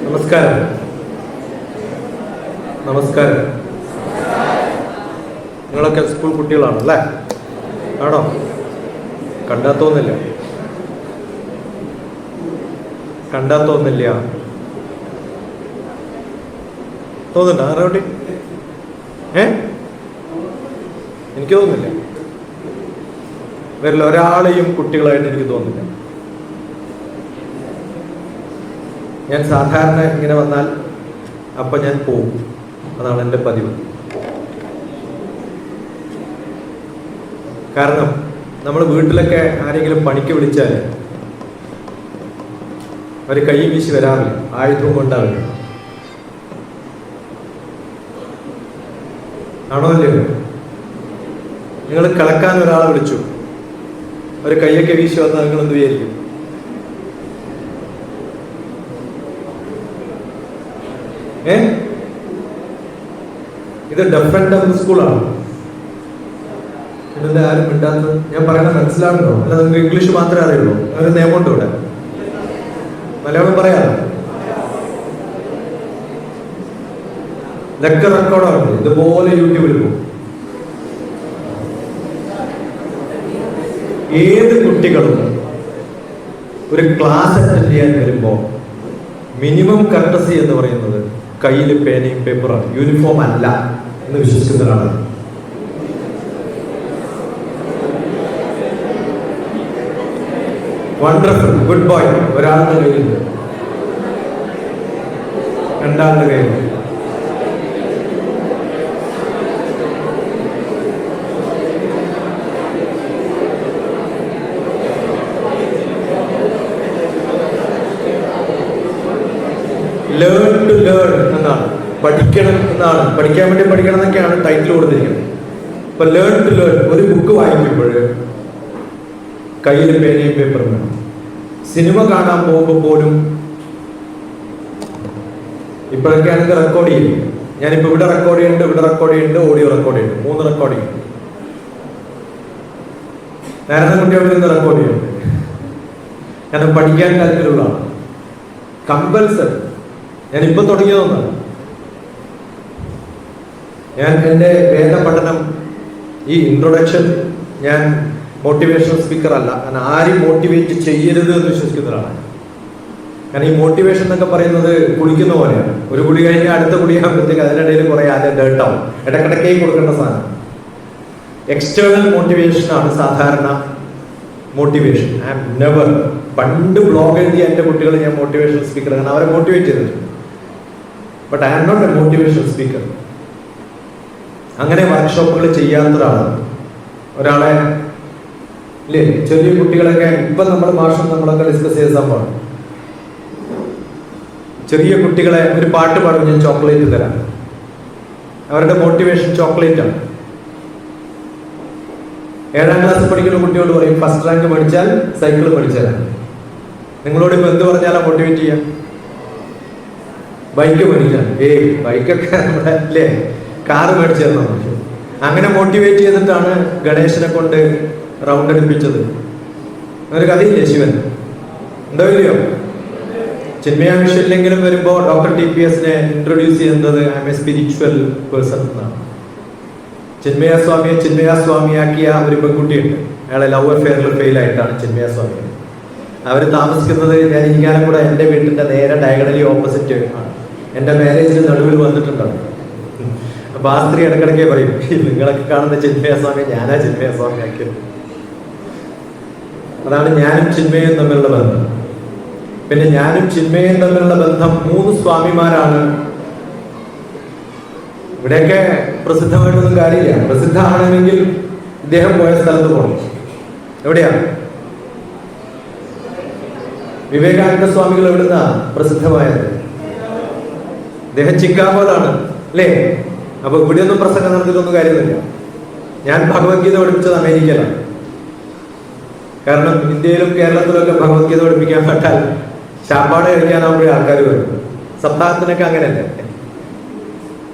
നമസ്കാരം. നമസ്കാരം. നിങ്ങളൊക്കെ സ്കൂൾ കുട്ടികളാണല്ലേ? ആണോ? കണ്ടാത്തോന്നില്ല. തോന്നുന്നുണ്ടോ ആരോട്ടി? എനിക്ക് തോന്നുന്നില്ല. വരില്ല, ഒരാളെയും കുട്ടികളായിട്ട് എനിക്ക് തോന്നുന്നില്ല. ഞാൻ സാധാരണ ഇങ്ങനെ വന്നാൽ അപ്പം ഞാൻ പോവും. അതാണ് എൻ്റെ പതിവ്. കാരണം നമ്മൾ വീട്ടിലൊക്കെ ആരെങ്കിലും പണിക്ക് വിളിച്ചാൽ അവർ കൈ വീശി വരാറില്ല, ആയുധവും കൊണ്ടാവില്ല. ആണോ അല്ലയോ? നിങ്ങൾ കിളക്കാൻ ഒരാളെ വിളിച്ചു, അവർ കൈയൊക്കെ വീശി വന്നാൽ നിങ്ങൾ എന്ത് വിചാരിക്കും? ഇത് ഡെഫറൻറ്റ് സ്കൂളാണ്. ഇതിന്റെ ആരും മിണ്ടാത്തത്? ഞാൻ പറയുന്നത് മനസ്സിലാവുന്നുണ്ടോ? അല്ല നിങ്ങൾക്ക് ഇംഗ്ലീഷ് മാത്രമേ അറിയുള്ളൂ? അങ്ങനെ നിയമമുണ്ടോ ഇവിടെ? മലയാളം പറയാം. ഇതൊക്കെ റെക്കോർഡാണ്. ഇതുപോലെ യൂട്യൂബിൽ പോകും. ഏത് കുട്ടികളും ഒരു ക്ലാസ് അറ്റൻഡ് ചെയ്യാൻ വരുമ്പോൾ മിനിമം കർട്ടസി എന്ന് പറയുന്നത് കയ്യിൽ പേനയും പേപ്പറാണ്. യൂണിഫോം അല്ല എന്ന് വിശ്വസിക്കുന്നതാണ്. Wonderful, good boy. ഒരാളുടെ കയ്യിലുണ്ട്, രണ്ടാളുടെ കയ്യിലുണ്ട്. ലേൺ ടു ലേൺ എന്നാണ്, പഠിക്കണം എന്നാണ്. പഠിക്കാൻ വേണ്ടി പഠിക്കണം എന്നൊക്കെയാണ് ടൈറ്റിൽ കൊടുത്തിരിക്കുന്നത്. ഇപ്പൊ ലേൺ ടു ലേൺ. ഒരു ബുക്ക് വായിക്കുമ്പോൾ കയ്യിൽ പേനയും പേപ്പറും വേണം. സിനിമ കാണാൻ പോകുമ്പോൾ പോലും ഇപ്പോഴൊക്കെ ആണെങ്കിൽ റെക്കോർഡ് ചെയ്യും. ഞാനിപ്പോൾ ഇവിടെ റെക്കോർഡ് ചെയ്യുന്നുണ്ട്, ഇവിടെ റെക്കോർഡ് ചെയ്യുന്നുണ്ട്, ഓഡിയോ റെക്കോർഡ് ചെയ്യുന്നുണ്ട്. 3 റെക്കോർഡിങ്. നേരത്തെ കുട്ടികളിൽ നിന്ന് റെക്കോർഡ് ചെയ്യുന്നുണ്ട്. കാരണം പഠിക്കാൻ താല്പര്യമുള്ളതാണ്. കമ്പൽസറി. ഞാനിപ്പോൾ തുടങ്ങിയതൊന്നാണ്. ഞാൻ എൻ്റെ വേദ പഠനം, ഈ ഇൻട്രൊഡക്ഷൻ, ഞാൻ മോട്ടിവേഷണൽ സ്പീക്കർ അല്ല. കാരണം ആരും മോട്ടിവേറ്റ് ചെയ്യരുത് എന്ന് വിശ്വസിക്കുന്നതാണ്. കാരണം ഈ മോട്ടിവേഷൻ എന്നൊക്കെ പറയുന്നത് കുളിക്കുന്ന പോലെയാണ്. ഒരു കുളി കഴിഞ്ഞാൽ അടുത്ത കുളിയാകുമ്പോഴത്തേക്ക് അതിനിടയിൽ കുറെ ആദ്യം ഡേർട്ടാവും. ഇടക്കിടക്കേക്ക് കൊടുക്കേണ്ട സാധനം. എക്സ്റ്റേണൽ മോട്ടിവേഷനാണ് സാധാരണ മോട്ടിവേഷൻ. I am never. പണ്ട് ബ്ലോഗ് എഴുതിയ എൻ്റെ കുട്ടികളെ ഞാൻ മോട്ടിവേഷണൽ സ്പീക്കർ, കാരണം അവരെ മോട്ടിവേറ്റ് ചെയ്തിട്ടുണ്ട്. But I am not a motivational speaker. അങ്ങനെ വർക്ക്ഷോപ്പുകൾ ചെയ്യാത്തതാണ്. ഒരാളെ ഇല്ലേ, ചെറിയ കുട്ടികളൊക്കെ ഇപ്പൊ നമ്മൾ മാഷം നമ്മളൊക്കെ ഡിസ്കസ് ചെയ്ത സംഭവമാണ്. ചെറിയ കുട്ടികളെ ഒരു പാട്ട് പാടും, ഞാൻ ചോക്ലേറ്റ് തരാം. അവരുടെ മോട്ടിവേഷൻ ചോക്ലേറ്റ് ആണ്. 7ാം ക്ലാസ് പഠിക്കുന്ന കുട്ടിയോട് പറയും ഫസ്റ്റ് റാങ്ക് മേടിച്ചാൽ സൈക്കിൾ മേടിച്ചാലാണ്. നിങ്ങളോട് ഇപ്പൊ എന്ത് പറഞ്ഞാലാ മോട്ടിവേറ്റ് ചെയ്യാം? ബൈക്ക് മേടിക്കാൻ. ബൈക്കൊക്കെ നമ്മുടെ അല്ലേ, കാറ് മേടിച്ചാൽ. അങ്ങനെ മോട്ടിവേറ്റ് ചെയ്തിട്ടാണ് ഗണേശനെ കൊണ്ട് റൗണ്ട് അടുപ്പിച്ചത്. ഒരു കഥയില്ലേ ശിവൻ? ഉണ്ടോ ഇല്ലയോ? ചിന്മയ മിഷനിലെങ്കിലും വരുമ്പോൾ DrTPS ഇൻട്രൊഡ്യൂസ് ചെയ്യുന്നത് I M A spiritual person എന്നാണ്. ചിന്മയ സ്വാമിയാക്കിയ ഒരു പെൺകുട്ടിയുണ്ട്. അയാളെ ലവ് അഫെയറിൽ ഫെയിൽ ആയിട്ടാണ് ചിന്മയ സ്വാമി. അവർ താമസിക്കുന്നത് ഞാൻ ഇരിക്കാനും കൂടെ എൻ്റെ വീട്ടിൻ്റെ നേരെ ഡയഗണലി ഓപ്പോസിറ്റ് ആണ്. എൻ്റെ മാരേജിന് നടുവിൽ വന്നിട്ടുണ്ടാവും. അപ്പൊ ആ സ്ത്രീ ഇടക്കിടക്കേ പറയും, നിങ്ങളൊക്കെ കാണുന്ന ചിന്മയ സ്വാമി ഞാനാ ചിന്മയ സ്വാമി ആക്കിയത്. അതാണ് ഞാനും ചിന്മയും തമ്മിലുള്ള ബന്ധം. പിന്നെ ഞാനും ചിന്മയും തമ്മിലുള്ള ബന്ധം 3 സ്വാമിമാരാണ്. ഇവിടെയൊക്കെ പ്രസിദ്ധമായിട്ടൊന്നും കാര്യമില്ല. പ്രസിദ്ധമാണെങ്കിൽ ഇദ്ദേഹം പോയ സ്ഥലത്ത് പോകണം. എവിടെയാണ്? വിവേകാനന്ദ സ്വാമികൾ എവിടുന്നാ പ്രസിദ്ധമായത്? അദ്ദേഹം ചിക്കാഗോയിലാണ് അല്ലേ? അപ്പൊ ഇവിടെയൊന്നും പ്രസംഗം നടത്തിയിട്ടൊന്നും കാര്യമില്ല. ഞാൻ ഭഗവത്ഗീത പഠിപ്പിച്ചത് അമേരിക്കയിലാണ്. കാരണം ഇന്ത്യയിലും കേരളത്തിലും ഒക്കെ ഭഗവത്ഗീത പഠിപ്പിക്കാൻ പറ്റാൽ ശാപ്പാട് കഴിക്കാനാകുമ്പോഴേ ആൾക്കാർ വരും. സപ്താഹത്തിനൊക്കെ അങ്ങനെയല്ലേ?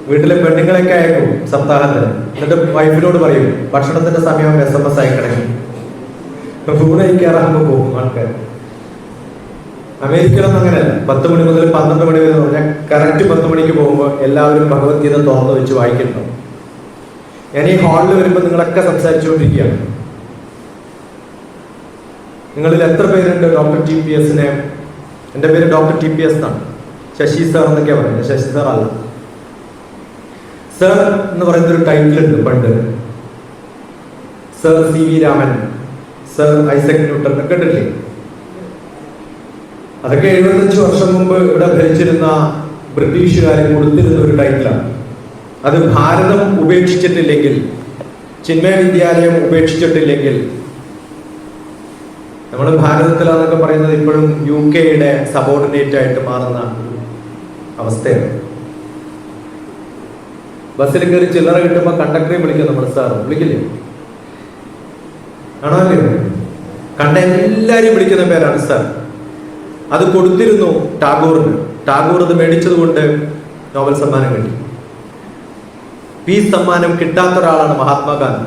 വീട്ടിലെ പെണ്ണുങ്ങളൊക്കെ അയക്കും സപ്താഹത്തിന്. എന്നിട്ട് വൈഫിനോട് പറയും ഭക്ഷണത്തിന്റെ സമയം SMS അയക്കണമെങ്കിൽ. ഊണ് കഴിക്കാറാകുമ്പോൾ പോകും ആൾക്കാർ. അമേരിക്കയിലൊന്നും അങ്ങനെയല്ല. 10 മണി മുതൽ 12 മണി വരെ പറഞ്ഞാൽ കറക്റ്റ് 10 മണിക്ക് പോകുമ്പോൾ എല്ലാവരും ഭഗവത്ഗീത തുറന്നു വെച്ച് വായിക്കുന്നുണ്ടാവും. ഞാൻ ഈ ഹാളിൽ വരുമ്പോൾ നിങ്ങളൊക്കെ സംസാരിച്ചുകൊണ്ടിരിക്കുകയാണ്. നിങ്ങളിൽ എത്ര പേരുണ്ട് DrTPS-നെ? എൻ്റെ പേര് DrTPS എന്നാണ്. ശശി സാർ എന്നൊക്കെയാണ് പറയുന്നത്. ശശി സാർ അല്ല. സർ എന്ന് പറയുന്നൊരു ടൈറ്റിൽ ഉണ്ട് പണ്ട്. Sir CV Raman, sir Isaac Newton ഒക്കെ ഉണ്ടല്ലേ? അതൊക്കെ 75 വർഷം മുമ്പ് ഇവിടെ ഭരിച്ചിരുന്ന ബ്രിട്ടീഷുകാരെ കൊടുത്തിരുന്ന ഒരു ടൈറ്റിലാണ്. അത് ഭാരതം ഉപേക്ഷിച്ചിട്ടില്ലെങ്കിൽ, ചിന്മയ വിദ്യാലയം ഉപേക്ഷിച്ചിട്ടില്ലെങ്കിൽ, നമ്മൾ ഭാരതത്തിലാന്നൊക്കെ പറയുന്നത് ഇപ്പോഴും UK-യുടെ സബോർഡിനേറ്റ് ആയിട്ട് മാറുന്ന അവസ്ഥയാണ്. ബസ്സിൽ കയറി ചില്ലറ കിട്ടുമ്പോൾ കണ്ടക്ടറെ വിളിക്കും നമ്മൾ, സാർ വിളിക്കില്ലേ? ആണോ അല്ലേ? കണ്ട എല്ലാരും വിളിക്കുന്ന പേരാണ് സാർ. അത് കൊടുത്തിരുന്നു ടാഗോറിന്. ടാഗോർ ഇത് മേടിച്ചത് കൊണ്ട് നോബൽ സമ്മാനം കിട്ടി. പീസ് സമ്മാനം കിട്ടാത്ത ഒരാളാണ് മഹാത്മാഗാന്ധി.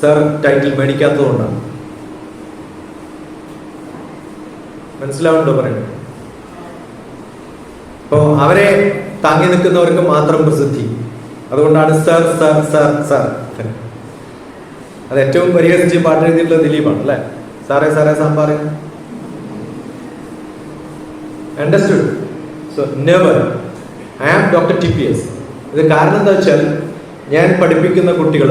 Sir title മേടിക്കാത്തതുകൊണ്ടാണ്. മനസ്സിലാവുന്നുണ്ടോ പറയുന്നത്? അപ്പോ അവരെ താങ്ങി നിൽക്കുന്നവർക്ക് മാത്രം പ്രസിദ്ധി. അതുകൊണ്ടാണ് സർ സർ സർ സർ. അത് ഏറ്റവും പരിഹരിച്ച് പാട്ട് എഴുതിയിട്ടുള്ള ദിലീപാണ് അല്ലെ? സാറേ സാറേ sambar. Understood? So never I am DrTPS. ഇത് കാരണം എന്താ വെച്ചാൽ ഞാൻ പഠിപ്പിക്കുന്ന കുട്ടികൾ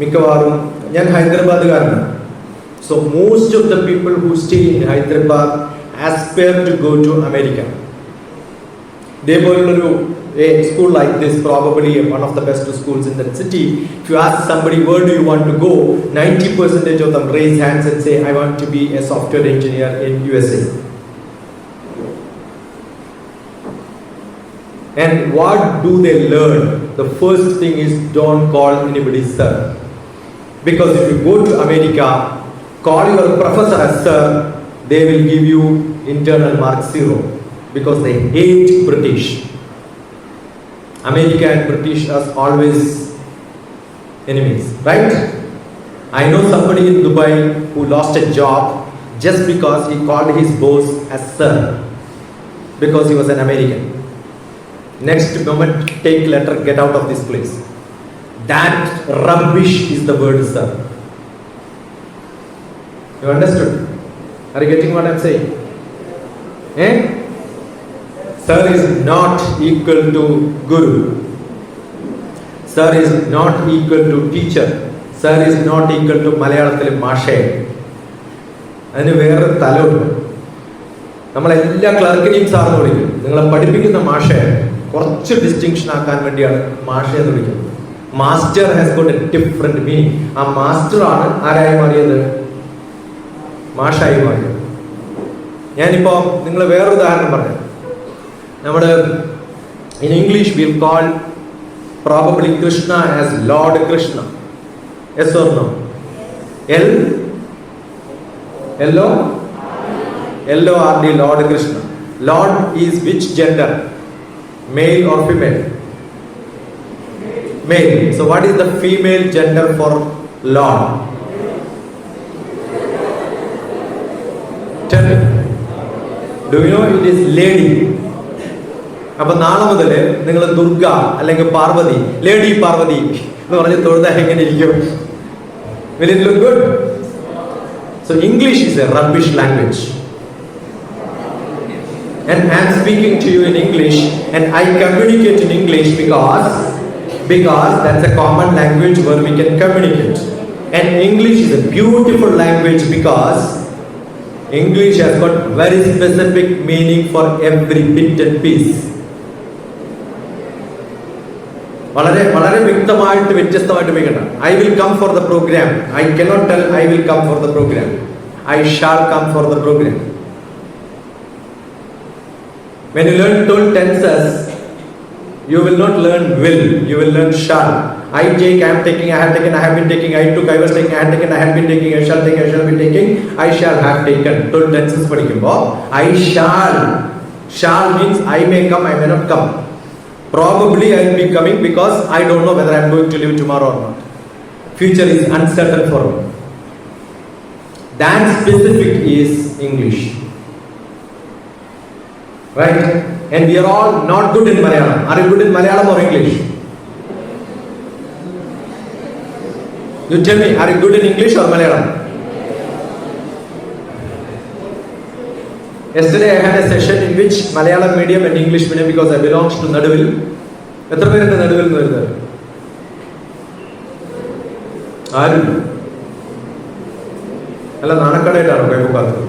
മിക്കവാറും, ഞാൻ ഹൈദരാബാദുകാരനാണ്. So most of the people who stay in Hyderabad aspire to go to America. ഇതേപോലുള്ളൊരു a school like this, probably one of the best schools in that city, if you ask somebody where do you want to go, 90% of them raise hands and say I want to be a software engineer in USA. And what do they learn? The first thing is don't call anybody sir, because if you go to America, call your professor as sir, they will give you internal mark 0 because they hate British. America and British are always enemies, right? I know somebody in Dubai who lost a job just because he called his boss as sir because he was an American. Next moment, take letter, get out of this place. That rubbish is the word sir. You understood? Are you getting what I'm saying? Sir is not equal to guru. Sir is not equal to teacher. Sir is not equal to മലയാളത്തിലെ മാഷേ. അതിന് വേറെ തലമുണ്ട്. നമ്മളെല്ലാ ക്ലർക്കിനെയും സാറിന് വിളിക്കും. നിങ്ങളെ പഠിപ്പിക്കുന്ന മാഷേ കുറച്ച് ഡിസ്റ്റിങ്ഷൻ ആക്കാൻ വേണ്ടിയാണ് മാഷേ എന്ന് വിളിക്കുന്നത്. Master has got A different meaning. ആ മാസ്റ്റർ ആണ് ആരായി മാറിയത്? മാഷായി മാറിയത്. ഞാനിപ്പോ നിങ്ങൾ വേറൊരു ഉദാഹരണം പറഞ്ഞു. നമ്മുടെ in English we'll call probably Krishna as Lord Krishna. Yes or no? L-O-R-D, Lord Krishna. Lord is which gender? Male or female? Male. So what is the female gender for Lord? Tell me. Do you know it is lady? അപ്പൊ നാളെ മുതല് നിങ്ങൾ ദുർഗ അല്ലെങ്കിൽ Parvathi, lady Parvathi എന്ന് പറഞ്ഞ് തൊഴുതാൽ എങ്ങനെ ഇരിക്കും? Will it look good? So English is a rubbish language. And I am speaking to you in English and I communicate in English because that's a common language where we can communicate. And English is a beautiful language because English has got very specific meaning for every bit and piece. വളരെ വളരെ വ്യക്തമായിട്ട് വ്യത്യസ്തമായിട്ട് ഉപയോഗിക്കണം. I will come for the program. I cannot tell I will come for the program. I shall come for the program. When you learn 12 tenses, you will not learn will, you will learn shall. I take, I am taking, I have taken, I have been taking, I took, I was taking, I had taken, I have been taking, I shall take, I shall be taking, I shall have taken. 12 tenses പഠിക്കുമ്പോൾ I shall means I may come, I may not come. Probably I will be coming because I don't know whether I am going to live tomorrow or not. Future is uncertain for me. That specific is English. Right? And we are all not good in Malayalam. Are you good in Malayalam or English? You tell me, are you good in English or Malayalam? Yesterday I had a session in which Malayalam medium and English medium, because I belong to Naduvil. എത്ര പേരുണ്ട് നടുവിൽ നിന്ന് വരുന്നത്? ആരും അല്ല, നാണക്കടയിലാണ് പോയപ്പോക്കാത്തത്.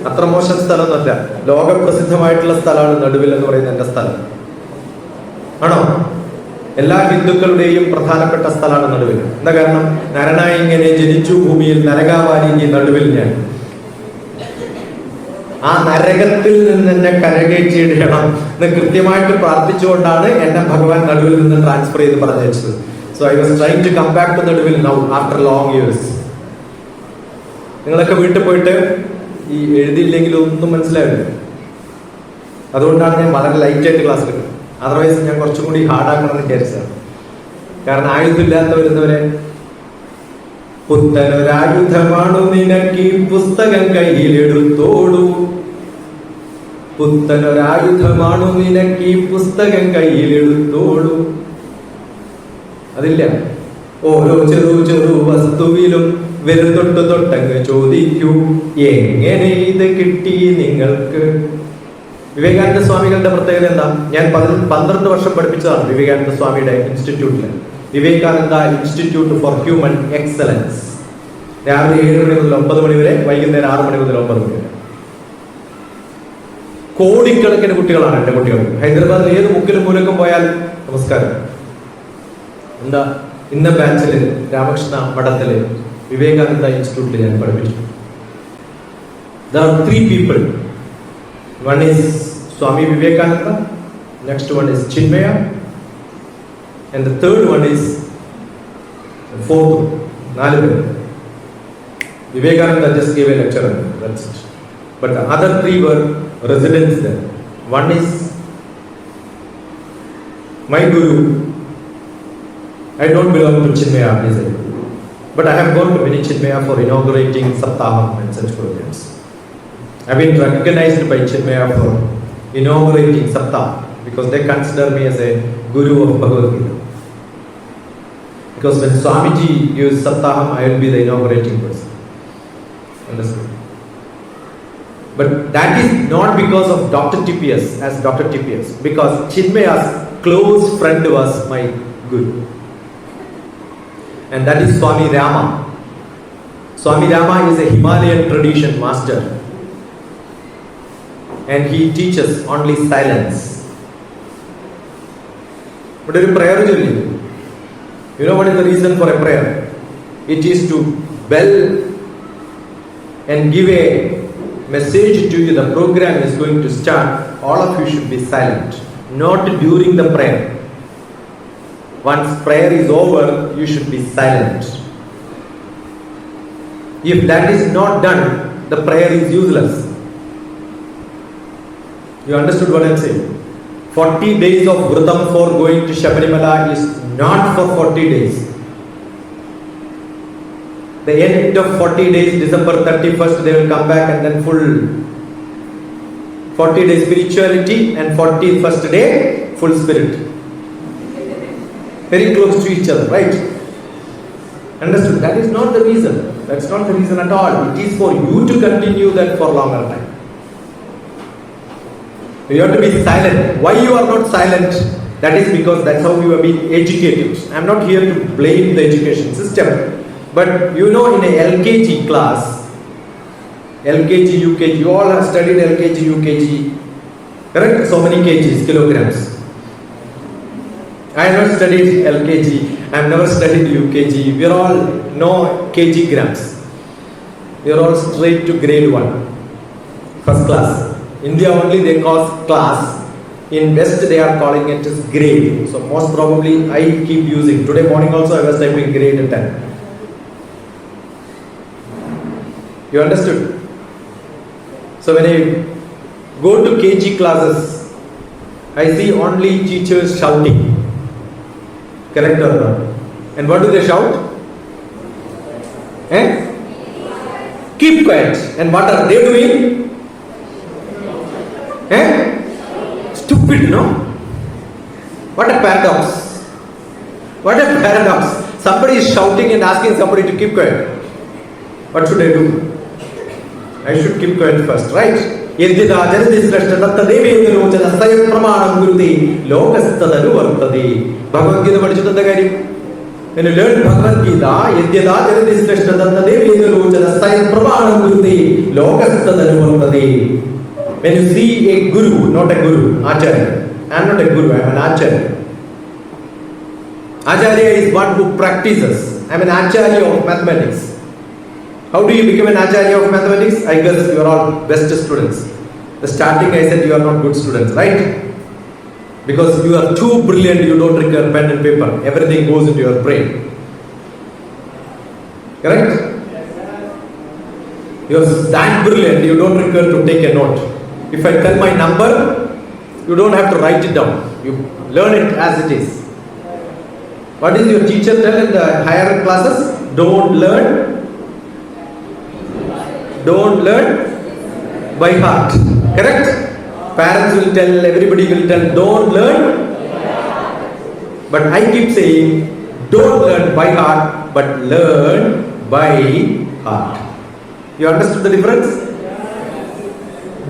അത്ര മോശം സ്ഥലമൊന്നുമല്ല. ലോകപ്രസിദ്ധമായിട്ടുള്ള സ്ഥലമാണ് നടുവിൽ എന്ന് പറയുന്ന എന്റെ സ്ഥലം. ആണോ? എല്ലാ ഹിന്ദുക്കളുടെയും പ്രധാനപ്പെട്ട സ്ഥലമാണ് നടുവിൽ. എന്താ കാരണം? നരനായി ഇങ്ങനെ ജനിച്ചു ഭൂമിയിൽ നരകാവാരി നടുവിൽ ഞാൻ. ആ നരകത്തിൽ നിന്ന് എന്നെ കരകയറ്റിയിടണം എന്ന് കൃത്യമായിട്ട് പ്രാർത്ഥിച്ചുകൊണ്ടാണ് എന്നെ ഭഗവാൻ നടുവിൽ നിന്ന് ട്രാൻസ്ഫർ ചെയ്ത് പറഞ്ഞത്. So I was trying to come back to നടുവിൽ നൗ ആഫ്റ്റർ ലോങ് ഇയേഴ്സ്. നിങ്ങളൊക്കെ വീട്ടിൽ പോയിട്ട് ഈ എഴുതിയില്ലെങ്കിലും ഒന്നും മനസ്സിലാവില്ല. അതുകൊണ്ടാണ് ഞാൻ വളരെ ലൈറ്റായിട്ട് ക്ലാസ് എടുക്കുന്നത്. അതർവൈസ് ഞാൻ കുറച്ചും കൂടി ഹാർഡാക്കണമെന്ന് വിചാരിച്ചതാണ്. കാരണം ആയുധമില്ലാത്ത വരുന്നവരെ, പുത്തനൊരായുധമാണു നിനക്ക് പുസ്തകം കയ്യിലെടുത്തോളൂ, പുത്തനൊരായുധമാണു നിനക്ക് പുസ്തകം കയ്യിലെടുത്തോളൂ. അതില്ല. ഓരോ ചെറു ചെറു വസ്തുവിലും വെറുതൊട്ട് തൊട്ടങ്ങ് ചോദിക്കൂ, എങ്ങനെ ഇത് കിട്ടി നിങ്ങൾക്ക്? വിവേകാനന്ദ സ്വാമികളുടെ പ്രത്യേകത എന്താ? ഞാൻ 12 വർഷം പഠിപ്പിച്ചതാണ് വിവേകാനന്ദ സ്വാമിയുടെ ഇൻസ്റ്റിറ്റ്യൂട്ടിൽ, Vivekananda institute for human excellence. രാവിലെ 7 മണി മുതൽ 9 മണി വരെ, വൈകുന്നേരം 6 മണി മുതൽ 9 മണി വരെ. കോടിക്കണക്കിന് കുട്ടികളാണ് എന്റെ കുട്ടികൾ. ഹൈദരാബാദിൽ ഏത് മുക്കിലും മൂലക്കും പോയാൽ നമസ്കാരം. എന്താ? ഇന്ന ബാച്ചില് രാമകൃഷ്ണ മഠത്തില് വിവേകാനന്ദ ഇൻസ്റ്റിറ്റ്യൂട്ടിൽ ഞാൻ പഠിപ്പിച്ചു. There are 3 people. One is Swami Vivekananda, next one is Chinmaya, and the third one is the fourth. 4 പേര്. Vivekananda just gave a lecture, that's it. But the other 3 were residents there. One is my guru. I don't belong to Chinmaya, but I have gone to many Chinmaya for inaugurating Saptaham and such programs. I've been recognized by Chinmaya for inaugurating Saptaham because they consider me as a guru of Bhagavad Gita. Because when Swamiji gives Saptaham, I will be the inaugurating person. Understood? But that is not because of DrTPS as DrTPS, because Chinmaya's close friend was my guru. And that is Swami Rama. Swami Rama is a Himalayan tradition master. And he teaches only silence. But a prayer usually, you know what is the reason for a prayer? It is to bell and give a message to you. The program is going to start. All of you should be silent, not during the prayer. Once prayer is over, you should be silent. If that is not done, the prayer is useless. You understood what I am saying? 40 days of Vratam for going to Shabarimala is not for 40 days. The end of 40 days, December 31st, they will come back and then full 40 days spirituality and 41st day full spirit. Very close to each other, right? Understood? That is not the reason. That's not the reason at all. It is for you to continue that for longer time. You have to be silent. Why you are not silent? That is because that's how you have been educated. I am not here to blame the education system. But you know, in a LKG class, LKG, UKG, you all have studied LKG, UKG, correct? So many kgs, kilograms. I have not studied LKG, I have never studied UKG. We are all no kg grams. We are all straight to grade 1, first class. India only they call class. In West they are calling it as grade. So most probably I keep using. Today morning also I was typing grade 10. You understood? So when I go to KG classes, I see only teachers shouting. Correct or not? And what do they shout? Keep quiet. And what are they doing? stupid, no? What a paradox. What a paradox. Somebody is shouting and asking somebody to keep quiet. What should I do? I should keep quiet first, right? Yadida Janadisrashta Datta Devi Lochana Sayam Pramanam Guruti Lokastadaru Vartadi. Bhagavad Gita Padichatanda Karyam. When you learn Bhagavad Gita, Yadida Janadisrashta Datta Devi Lochana Sayam Pramanam Guruti Lokastadaru Vartadi. When you see a guru, not a guru, Acharya. I am not a guru, I am an Acharya. Acharya is one who practices. I am an Acharya of mathematics. How do you become an Acharya of mathematics? I guess you are all best students. The starting I said you are not good students, right? Because you are too brilliant, you don't require pen and paper. Everything goes into your brain. Correct? You are that brilliant, you don't require to take a note. If I tell my number, you don't have to write it down. You learn it as it is. What is your teacher tell in the higher classes? Don't learn by heart. Correct? Parents will tell, everybody will tell, don't learn. But I keep saying, don't learn by heart, but learn by heart. You understood the difference?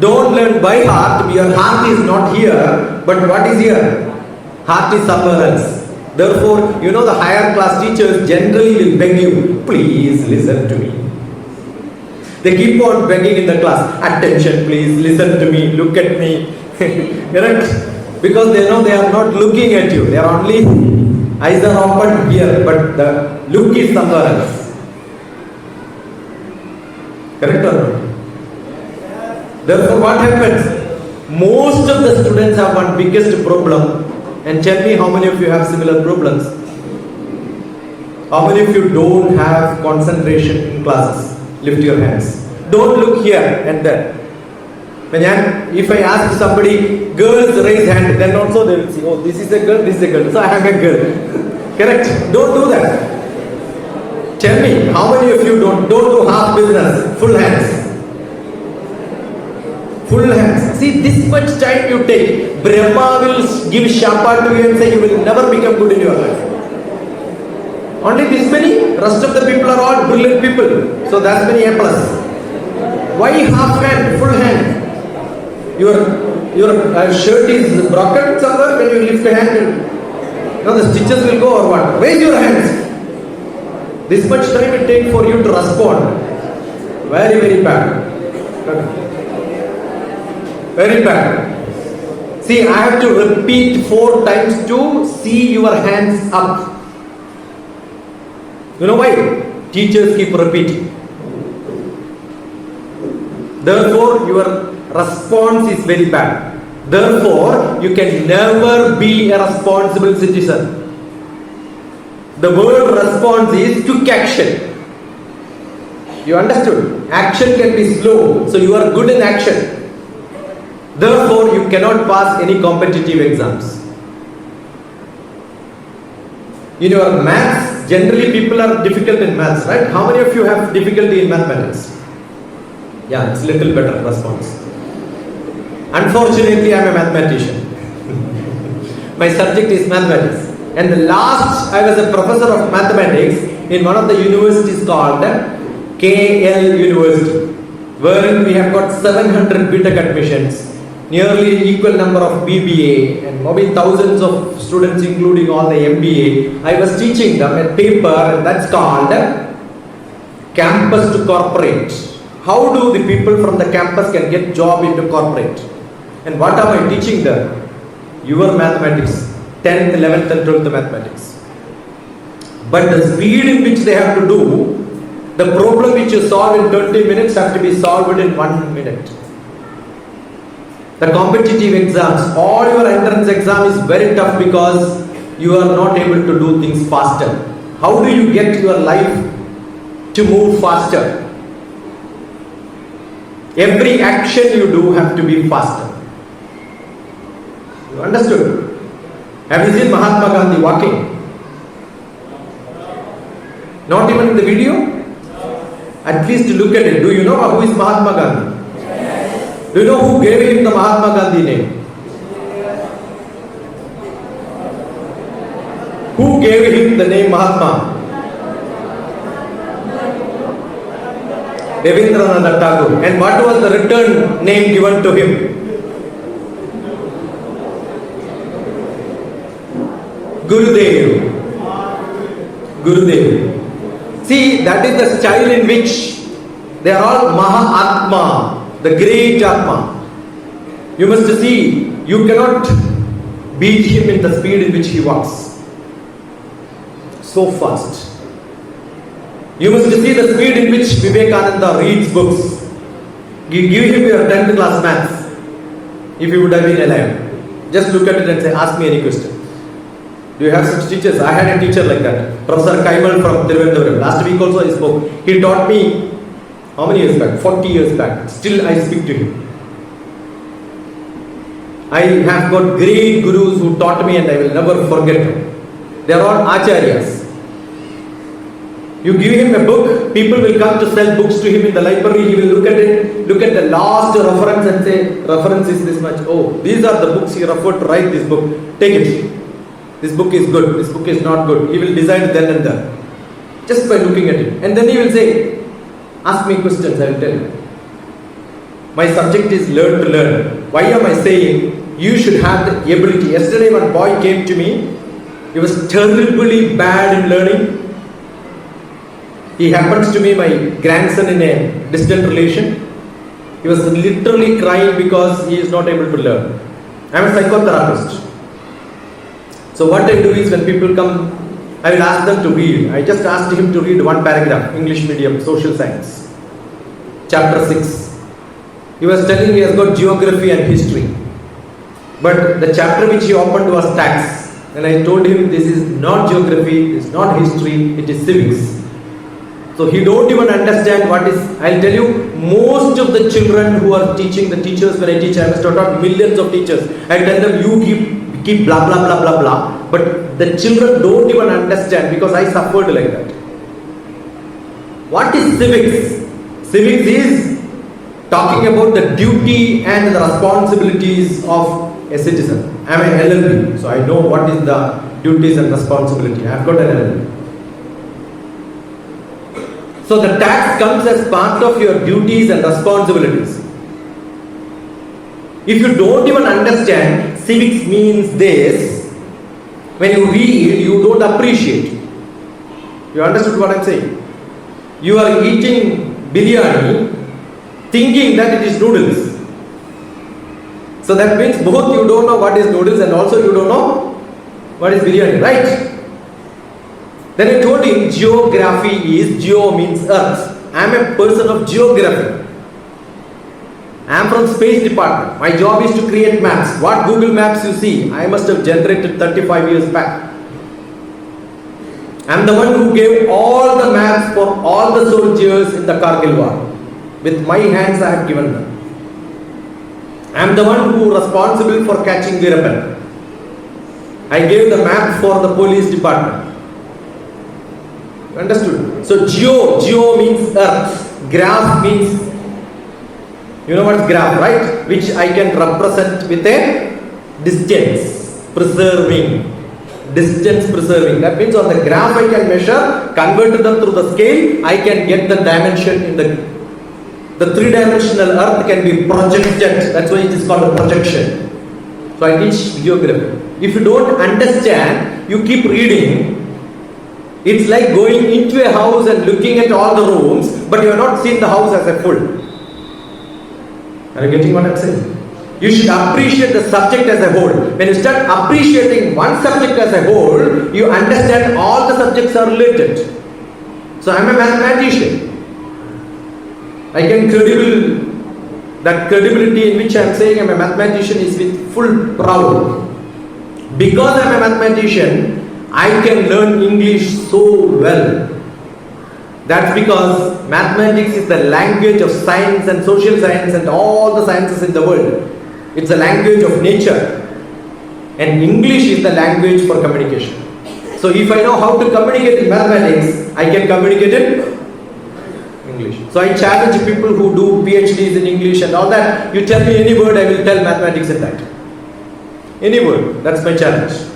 Don't learn by heart. Your heart is not here, but what is here? Heart is somewhere else. Therefore, the higher class teachers generally will beg you, please listen to me. They keep on begging in the class, attention please, listen to me, look at me. Correct? Because they know they are not looking at you. They are only, eyes are open here, but the look is somewhere else. Correct or not? Therefore what happens? Most of the students have one biggest problem. And tell me how many of you have similar problems? How many of you don't have concentration in classes? Lift your hands. Don't look here and there. If I ask somebody, girls raise hand, then also they will see, oh, this is a girl, this is a girl, so I am a girl. Correct? Don't do that. Tell me, how many of you don't do half business, full hands? Full hands. See, this much time you take, Brahma will give shapa to you and say you will never become good in your life. Only this many, rest of the people are all brilliant people. So that's many A plus. Why half hand, full hand? Your shirt is broken somewhere when you lift a hand. The stitches will go or what? Raise your hands. This much time it takes for you to respond. Very, very bad. Very bad. See, I have to repeat 4 times to see your hands up. You know why? Teachers keep repeating. Therefore, your response is very bad. Therefore, you can never be a responsible citizen. The word response is quick action. You understood? Action can be slow, so you are good in action. Therefore, you cannot pass any competitive exams. In your maths, generally people are difficult in maths, right? How many of you have difficulty in mathematics? Yeah, it's a little better response. Unfortunately, I am a mathematician. My subject is mathematics. And the last, I was a professor of mathematics in one of the universities called KL University, wherein we have got 700 BTech admissions, nearly equal number of BBA, and maybe thousands of students including all the MBA. I was teaching them a paper, and that's called Campus to Corporate. How do the people from the campus can get job into corporate? And what am I teaching them? Your mathematics, 10th, 11th and 12th mathematics. But the speed in which they have to do, the problem which you solve in 20 minutes have to be solved in 1 minute. The competitive exams, all your entrance exam is very tough because you are not able to do things faster. How do you get your life to move faster? Every action you do have to be faster. You understood? Have you seen Mahatma Gandhi walking? Not even in the video? At least look at it. Do you know who is Mahatma Gandhi? Do you know who gave him the Mahatma Gandhi name? Who gave him the name Mahatma? Rabindranath Tagore. And what was the return name given to him? Gurudev. Gurudev. See, that is the style in which they are all Mahatma, the great Atma. You must see, you cannot beat him in the speed in which he walks. So fast. You must see the speed in which Vivekananda reads books. You give him your 10th class maths, if you would have been alive. Just look at it and say, ask me any question. Do you have such teachers? I had a teacher like that. Professor Kaimal from Thiruvananthapuram. Last week also I spoke. He taught me, how many years back? 40 years back. Still I speak to him. I have got great gurus who taught me and I will never forget them. They are all acharyas. You give him a book, people will come to sell books to him in the library, he will look at it, look at the last reference and say, reference is this much. Oh, these are the books he referred to write this book. Take it. This book is good, this book is not good. He will decide then and there. Just by looking at it. And then he will say, ask me questions, I will tell you. My subject is learn to learn. Why am I saying you should have the ability? Yesterday one boy came to me, he was terribly bad in learning. He happens to be my grandson in a distant relation. He was literally crying because he is not able to learn. I am a psychotherapist. So what I do is when people come, I will ask them to read. I just asked him to read one paragraph, English medium, social science, chapter 6. He was telling he has got geography and history. But the chapter which he opened was tax. And I told him this is not geography, it's not history, it is civics. So he don't even understand what is, I'll tell you, most of the children who are teaching, the teachers when I teach, I must have taught millions of teachers. I tell them you keep blah blah blah blah blah. But the children don't even understand because I suffered like that. What is civics? Civics is talking about the duty and the responsibilities of a citizen. I am an LLB, so I know what is the duties and responsibility. I have got an LLB. So the tax comes as part of your duties and responsibilities. If you don't even understand civics means this, when you read, you don't appreciate. You understood what I am saying? You are eating biryani thinking that it is noodles. So that means both you don't know what is noodles and also you don't know what is biryani, right? Then I told him geography is, geo means earth. I am a person of geography. I am from space department. My job is to create maps. What Google Maps you see, I must have generated 35 years back. I am the one who gave all the maps for all the soldiers in the Kargil war. With my hands I have given them. I am the one who is responsible for catching the rebel. I gave the map for the police department. Understood? So geo means earth. Graph means, you know what is graph, right? Which I can represent with a distance preserving. Distance preserving. That means on the graph I can measure, convert them through the scale, I can get the dimension in the three-dimensional earth can be projected. That's why it is called a projection. So I teach geography. If you don't understand, you keep reading. It's like going into a house and looking at all the rooms, but you have not seen the house as a full. Are you getting what I am saying? You should appreciate the subject as a whole. When you start appreciating one subject as a whole, you understand all the subjects are related. So I am a mathematician. I can that credibility in which I am saying I am a mathematician is with full proud. Because I am a mathematician, I can learn English so well. That's because mathematics is the language of science and social science and all the sciences in the world. It's the language of nature. And English is the language for communication. So if I know how to communicate in mathematics, I can communicate in English. So I challenge people who do PhDs in English and all that. You tell me any word, I will tell mathematics in that. Any word. That's my challenge.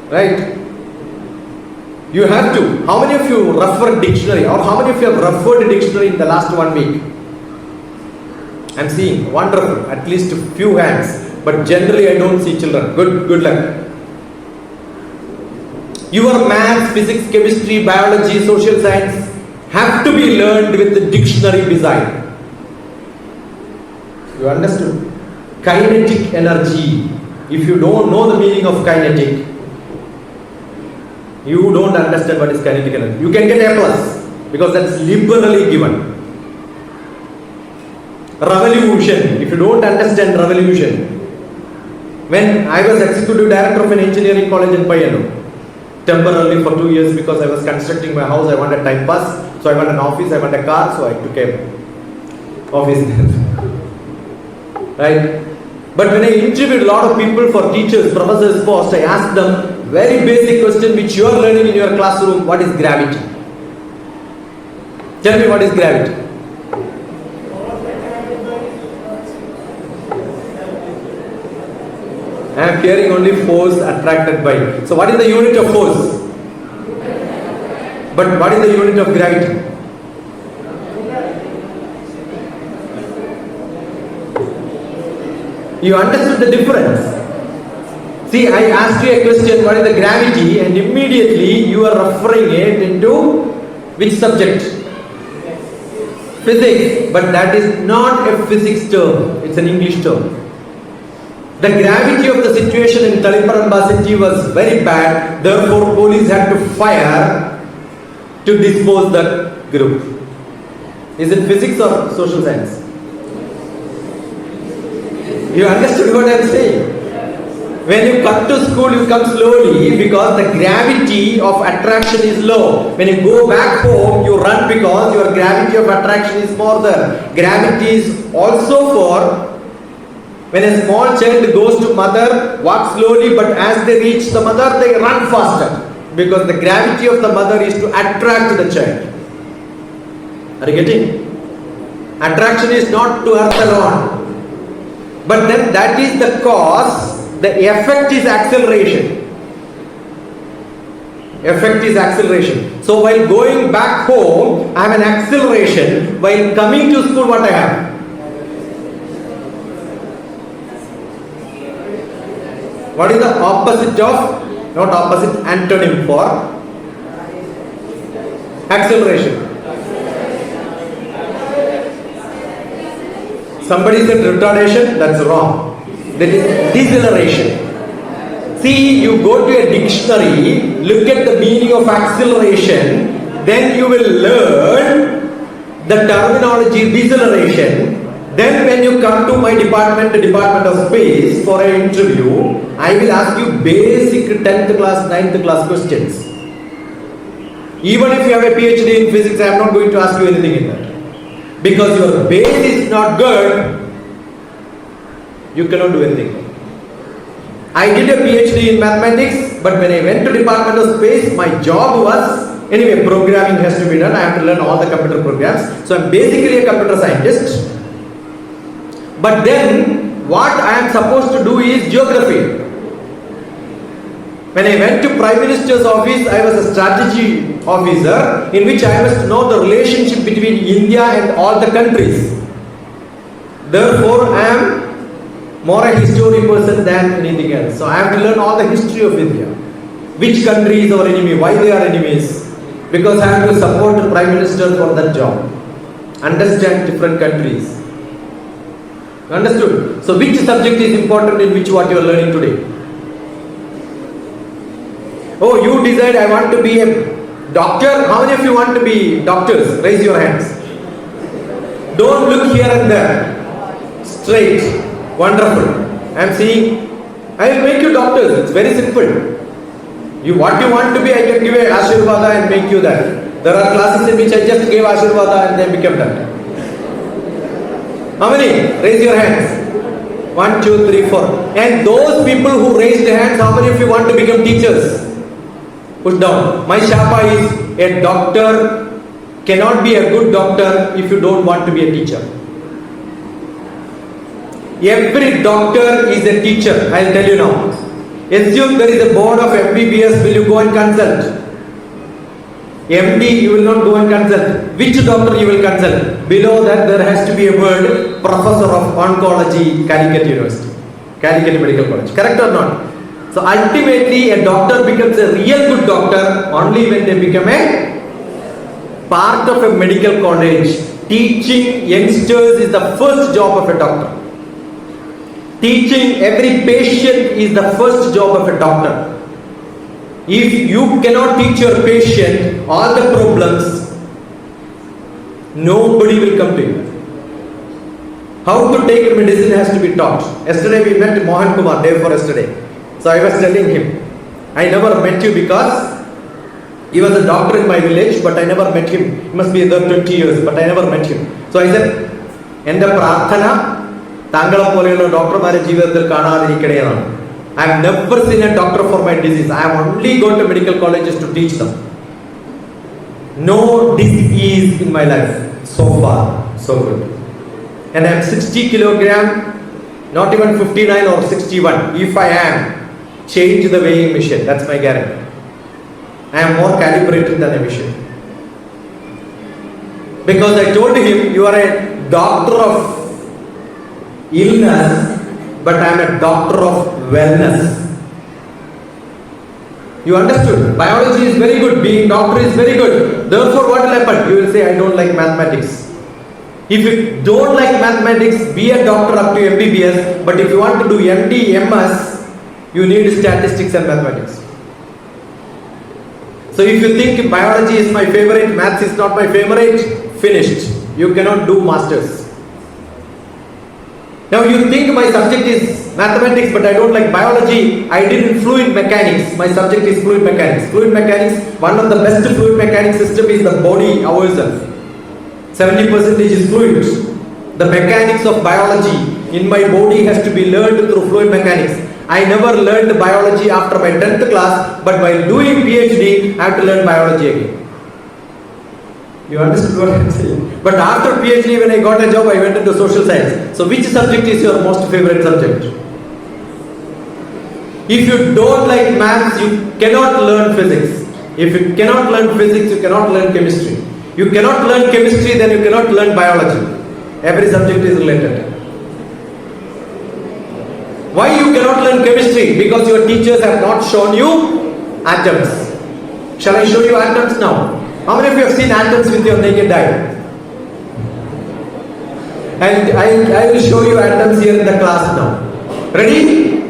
Right? You have to. How many of you refer dictionary, or how many of you have referred dictionary in the last 1 week? I'm seeing wonderful, at least a few hands, but generally I don't see children. Good luck. Your maths, physics, chemistry, biology, social science have to be learned with the dictionary beside. You understood? Kinetic energy. If you don't know the meaning of kinetic, you don't understand what is kinetic energy. You can get A plus because that's liberally given. Revolution. If you don't understand revolution, when I was executive director of an engineering college in Payyanur, temporarily for 2 years because I was constructing my house, I wanted time pass, so I want an office, I want a car, so I took a office there. Right? But when I interviewed a lot of people for teachers, professors post, I asked them very basic question which you are learning in your classroom: what is gravity? Tell me, what is gravity? I am hearing only force attracted by. So what is the unit of force? But what is the unit of gravity? You understood the difference? See, I asked you a question, what is the gravity, and immediately you are referring it into which subject? Physics. But that is not a physics term, it's an English term. The gravity of the situation in Thaliparamba city was very bad, therefore police had to fire to dispose that group. Is it physics or social science? You understood what I am saying? When you come to school, you come slowly because the gravity of attraction is low. When you go back home, you run because your gravity of attraction is more there. Gravity is also for when a small child goes to mother, walk slowly, but as they reach the mother, they run faster. Because the gravity of the mother is to attract the child. Are you getting? Attraction is not to earth alone. But then that is the cause. The effect is acceleration. Effect is acceleration. So while going back home, I have an acceleration. While coming to school, what I have? What is the opposite of, not opposite, antonym for acceleration? Somebody said retardation, that's wrong. That is deceleration. See, you go to a dictionary, look at the meaning of acceleration, then you will learn the terminology deceleration. Then when you come to my department, the Department of Space, for an interview, I will ask you basic 10th class, 9th class questions. Even if you have a PhD in physics, I am not going to ask you anything in that. Because your base is not good, you cannot do anything. I did a PhD in mathematics, but when I went to Department of Space, my job was, anyway, programming has to be done. I have to learn all the computer programs. So I am basically a computer scientist. But then, what I am supposed to do is geography. When I went to Prime Minister's office, I was a strategy officer in which I must know the relationship between India and all the countries. Therefore, I am more a history person than anything else. So I have to learn all the history of India. Which country is our enemy, why they are enemies. Because I have to support the Prime Minister for that job. Understand different countries. Understood? So which subject is important in which what you are learning today? Oh, you decide I want to be a doctor. How many of you want to be doctors? Raise your hands. Don't look here and there. Straight. Wonderful. I am seeing. I will make you doctors. It's very simple. What you want to be, I can give a Ashirvada and make you that. There are classes in which I just gave Ashirvada and they became that. How many? Raise your hands. 1, 2, 3, 4. And those people who raised their hands, how many of you want to become teachers? Push down. My Shapa is a doctor cannot be a good doctor if you don't want to be a teacher. Every doctor is a teacher. I'll tell you now. Assume there is a board of MBBS, will you go and consult? MD, you will not go and consult. Which doctor you will consult? Below that there has to be a word, Professor of Oncology, Calicut University, Calicut Medical College. Correct or not? So ultimately a doctor becomes a real good doctor only when they become a part of a medical college. Teaching youngsters is the first job of a doctor. Teaching every patient is the first job of a doctor. If you cannot teach your patient all the problems, nobody will come to you. How to take a medicine has to be taught. Yesterday we met Mohan Kumar, day before yesterday. So I was telling him, I never met you because he was a doctor in my village, but I never met him. He must be there 20 years, but I never met him. So I said, Enda Prathana, Tangala Polino doctor Mare Jivathil Kana. I have never seen a doctor for my disease. I have only gone to medical colleges to teach them. No disease in my life. So far, so good. And I am 60 kilogram, not even 59 or 61. If I am, change the weighing machine. That's my guarantee. I am more calibrated than a machine. Because I told him, you are a doctor of illness, but I am a doctor of wellness. You understood? Biology is very good, being doctor is very good. Therefore, what will happen? You will say, I don't like mathematics. If you don't like mathematics, be a doctor up to MBBS. But if you want to do MD, MS, you need statistics and mathematics. So if you think biology is my favorite, maths is not my favorite, finished. You cannot do masters. Now you think my subject is mathematics, but I don't like biology. I did in fluid mechanics. My subject is fluid mechanics. Fluid mechanics, one of the best fluid mechanics system is the body ourselves. 70% is fluid. The mechanics of biology in my body has to be learned through fluid mechanics. I never learned biology after my 10th class, but while doing PhD, I have to learn biology again. You understood what I am saying? But after PhD, when I got a job, I went into social science. So which subject is your most favorite subject? If you don't like maths, you cannot learn physics. If you cannot learn physics, you cannot learn chemistry. You cannot learn chemistry, then you cannot learn biology. Every subject is related. Why you cannot learn chemistry? Because your teachers have not shown you atoms. Shall I show you atoms now? How many of you have seen atoms with your naked eye? And I will show you atoms here in the class now. Ready?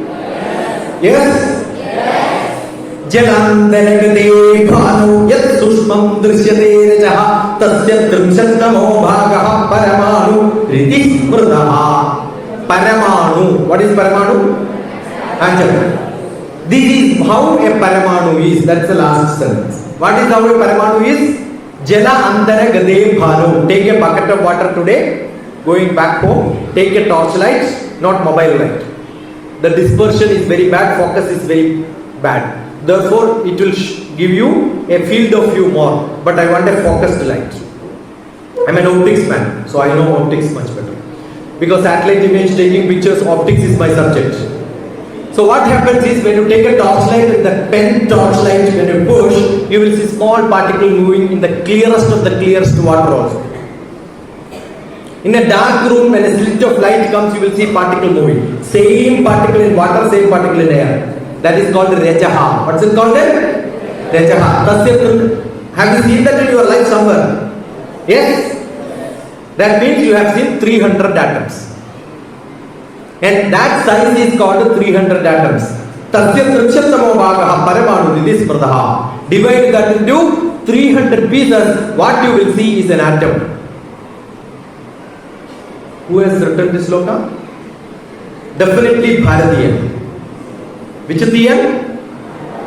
Yes? Yes. Jalam Denagade Bhanu Yat Sushmam Drishyate Rajaha Tasya Trimshatamo Bhagaha Paramanu Riti Smrdaha. Paramanu. What is Paramanu? Atom. This is how a Paramanu is. That's the last sentence. What is how a Paramanu is? Jala Andara Gade Bhanu. Take a bucket of water today, going back home, take a torchlight, not mobile light. The dispersion is very bad, focus is very bad. Therefore, it will give you a field of view more. But I want a focused light. I am an optics man, so I know optics much better. Because satellite image taking pictures, optics is my subject. So what happens is when you take a torchlight with the pen torchlight, when you push, you will see small particle moving in the clearest of the clearest water also. In a dark room, when a slit of light comes, you will see particle moving. Same particle in water, same particle in air. That is called Rajaha. What is it called? Rajaha. Have you seen that in your life somewhere? Yes? That means you have seen 300 atoms. And that size is called 300 atoms. Tasya Trimshatamo Bhagaha Paramanu Riti Smrdaha. Divide that into 300 pieces. What you will see is an atom. Who has written this sloka? Definitely Bharatiya. Which Tiyan?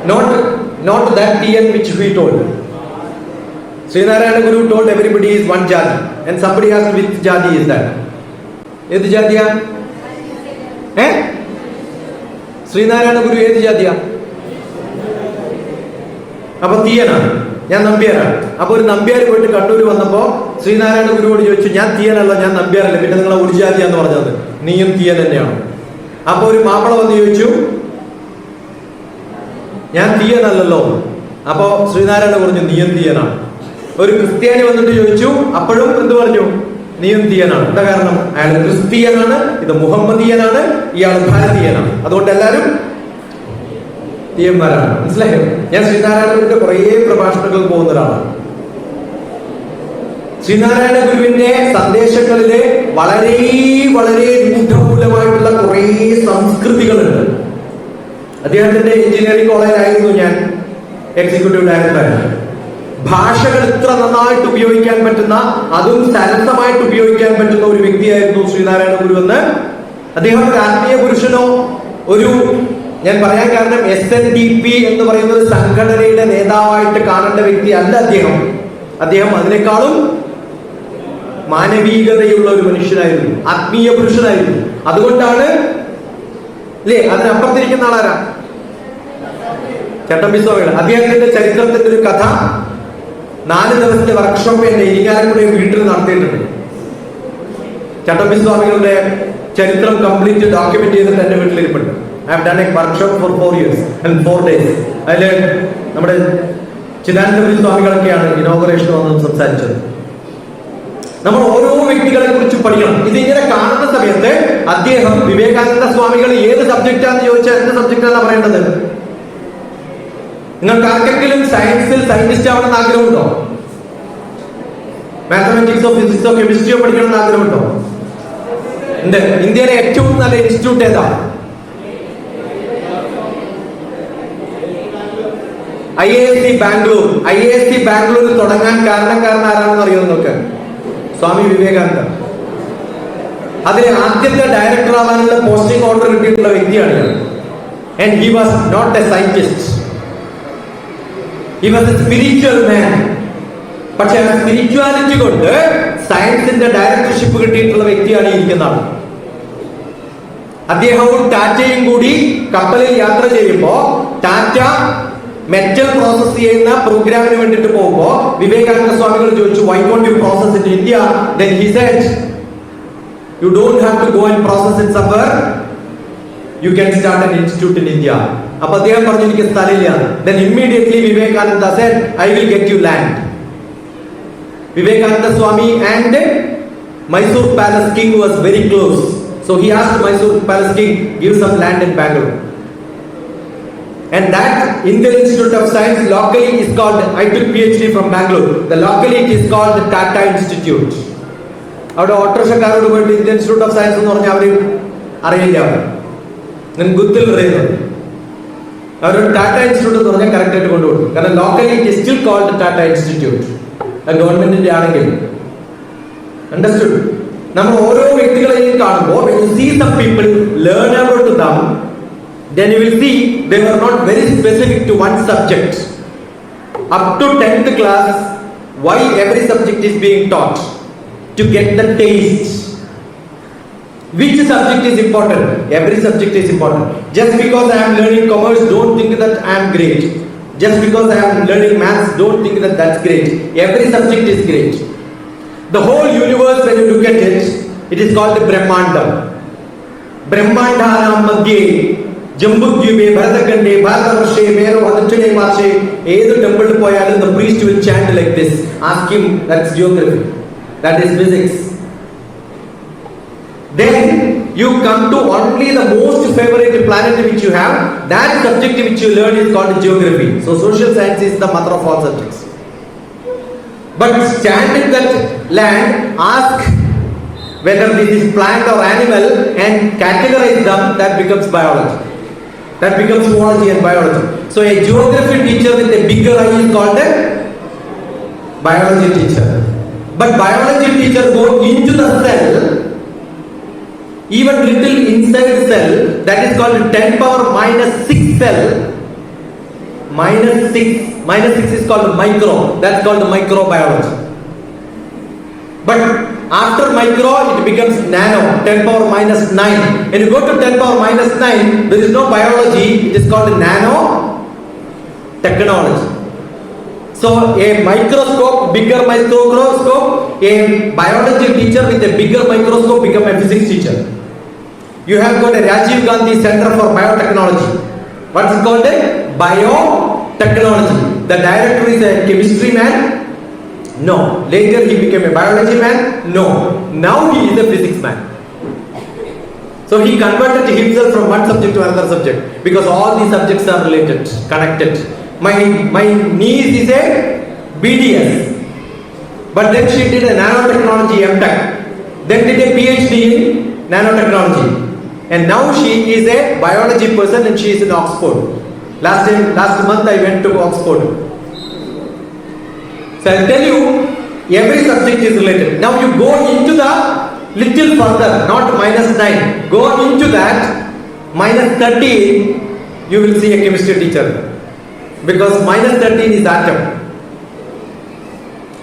Not that Tiyan which we told. Srinarayana Guru told everybody is one jati. And somebody asked which jati is that? Which jatiya? Srinarayana Guru is jatiya. Appa Tiyana. ഞാൻ നമ്പ്യാരാണ്. അപ്പോൾ ഒരു നമ്പ്യാർ പോയിട്ട് കണ്ണൂർ വന്നപ്പോൾ ശ്രീനാരായണ ഗുരുവോട് ചോദിച്ചു, ഞാൻ തീയനല്ല, ഞാൻ നമ്പ്യാരല്ല, പിന്നെ നിങ്ങളെ ഒരു ജാതിയാന്ന് പറഞ്ഞത്, നീയും തീയൻ തന്നെയാണ്. അപ്പോൾ ഒരു മാപ്പിള വന്ന് ചോദിച്ചു, ഞാൻ തീയനല്ലല്ലോ. അപ്പോ ശ്രീനാരായണ പറഞ്ഞു നീയും തീയനാണ്. ഒരു ക്രിസ്ത്യാനി വന്നിട്ട് ചോദിച്ചു, അപ്പോഴും എന്ത് പറഞ്ഞു? നീയും തീയനാണ്. എന്താ കാരണം? അയാൾ ക്രിസ്ത്യനാണ്, ഇത് മുഹമ്മദീയനാണ്, ഇയാൾ ഭാരതീയനാണ്. അതുകൊണ്ട് എല്ലാവരും തീയന്മാരാണ്. മനസ്സിലായോ? ഞാൻ ശ്രീനാരായണ കുറേ പ്രഭാഷണങ്ങൾ പോകുന്ന ഒരാളാണ്. ശ്രീനാരായണ ഗുരുവിന്റെ സന്ദേശങ്ങളിലെ വളരെ വളരെ രൂഢമൂലമായിട്ടുള്ള കുറെ സംസ്കൃതികളുണ്ട്. അദ്ദേഹത്തിന്റെ എഞ്ചിനീയറിംഗ് കോളേജിലായിരുന്നു ഞാൻ എക്സിക്യൂട്ടീവ് ഡയറക്ടറായിരുന്നു. ഭാഷകൾ ഇത്ര നന്നായിട്ട് ഉപയോഗിക്കാൻ പറ്റുന്ന, അതും സരസമായിട്ട് ഉപയോഗിക്കാൻ പറ്റുന്ന ഒരു വ്യക്തിയായിരുന്നു ശ്രീനാരായണ ഗുരു എന്ന്. അദ്ദേഹം ഒരു ആത്മീയ പുരുഷനോ, ഞാൻ പറയാൻ കാരണം SNDP എന്ന് പറയുന്ന ഒരു സംഘടനയുടെ നേതാവായിട്ട് കാണേണ്ട വ്യക്തി അല്ല അദ്ദേഹം. അദ്ദേഹം അതിനേക്കാളും മാനവികതയുള്ള ഒരു മനുഷ്യനായിരുന്നു, ആത്മീയ പുരുഷനായിരുന്നു. അതുകൊണ്ടാണ് അല്ലേ അതിനപ്പുറത്തിരിക്കുന്ന ആളാരാ? ചട്ടമ്പി സ്വാമികൾ. അദ്ദേഹത്തിന്റെ ചരിത്രത്തിന്റെ ഒരു കഥ 4 ദിവസത്തെ വർക്ക്ഷോപ്പ് എന്റെ ഇരിങ്ങാലക്കുട വീട്ടിൽ നടത്തിയിട്ടുണ്ട്. ചട്ടമ്പി സ്വാമികളുടെ ചരിത്രം കംപ്ലീറ്റ് ഡോക്യുമെന്റ് ചെയ്തിട്ട് എന്റെ വീട്ടിലിരിപ്പുണ്ട്. I have done a workshop for 4 years and 4 days. അതില് നമ്മുടെ ചിദാനന്ദപുരി സ്വാമികളൊക്കെയാണ് ഇനോഗ്രേഷൻ വന്ന് സംസാരിച്ചത്. നമ്മൾ ഓരോ വ്യക്തികളെ കുറിച്ച് പഠിക്കണം. ഇതിങ്ങനെ കാണുന്ന സമയത്ത് അദ്ദേഹം വിവേകാനന്ദ സ്വാമികൾ ഏത് സബ്ജക്റ്റാന്ന് ചോദിച്ചാൽ എന്ത് സബ്ജക്റ്റാണ് പറയേണ്ടത്? നിങ്ങൾക്ക് ആർക്കെങ്കിലും സയൻസിൽ സയന്റിസ്റ്റ് ആവണമെന്ന് ആഗ്രഹമുണ്ടോ? മാത്തമാറ്റിക്സോ ഫിസിക്സോ കെമിസ്ട്രിയോ പഠിക്കണമെന്ന് ആഗ്രഹമുണ്ടോ? ഉണ്ട്. ഇന്ത്യയിലെ ഏറ്റവും നല്ല ഇൻസ്റ്റിറ്റ്യൂട്ട് ഏതാ? IISc ബാംഗ്ലൂർ. IISc ബാംഗ്ലൂർ തുടങ്ങാൻ കാരണക്കാരൻ ആരാണെന്ന് അറിയോ നിങ്ങൾക്ക്? സ്വാമി വിവേകാനന്ദ. അതിലെ ആദ്യത്തെ ഡയറക്ടർ ആവാനുള്ള പോസ്റ്റിംഗ് ഓർഡർ കിട്ടിയിട്ടുള്ള വ്യക്തിയാണ് ഞാൻ. And he was not a scientist, he was a spiritual man. പക്ഷെ ആ സ്പിരിച്വാലിറ്റി കൊണ്ട് സയൻസിന്റെ ഡയറക്ടർഷിപ്പ് കിട്ടിയിട്ടുള്ള വ്യക്തിയാണ് ഇരിക്കുന്ന ആൾ. അദ്ദേഹവും ടാറ്റയും കൂടി കപ്പലിൽ യാത്ര ചെയ്യുമ്പോ ടാറ്റ മെറ്റൽ പ്രോസസ് ചെയ്യുന്ന പ്രോഗ്രാമിന് വേണ്ടിട്ട് പോകുമ്പോ വിവേകാനന്ദ സ്വാമികൾ ചോദിച്ചു, why don't you process it in India? Then he said, you don't have to go and process it somewhere, you can start an institute in India. അപ്പൊ അദ്ദേഹം പറഞ്ഞു എനിക്ക് സ്ഥലമില്ല. Then immediately Vivekananda said, I will get you land. Vivekananda Swami and Mysore Palace King was very close, so he asked Mysore Palace King, give some land in Bangalore. And that Indian Institute of Science locally is called, I took PhD from Bangalore, the locally it is called the Tata Institute. അവിടെ ഓട്ടോറിക്ഷക്കാരോട് പോയിട്ട് Indian institute of science എന്ന് പറഞ്ഞാൽ അവർ അറിയില്ല. ഞാൻ ഗുത്തിൽ പറയുന്നത് അവരൊരു Tata institute എന്ന് പറഞ്ഞാൽ കറക്റ്റ് ആയിട്ട് കൊണ്ടുപോകും. കാരണം locally it is still called Tata institute. ഗവൺമെന്റിന്റെ ആണെങ്കിൽ. അണ്ടർസ്റ്റുഡ്? നമ്മൾ ഓരോ വ്യക്തികളെയും കാണുമ്പോൾ when you see some people, learn about them, then you will see they were not very specific to one subject. Up to 10th class, why every subject is being taught? To get the taste. Which subject is important? Every subject is important. Just because I am learning commerce, don't think that I am great. Just because I am learning maths, don't think that that's great. Every subject is great. The whole universe, when you look at it, it is called Brahmanda. Brahmandanam madhye Jambudvipе, Bharatkhande, Bharatavarshe, Mero, Adachane Marshe, either temple poyalum, the priest will chant like this. Ask him, that's geography. That is physics. Then you come to only the most favorite planet which you have. That subject which you learn is called geography. So social science is the mother of all subjects. But stand in that land, ask whether this is plant or animal and categorize them, that becomes biology. That becomes zoology and biology. So a geography teacher with a bigger eye is called a biology teacher. But biology teacher go into the cell, even little inside cell, that is called 10 power minus 6 cell. Minus 6 is called micro. That's called microbiology. But after micro, it becomes nano, 10 power minus 9. When you go to 10 power minus 9, there is no biology, it is called nano technology. So a microscope, bigger microscope, a biology teacher with a bigger microscope become a physics teacher. You have got a Rajiv Gandhi Center for Biotechnology. What is called a biotechnology. The director is a chemistry man? No. Later he became a biology man? No. Now he is a physics man. So he converted himself from one subject to another subject because all these subjects are related, connected. My niece is a BDS, but then she did a nanotechnology MTech, then did a PhD in nanotechnology, and now she is a biology person and she is in Oxford. Last month I went to Oxford. So I'll tell you, every subject is related. Now you go into the little further, not -9. Go into that -13, you will see a chemistry teacher. Because -13 is atom.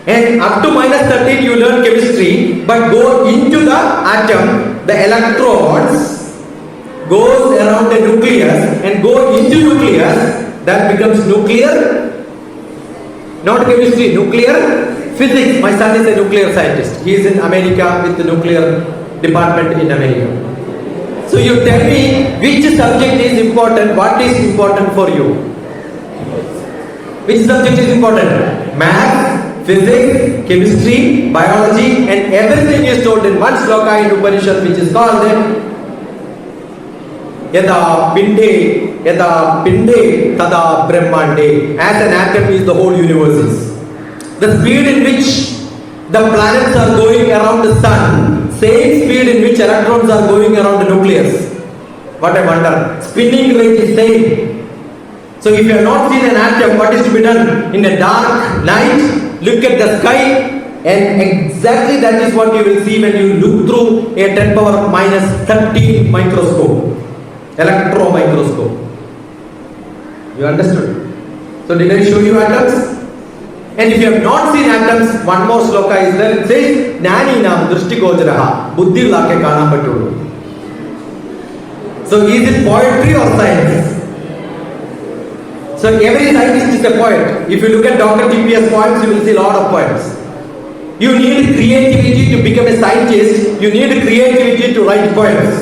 And up to -13 you learn chemistry, but go into the atom, the electrons goes around the nucleus and go into nucleus, that becomes nuclear, not chemistry, nuclear physics. My son is a nuclear scientist. He is in America with the nuclear department in America. So you tell me which subject is important, what is important for you? Which subject is important? Math, physics, chemistry, biology, and everything is told in one sloka in Upanishad, which is called Yada Pinde Tada Brahmande. As an atom is the whole universe. The speed in which the planets are going around the sun, same speed in which electrons are going around the nucleus. What I wonder, spinning rate is same. So if you have not seen an atom, what is to be done? In a dark night, look at the sky, and exactly that is what you will see when you look through a 10 power minus 13 microscope, electron microscope. You understood? So did I show you atoms? And if you have not seen atoms, one more sloka is there. It says, Nani nam drishtigojaraha, buddhi lake kana patulu. So is it poetry or science? So every scientist is a poet. If you look at DrTPS poems, you will see a lot of poems. You need creativity to become a scientist. You need creativity to write poems.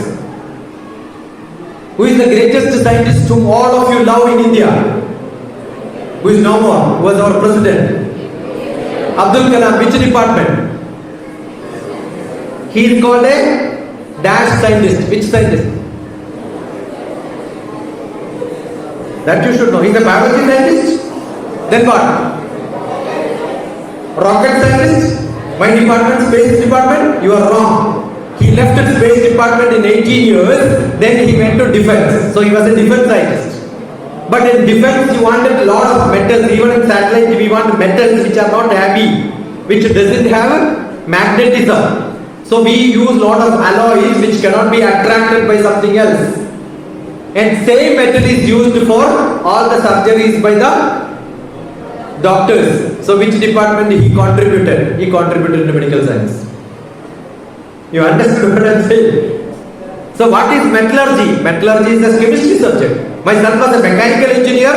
Who is the greatest scientist whom all of you love in India? Who is no more? Who was our president? Abdul Kalam. Which department? He is called a dash scientist. Which scientist? That you should know. He is a biology scientist. Then what? Rocket scientist? My department, space department? You are wrong. He left the space department in 18 years. Then he went to defense. So he was a defense scientist. But in defense you wanted a lot of metals. Even in satellite we want metals which are not heavy, which doesn't have magnetism. So we use lot of alloys which cannot be attracted by something else. And same metal is used for all the surgeries by the doctors. So which department he contributed? He contributed to medical science. You understand what I am saying? So what is metallurgy? Metallurgy is a chemistry subject. My son was a mechanical engineer,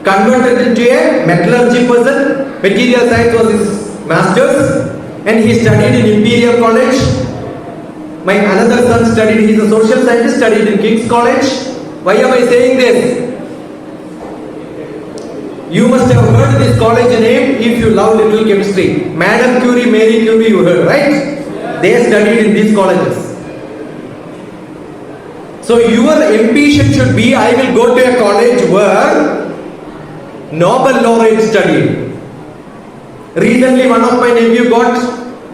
converted into a metallurgy person. Material science was his master's, and he studied in Imperial College. My another son studied, he is a social scientist, studied in King's College. Why am I saying this? You must have heard this college name if you love little chemistry. Madame Curie, Marie Curie, you heard, right? They studied in these colleges. So your ambition should be, I will go to a college where Nobel laureate studied. Recently one of my nephew got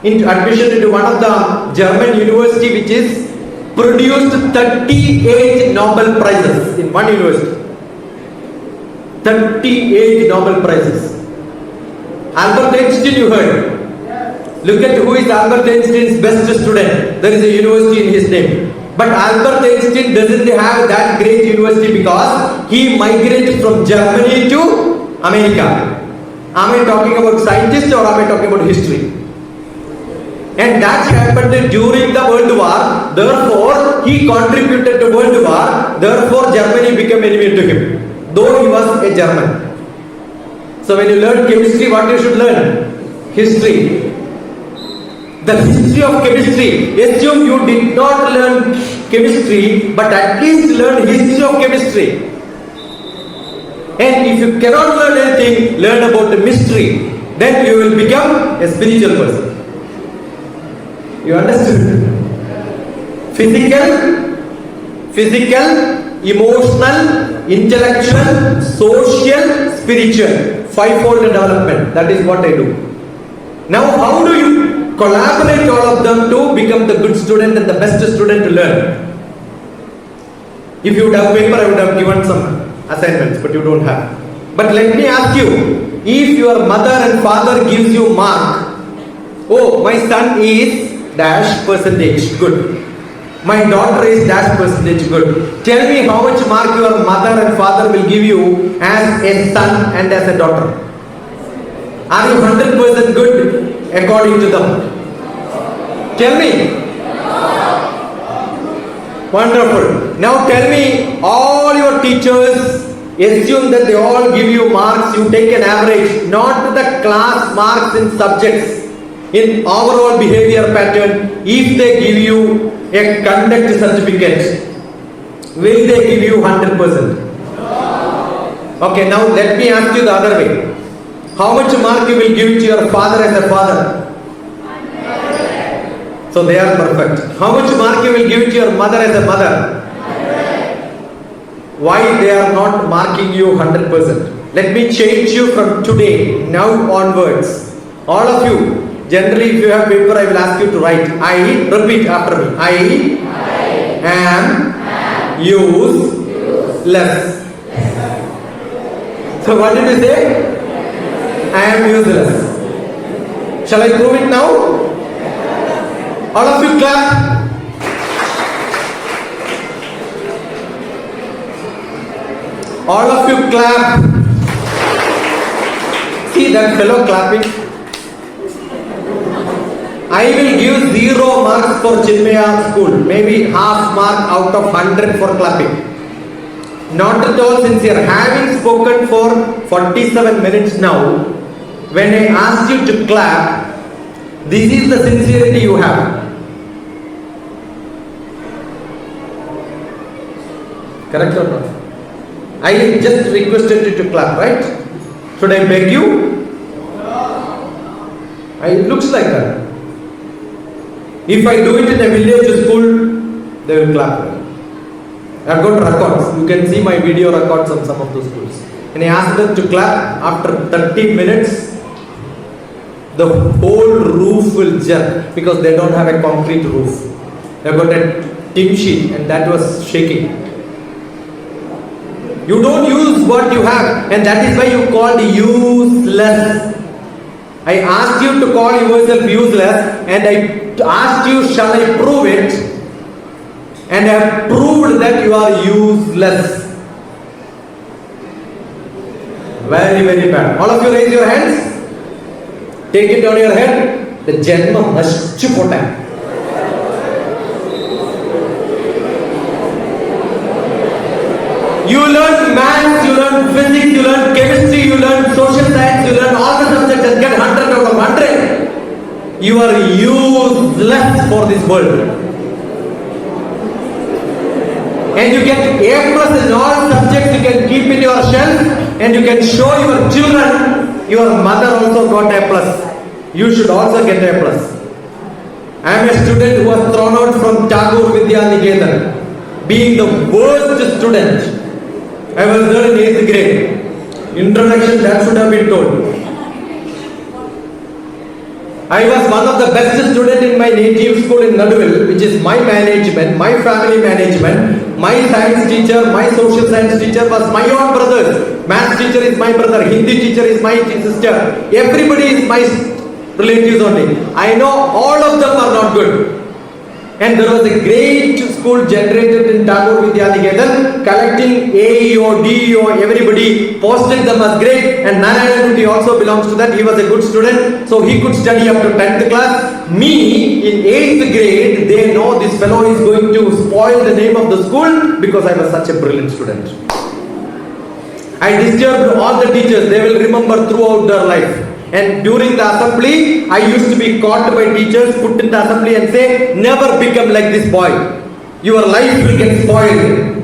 admission into one of the German university which is produced 38 Nobel prizes in one university. 38 Nobel prizes. Albert Einstein you heard. Look at who is Albert Einstein's best student. There is a university in his name. But Albert Einstein doesn't have that great university because he migrated from Germany to America. Am I talking about scientists or am I talking about history? And that happened during the World War. Therefore, he contributed to World War. Therefore, Germany became enemy to him, though he was a German. So when you learn chemistry, what you should learn? History. The history of chemistry. Assume you did not learn chemistry, but at least learn history of chemistry. And if you cannot learn anything, learn about the mystery. Then you will become a spiritual person. You understood? Physical, emotional, intellectual, social, spiritual. Fivefold development. That is what I do. Now, how do you collaborate all of them to become the good student and the best student to learn? If you would have paper, I would have given some assignments, but you don't have. But let me ask you, if your mother and father gives you mark, oh, my son is dash percentage, good. My daughter is dash percentage, good. Tell me how much mark your mother and father will give you as a son and as a daughter. Are you 100% good according to them? Tell me. Wonderful. Now tell me, all your teachers, assume that they all give you marks, you take an average, not the class marks in subjects, in overall behavior pattern. If they give you a conduct certificate, will they give you 100%? Okay, now let me ask you the other way. How much mark you will give to your father as a father? So they are perfect. How much mark you will give to your mother as a mother? Why they are not marking you 100%? Let me change you from today, now onwards. All of you, generally if you have paper, I will ask you to write. I, repeat after me. I am useless. So what did you say? I am useless. Shall I prove it now? All of you clap. All of you clap. See that fellow clapping? I will give 0 marks for Chinmaya school. Maybe half mark out of 100 for clapping. Not at all sincere. Having spoken for 47 minutes now, when I asked you to clap, this is the sincerity you have. Correct or not? I just requested you to clap, right? Should I beg you? It looks like that. If I do it in a village school, they will clap. I have got records. You can see my video records of some of those schools. And I asked them to clap. After 30 minutes, the whole roof will jerk because they don't have a concrete roof. They have got a tin sheet and that was shaking. You don't use what you have, and that is why you called useless. I asked you to call yourself useless, and I asked you, shall I prove it? And I have proved that you are useless. Very, very bad. All of you raise your hands. Take it on your head. The Janma Nashchupota. You learn maths, you learn physics, you learn chemistry, you learn social science, you learn all the subjects and get 100 out of 100. You are useless for this world. And you get A+ in all subjects, you can keep in your shelf and you can show your children, your mother also got A+. You should also get A+. I am a student who was thrown out from Tagore Vidyalaya, being the worst student. I was there in 8th grade. Introduction, that should have been told. I was one of the best students in my native school in Naduvil, which is my management, my family management. My science teacher, my social science teacher was my own brother. Maths teacher is my brother. Hindi teacher is my sister. Everybody is my relatives only. I know all of them are not good. And there was a great school generated in Tagore Vidyalaya, collecting AEO, DEO, everybody posted them as great, and Narayan also belongs to that. He was a good student, so he could study up to 10th class. Me, in 8th grade, they know this fellow is going to spoil the name of the school because I was such a brilliant student. I disturbed all the teachers, they will remember throughout their life. And during the assembly, I used to be caught by teachers, put in the assembly and say, never become like this boy. Your life will get spoiled.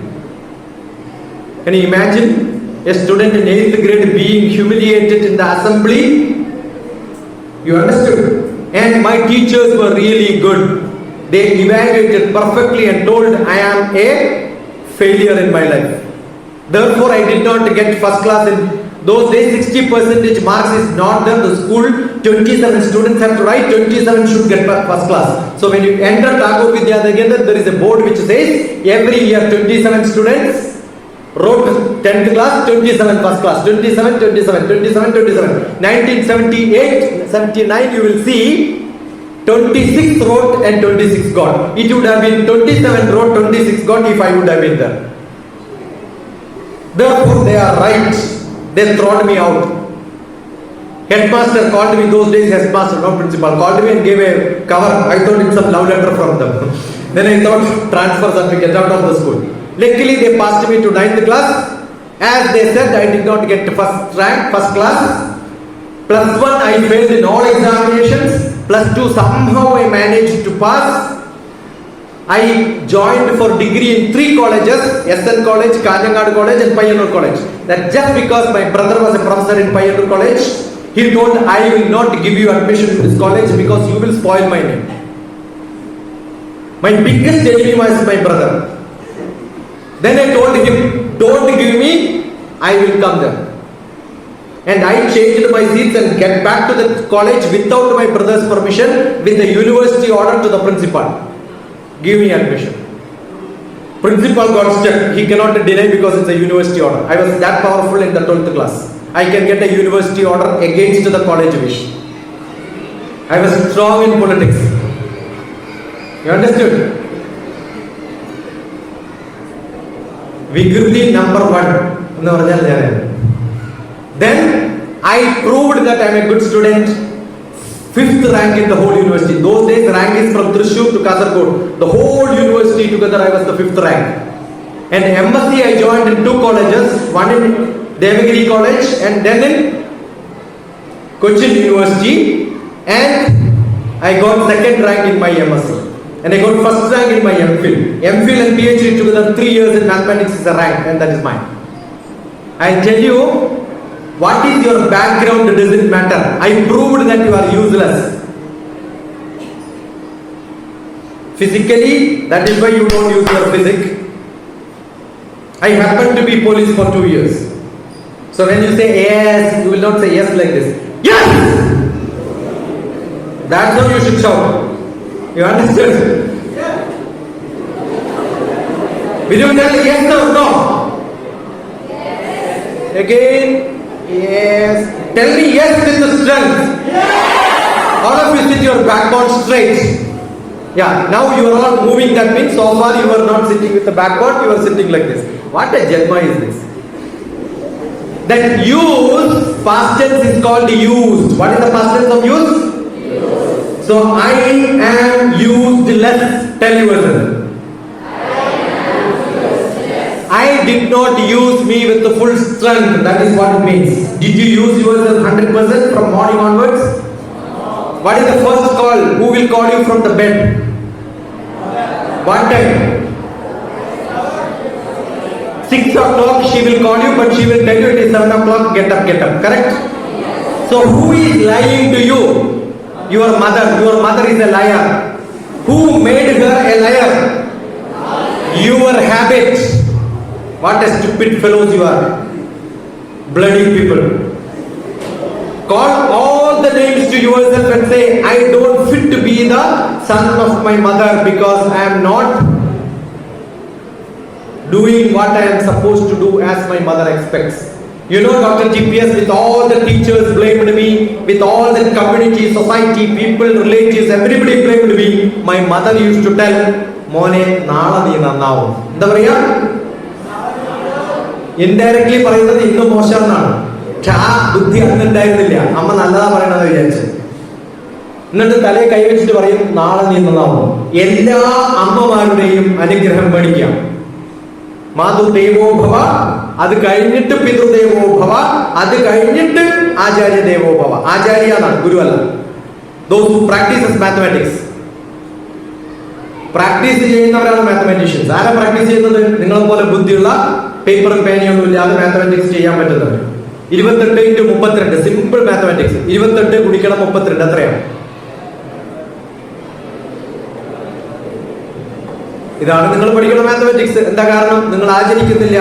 Can you imagine? a student in 8th grade being humiliated in the assembly. You understood? And my teachers were really good. They evaluated perfectly and told I am a failure in my life. Therefore, I did not get first class in those days. 60% marks is not there. The school, 27 students have to write, 27 should get first class. So when you enter Thaliparamba Vidyalaya, there is a board which says every year 27 students wrote 10th class, 27 first class, 27, 27, 27, 27. 1978, 79 you will see 26 wrote and 26 got. It would have been 27 wrote, 26 got if I would have been there. Therefore they are right. They thrown me out. Headmaster called me those days, headmaster, no principal, called me and gave a cover. I thought it's some love letter from them. Then I thought transfer certificate out of the school. Luckily they passed me to 9th class. As they said, I did not get first rank, first class. +1 I failed in all examinations. +2 somehow I managed to pass. I joined for degree in 3 colleges, SN College, Kajanad College and Payyanur College. That just because my brother was a professor in Payyanur College, he told I will not give you admission to this college because you will spoil my name. My biggest enemy was my brother. Then I told him, don't give me, I will come there. And I changed my seats and get back to the college without my brother's permission, with the university order to the principal. Give me admission. Principal got stuck. He cannot deny because it's a university order. I was that powerful in the 12th class. I can get a university order against the college wish. I was strong in politics. You understood? Vigruti number 1. Then I proved that I am a good student. 5th rank in the whole university. Those days rank is from Thrissur to Kasaragod. The whole university together I was the 5th rank. And MSc I joined in 2 colleges. One in Devagiri College and then in Cochin University. And I got 2nd rank in my MSc. And I got 1st rank in my MPhil. MPhil and PhD together 3 years in mathematics is a rank, and that is mine. I'll tell you, what is your background doesn't matter. I proved that you are useless. Physically, that is why you don't use your physics. I happened to be police for 2 years. So when you say yes, you will not say yes like this. Yes! That's how you should shout. You understand? Will you tell yes or no? Yes. Again, yes. Tell me yes with the strength. Yes. All of you sit your backbone straight. Yeah, now you are all moving. That means so far you are not sitting with the backbone, you are sitting like this. What a Janma is this? That use, past tense is called used. What is the past tense of use? So I am useless. Tell yourself. I did not use me with the full strength. That is what it means. Did you use yourself 100% from morning onwards? What is the first call? Who will call you from the bed? What time? 6 o'clock she will call you, but she will tell you it is 7 o'clock. Get up, get up. Correct? So who is lying to you? Your mother. Your mother is a liar. Who made her a liar? Your habit. What a stupid fellows you are. Bloody people. Call all the names to yourself and say, I don't fit to be the son of my mother because I am not doing what I am supposed to do as my mother expects. You know, DrTPS, with all the teachers blamed me, with all the community, society, people, relatives, everybody blamed me. My mother used to tell, Mone, Nala ni nannavu. Enda paraya? Indirectly പറയുന്നത് ഇന്ന് മോശം എന്നാണ്. ബുദ്ധി അന്നുണ്ടായിരുന്നില്ല. അമ്മ നല്ലതാ പറയണത് വിചാരിച്ചു. എന്നിട്ട് തലയെ കൈവച്ചിട്ട് പറയും നാളെ നീ നന്നാവും. എല്ലാ അമ്മമാരുടെയും അനുഗ്രഹം മേടിക്കാം. മാതൃദേവോ ഭവ, അത് കഴിഞ്ഞിട്ട് പിതൃദേവോ ഭവ, അത് കഴിഞ്ഞിട്ട് ആചാര്യ ദേവോ ഭവ. ആചാര്യ എന്നാണ്, ഗുരുവല്ല. Those who practices mathematics. Practice ചെയ്യുന്നവരാണ് മാത്തമാറ്റീഷ്യൻസ്. ആരാ പ്രാക്ടീസ് ചെയ്യുന്നത്? നിങ്ങളെ പോലെ ബുദ്ധിയുള്ള പേപ്പറും പേനയൊന്നും ഇല്ലാതെ മാത്തമാറ്റിക്സ് ചെയ്യാൻ പറ്റുന്നത്? 28 × 32 സിമ്പിൾ മാത്തമാറ്റിക്സ്. 28 ഗുണിക്കണം 32 എത്രയാണ്? ഇതാണ് നിങ്ങൾ പഠിക്കുന്ന മാത്തമാറ്റിക്സ്. എന്താ കാരണം? നിങ്ങൾ ആചരിക്കുന്നില്ല.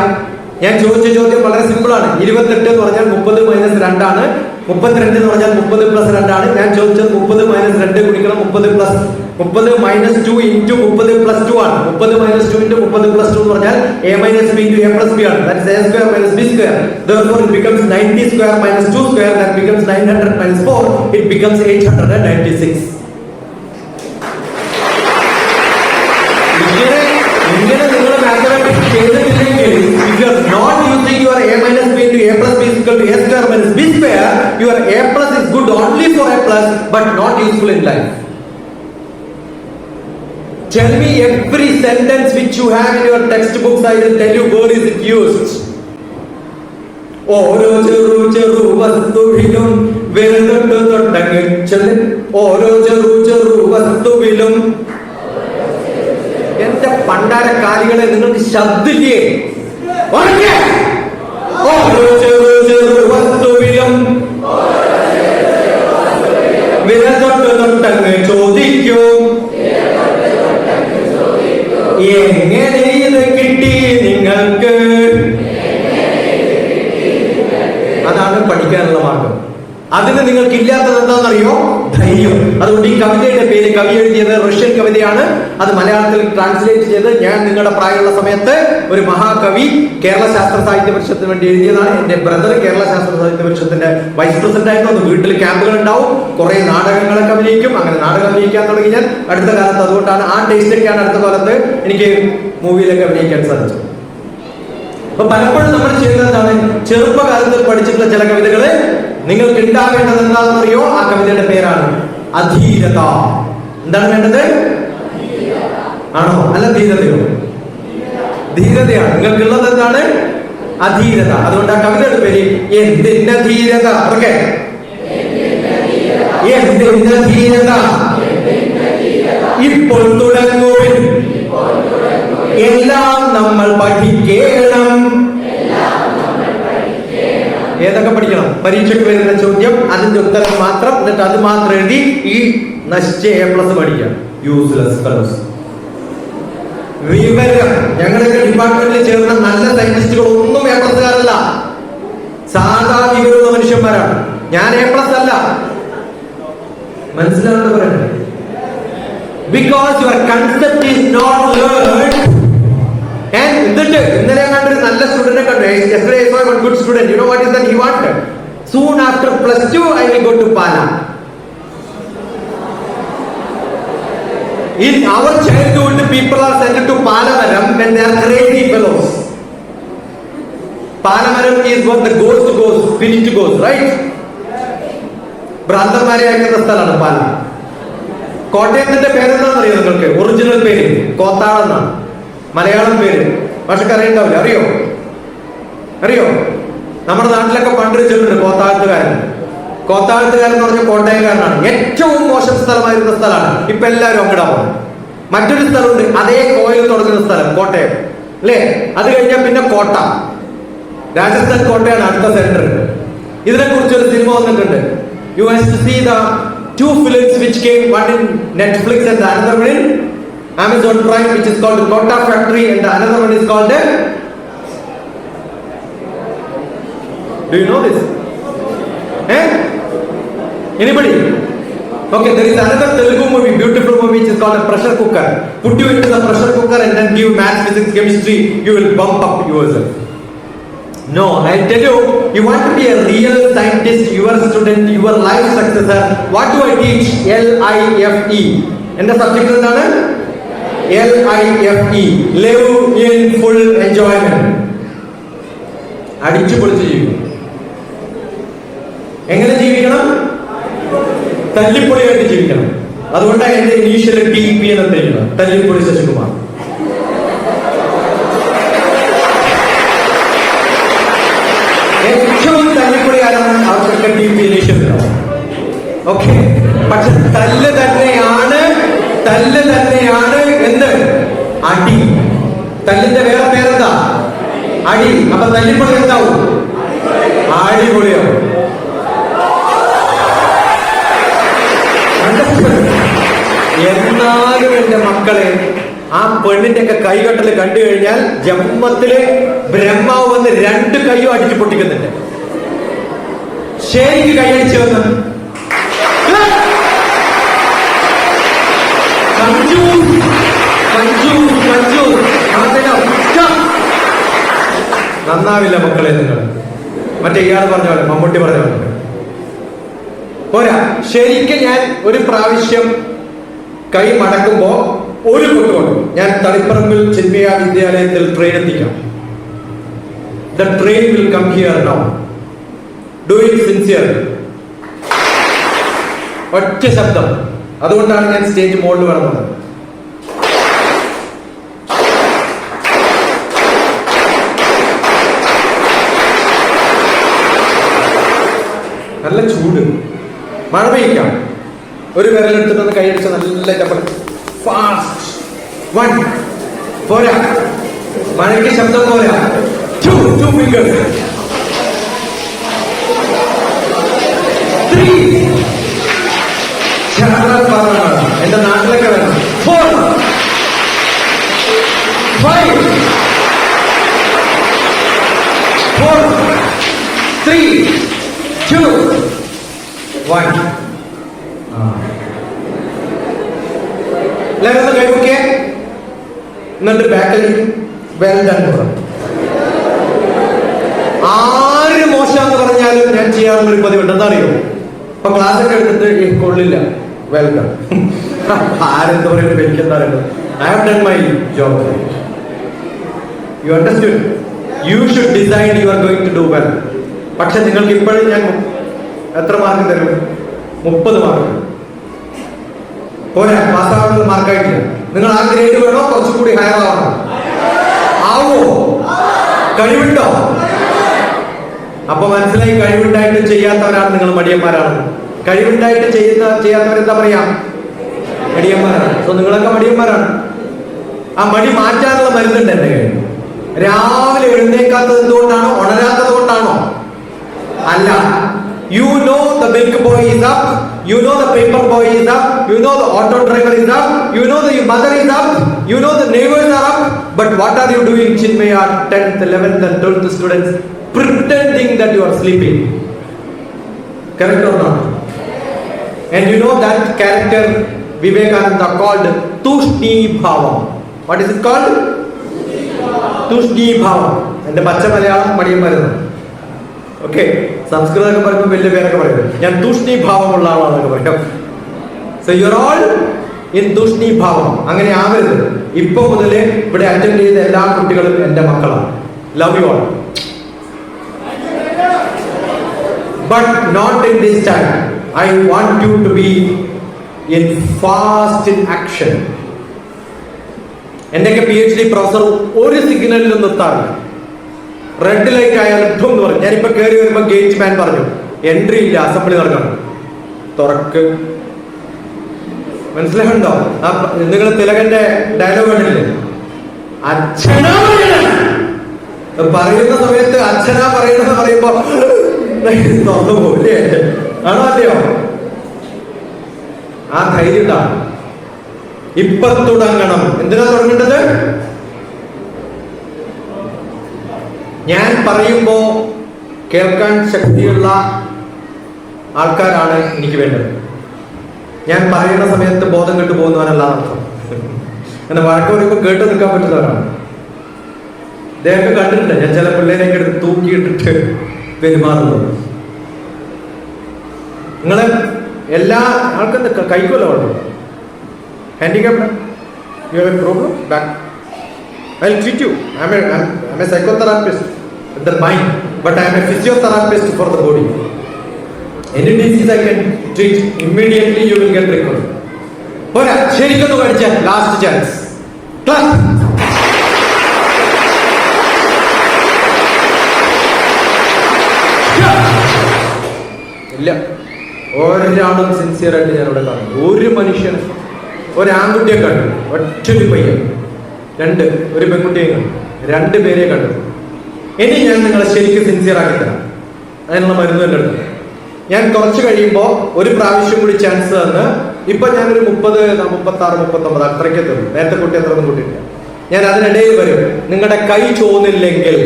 ഞാൻ ചോദിച്ച ചോദ്യം വളരെ സിമ്പിൾ ആണ്. 28 എന്ന് പറഞ്ഞാൽ 30 - 2 ആണ്. 32 എന്ന് പറഞ്ഞാൽ 30 + 2 ആണ്. ഞാൻ ചോദിച്ചത് 30 - 2 ഗുണിക്കണം 30 + 2 × 30 + 2 ആണ്. 30 - 2 × 30 + 2 എന്ന് പറഞ്ഞാൽ a - b × a + b ആണ്. That is a² - b². Therefore it becomes 90² - 2². That becomes 900 - 4. It becomes 896. ഇങ്ങനെ നിങ്ങൾ മാത്തമാറ്റിക്സ് ചെയ്തിട്ടില്ലെങ്കിൽ, if you are not using your a - b × a + b = a² - b², your a+ is good only for a+, but not useful in life. Tell me every sentence which you have in your textbooks. I will tell you where is it used. ഓരോ ചെറു ചെറു വസ്തുവിലും വിരലിട്ട് തൊട്ടങ്ങ് ചെല്ല്. ഓരോ ചെറു ചെറു വസ്തുവിലും. എന്റെ പണ്ടാരക്കാലികളെ, നിങ്ങൾക്ക് ശബ്ദില്ലേ? ഓരോ ചെറു ചെറു വസ്തുവിലും വിരൽ തൊട്ട് തൊട്ടങ്ങ് ചോദിക്കും, എങ്ങനെ ഇത് കിട്ടി നിങ്ങൾക്ക്? അതാണ് പഠിക്കാനുള്ള മാർഗം. അതിന് നിങ്ങൾക്ക് ഇല്ലാത്തത് എന്താണെന്നറിയോ? ധൈര്യം. അതുകൊണ്ട് ഈ കവിതയുടെ പേര്, കവി എഴുതിയത് റഷ്യൻ കവിതയാണ്. അത് മലയാളത്തിൽ ട്രാൻസ്ലേറ്റ് ചെയ്ത് ഞാൻ നിങ്ങളുടെ പ്രായമുള്ള സമയത്ത് ഒരു മഹാകവി കേരള ശാസ്ത്ര സാഹിത്യ പരിഷത്തിന് വേണ്ടി എഴുതിയതാണ്. എന്റെ ബ്രദർ കേരള ശാസ്ത്ര സാഹിത്യ പരിഷത്തിന്റെ വൈസ് പ്രസിഡന്റ് ആയിരുന്നു. അത് വീട്ടിൽ ക്യാമ്പുകൾ ഉണ്ടാവും, കുറെ നാടകങ്ങളൊക്കെ അഭിനയിക്കും. അങ്ങനെ നാടകം അഭിനയിക്കാൻ തുടങ്ങി ഞാൻ അടുത്ത കാലത്ത്. അതുകൊണ്ടാണ് ആ ടേസ്റ്റൊക്കെയാണ് അടുത്ത കാലത്ത് എനിക്ക് മൂവിയിലൊക്കെ അഭിനയിക്കാൻ സാധിച്ചത്. അപ്പൊ പലപ്പോഴും നമ്മൾ ചെയ്യുന്നതാണ്, ചെറുപ്പകാലത്ത് പഠിച്ചിട്ടുള്ള ചില കവിതകള് നിങ്ങൾക്ക് ഉണ്ടാവേണ്ടത് എന്താണെന്ന് അറിയോ? ആ കവിതയുടെ പേരാണ് അധീരത. എന്താണ് വേണ്ടത്? ആണോ? അല്ല, ധീരതയോ? ധീരതയാണ് നിങ്ങൾക്കുള്ളത്. എന്താണ്? അധീരത. അതുകൊണ്ട് ആ കവിതയുടെ പേര് എന്തിന്റെ ധീരത. ഓക്കെ, എന്തിന്റെ ധീരത ഇപ്പോൾ തുടങ്ങുവിൻ, എല്ലാം നമ്മൾ പഠിക്കണം. ഏതൊക്കെ പഠിക്കണം? പരീക്ഷയ്ക്ക് വരുന്ന ചോദ്യം, അതിന്റെ ഉത്തരം മാത്രം, എന്നിട്ട് അത് മാത്രം എഴുതി ഈ നശിച്ച A+ പഠിക്കാം. Useless fellows. വിവരം. ഞങ്ങളുടെ ഡിപ്പാർട്ട്മെന്റിൽ ചേർന്ന നല്ല സയന്റിസ്റ്റുകൾ ഒന്നും A+കാരല്ല, സാധാ വിവരമുള്ള മനുഷ്യന്മാരാണ്. ഞാൻ A+ അല്ല. മനസ്സിലാണെന്ന് പറയുന്നത്. Because your concept is not learned. And ഇന്നലെ കണ്ടൊരു നല്ല സ്റ്റുഡന്റിനെ കണ്ടു. Yesterday I saw one good student. You know what is that he wanted? Soon after +2 I will go to Pala. In our childhood, people are sent to Palamaram when they are crazy fellows. Palamaram is what the ghost goes, spirit goes, right? ഭ്രാന്തന്മാരെ അയക്കുന്ന സ്ഥലമാണ് പാല. കോട്ടയത്തിന്റെ പേരെന്താണെന്ന് അറിയോ നിങ്ങൾക്ക്? Original പേര് കോത്താളെന്നാണ്. മലയാളം പേര് പക്ഷെ അറിയണ്ടാവില്ല. അറിയോ? അറിയോ? നമ്മുടെ നാട്ടിലൊക്കെ പണ്ട് ചെല്ലുണ്ട് കോത്താഴത്തുകാരൻ. കോത്താഴത്തുകാരൻ എന്ന് പറഞ്ഞ കോട്ടയംകാരനാണ്. ഏറ്റവും മോശം സ്ഥലമായിരുന്ന സ്ഥലമാണ്. ഇപ്പൊ എല്ലാവരും അങ്ങോട്ടാ പോകും. മറ്റൊരു സ്ഥലമുണ്ട്, അതേ കോയിൽ തുടങ്ങുന്ന സ്ഥലം, കോട്ടയം അല്ലേ? അത് കഴിഞ്ഞാൽ പിന്നെ കോട്ട, രാജസ്ഥാൻ കോട്ടയാണ് അടുത്ത സെന്റർ. ഇതിനെ കുറിച്ച് ഒരു സിനിമ വന്നിട്ടുണ്ട്. You have to see the 2 films which came, one in Netflix and the another one in Amazon Prime, which is called Kota Factory, and the another one is called do you know this? Anybody? Okay, there is another Telugu movie, beautiful movie, which is called a pressure cooker. Put you into the pressure cooker and then give math, physics, chemistry, you will bump up yourself. No, I tell you, you want to be a real scientist, your student, your life successor. What do I teach? LIFE. And the subject is done? LIFE. Live in full enjoyment. അടിച്ചു പൊളിച്ച് ജീവിക്കണം. എങ്ങനെ ജീവിക്കണം? തല്ലിപ്പൊളിയായിട്ട് ജീവിക്കണം. അതുകൊണ്ടാണ് എന്റെ initial TP എന്ന് തരുന്നത്, തല്ലിപ്പൊളി ശശികുമാർ. ഏറ്റവും തല്ലിപ്പൊളിയാണ് അവർക്കൊക്കെ TP ഇനീഷ്യൽ. ഓക്കെ, പക്ഷെ തല്ല് തന്നെയാണ് എന്ത്? അടി. തല്ലിന്റെ വേറെ പേരെന്താ? അടി. അപ്പൊ തല്ലിപ്പൊളി എന്താവും? അടിപൊളിയാവും. എന്നാലും എന്റെ മക്കളെ, ആ പെണ്ണിന്റെ ഒക്കെ കൈകെട്ടല് കണ്ടു കഴിഞ്ഞാൽ ജന്മത്തില് ബ്രഹ്മാവ് വന്ന് 2 കൈയും അടിച്ചു പൊട്ടിക്കുന്നുണ്ട്. ശരിക്ക് കൈയടിച്ചു വന്ന് നന്നാവില്ല മക്കളെ. നിങ്ങൾ മറ്റേ ഇയാൾ പറഞ്ഞ പോലെ, മമ്മൂട്ടി പറഞ്ഞ പോലെ പോരാ. ശരിക്കും ഞാൻ ഒരു പ്രാവശ്യം കൈ മടക്കുമ്പോ ഒരു കൊണ്ടുകൊണ്ട് ഞാൻ തളിപ്പറമ്പിൽ ചിന്മയ വിദ്യാലയത്തിൽ ട്രെയിൻ എത്തിക്കാം. The train will come here now. Do it sincerely. ഒറ്റ ശബ്ദം. അതുകൊണ്ടാണ് ഞാൻ സ്റ്റേജ് മുകളിൽ വളർന്നത്. നല്ല ചൂട്, മഴ പെയ്യിക്കാം. ഒരു വിരലെടുത്തിട്ടൊന്ന് കൈയടിച്ച നല്ല ഫാസ്റ്റ്. 1 പോരാ, മഴയ്ക്ക് ശബ്ദം പോരാ. 2 fingers. 3 എന്റെ നാട്ടിലൊക്കെ വേണം. 4 5 4 3 2 1. എല്ലാവരും കൈവക്കെ. എന്നിട്ട് ബാക്കിൽ വെൽ ഡൺ. ആര് മോശമെന്ന് പറഞ്ഞാലും ഞാൻ ചെയ്യാറുള്ള ഒരു പതിവുണ്ട്. എന്താ അറിയോ? ഇപ്പൊ ക്ലാസ് ഒക്കെ എടുത്തിട്ട് കൊള്ളില്ല, വെൽക്കം. ആരെന്ത് പറയുന്നത് എനിക്കെന്താ അറിയുന്നത്? I have done my job. You understood? You should decide you are going to do well. പക്ഷെ നിങ്ങൾക്ക് ഇപ്പോഴും ഞാൻ എത്ര മാർക്ക് തരും? 30 മാർക്ക്. പോരാ, പാസ്സാവുന്നത് മാർക്കായിട്ടില്ല. നിങ്ങൾ ആ ഗ്രേഡ് വേണോ കുറച്ചുകൂടി ഹയർ ആവണോ? ആവോ? കഴിവുണ്ടോ? അപ്പൊ മനസ്സിലായി, കഴിവുണ്ടായിട്ട് ചെയ്യാത്തവരാണ് നിങ്ങൾ മടിയന്മാരാണ്. കഴിവുണ്ടായിട്ട് ചെയ്യാത്തവരെന്താ പറയാ? മടിയന്മാരാണ്. സോ നിങ്ങളൊക്കെ മടിയന്മാരാണ്. ആ മടി മാറ്റാനുള്ള മരുന്നുണ്ട് എന്റെ കയ്യിൽ. രാവിലെ എഴുന്നേക്കാത്തത് എന്തുകൊണ്ടാണോ? ഉണരാത്തത് കൊണ്ടാണോ? അല്ല. You know the milk boy is up, you know the paper boy is up, you know the auto driver is up, you know the mother is up, you know the neighbors are up, but what are you doing, Chinmaya 10th, 11th and 12th students, pretending that you are sleeping? Correct or not? And you know that character Vivekananda called Tushni Bhavam. What is it called? Tushni Bhavam. എന്റെ പച്ച മലയാളം മടിയും വരുന്നത്. Okay, സംസ്കൃതമൊക്കെ പറയുമ്പോൾ വലിയ പേരൊക്കെ പറയും. ഞാൻ തൂഷ്ണി ഭാവമുള്ള ആളാണെന്നൊക്കെ പറയാം. So you are all in തൂഷ്ണി ഭാവം. അങ്ങനെ ആവരുത്. ഇപ്പൊ മുതലേ ഇവിടെ അറ്റൻഡ് ചെയ്ത എല്ലാ കുട്ടികളും എന്റെ മക്കളാണ്. Love you all. But not in this time. I want you to be in fast in action. എന്റെയൊക്കെ PhD പ്രൊഫസർ ഒരു സിഗ്നലിലും നിർത്താറില്ല. റെഡ് ലൈറ്റ് ആയാലും ഠും എന്ന് പറഞ്ഞു. ഞാനിപ്പോ കയറി വരുമ്പോ ഗേറ്റ് മാൻ പറഞ്ഞു, എൻട്രി ഇല്ല, അസംബ്ലി നടക്കണം. തുറക്ക്. മനസ്സിലാവുണ്ടോ? നിങ്ങൾ തിലകന്റെ ഡയലോഗ് കണ്ടില്ലേ? അച്ഛനാ പറയുന്ന സമയത്ത് അച്ഛനാ പറയുന്നത് പറയുമ്പോ പോലെ ആണോ അല്ലയോ? ആ ധൈര്യം ഉണ്ടാണ്. ഇപ്പൊ തുടങ്ങണം. എന്തിനാ തുടങ്ങേണ്ടത്? ഞാൻ പറയുമ്പോ കേൾക്കാൻ ശക്തിയുള്ള ആൾക്കാരാണ് എനിക്ക് വേണ്ടത്. ഞാൻ പറയുന്ന സമയത്ത് ബോധം കെട്ടു പോകുന്നവരല്ല അർത്ഥം. അങ്ങനെ വഴക്ക് പറയുമ്പോൾ കേട്ട് നിൽക്കാൻ പറ്റുന്നവരാണ്. ഇദ്ദേഹത്തെ കണ്ടിട്ടുണ്ട് ഞാൻ ചില പിള്ളേരെയൊക്കെ എടുത്ത് തൂക്കിയിട്ടിട്ട് പെരുമാറുന്നത്. നിങ്ങളെ എല്ലാ ആൾക്കും കൈക്കുമല്ലോ ഉള്ളു. Handicapped, you have A problem, back. I'll treat you. I'm a psychotherapist in the mind, but I'm a physiotherapist for the body. Any disease I can treat immediately. You will get recovered. പോരാ, ശരിക്കൊന്ന് പഠിച്ചാൽ last chance. Class. ഇല്ല, ഒരാളും sincere ആയിട്ട് ഞാനിവിടെ കാണുന്നു. ഒരു മനുഷ്യനും. ഒരു ആൺകുട്ടിയെ കണ്ടു, ഒറ്റൊരു പയ്യൻ. ഒരു പെൺകുട്ടിയെ കണ്ടു. 2 പേരെ കണ്ടു. ഇനി ഞാൻ നിങ്ങളെ ശരിക്കും സിൻസിയർ ആക്കി തരാം. അതിനുള്ള മരുന്ന് എൻ്റെ അടുത്ത്. ഞാൻ കുറച്ച് കഴിയുമ്പോൾ ഒരു പ്രാവശ്യം കൂടി ചാൻസ് തന്ന്, ഇപ്പൊ ഞാനൊരു 30, 36, 39 അത്രയ്ക്ക് തരും. നേരത്തെ കുട്ടി അത്രയൊന്നും കൂട്ടിയിട്ടില്ല. ഞാൻ അതിനിടയിൽ വരും. നിങ്ങളുടെ കൈ ചോന്നില്ലെങ്കിൽ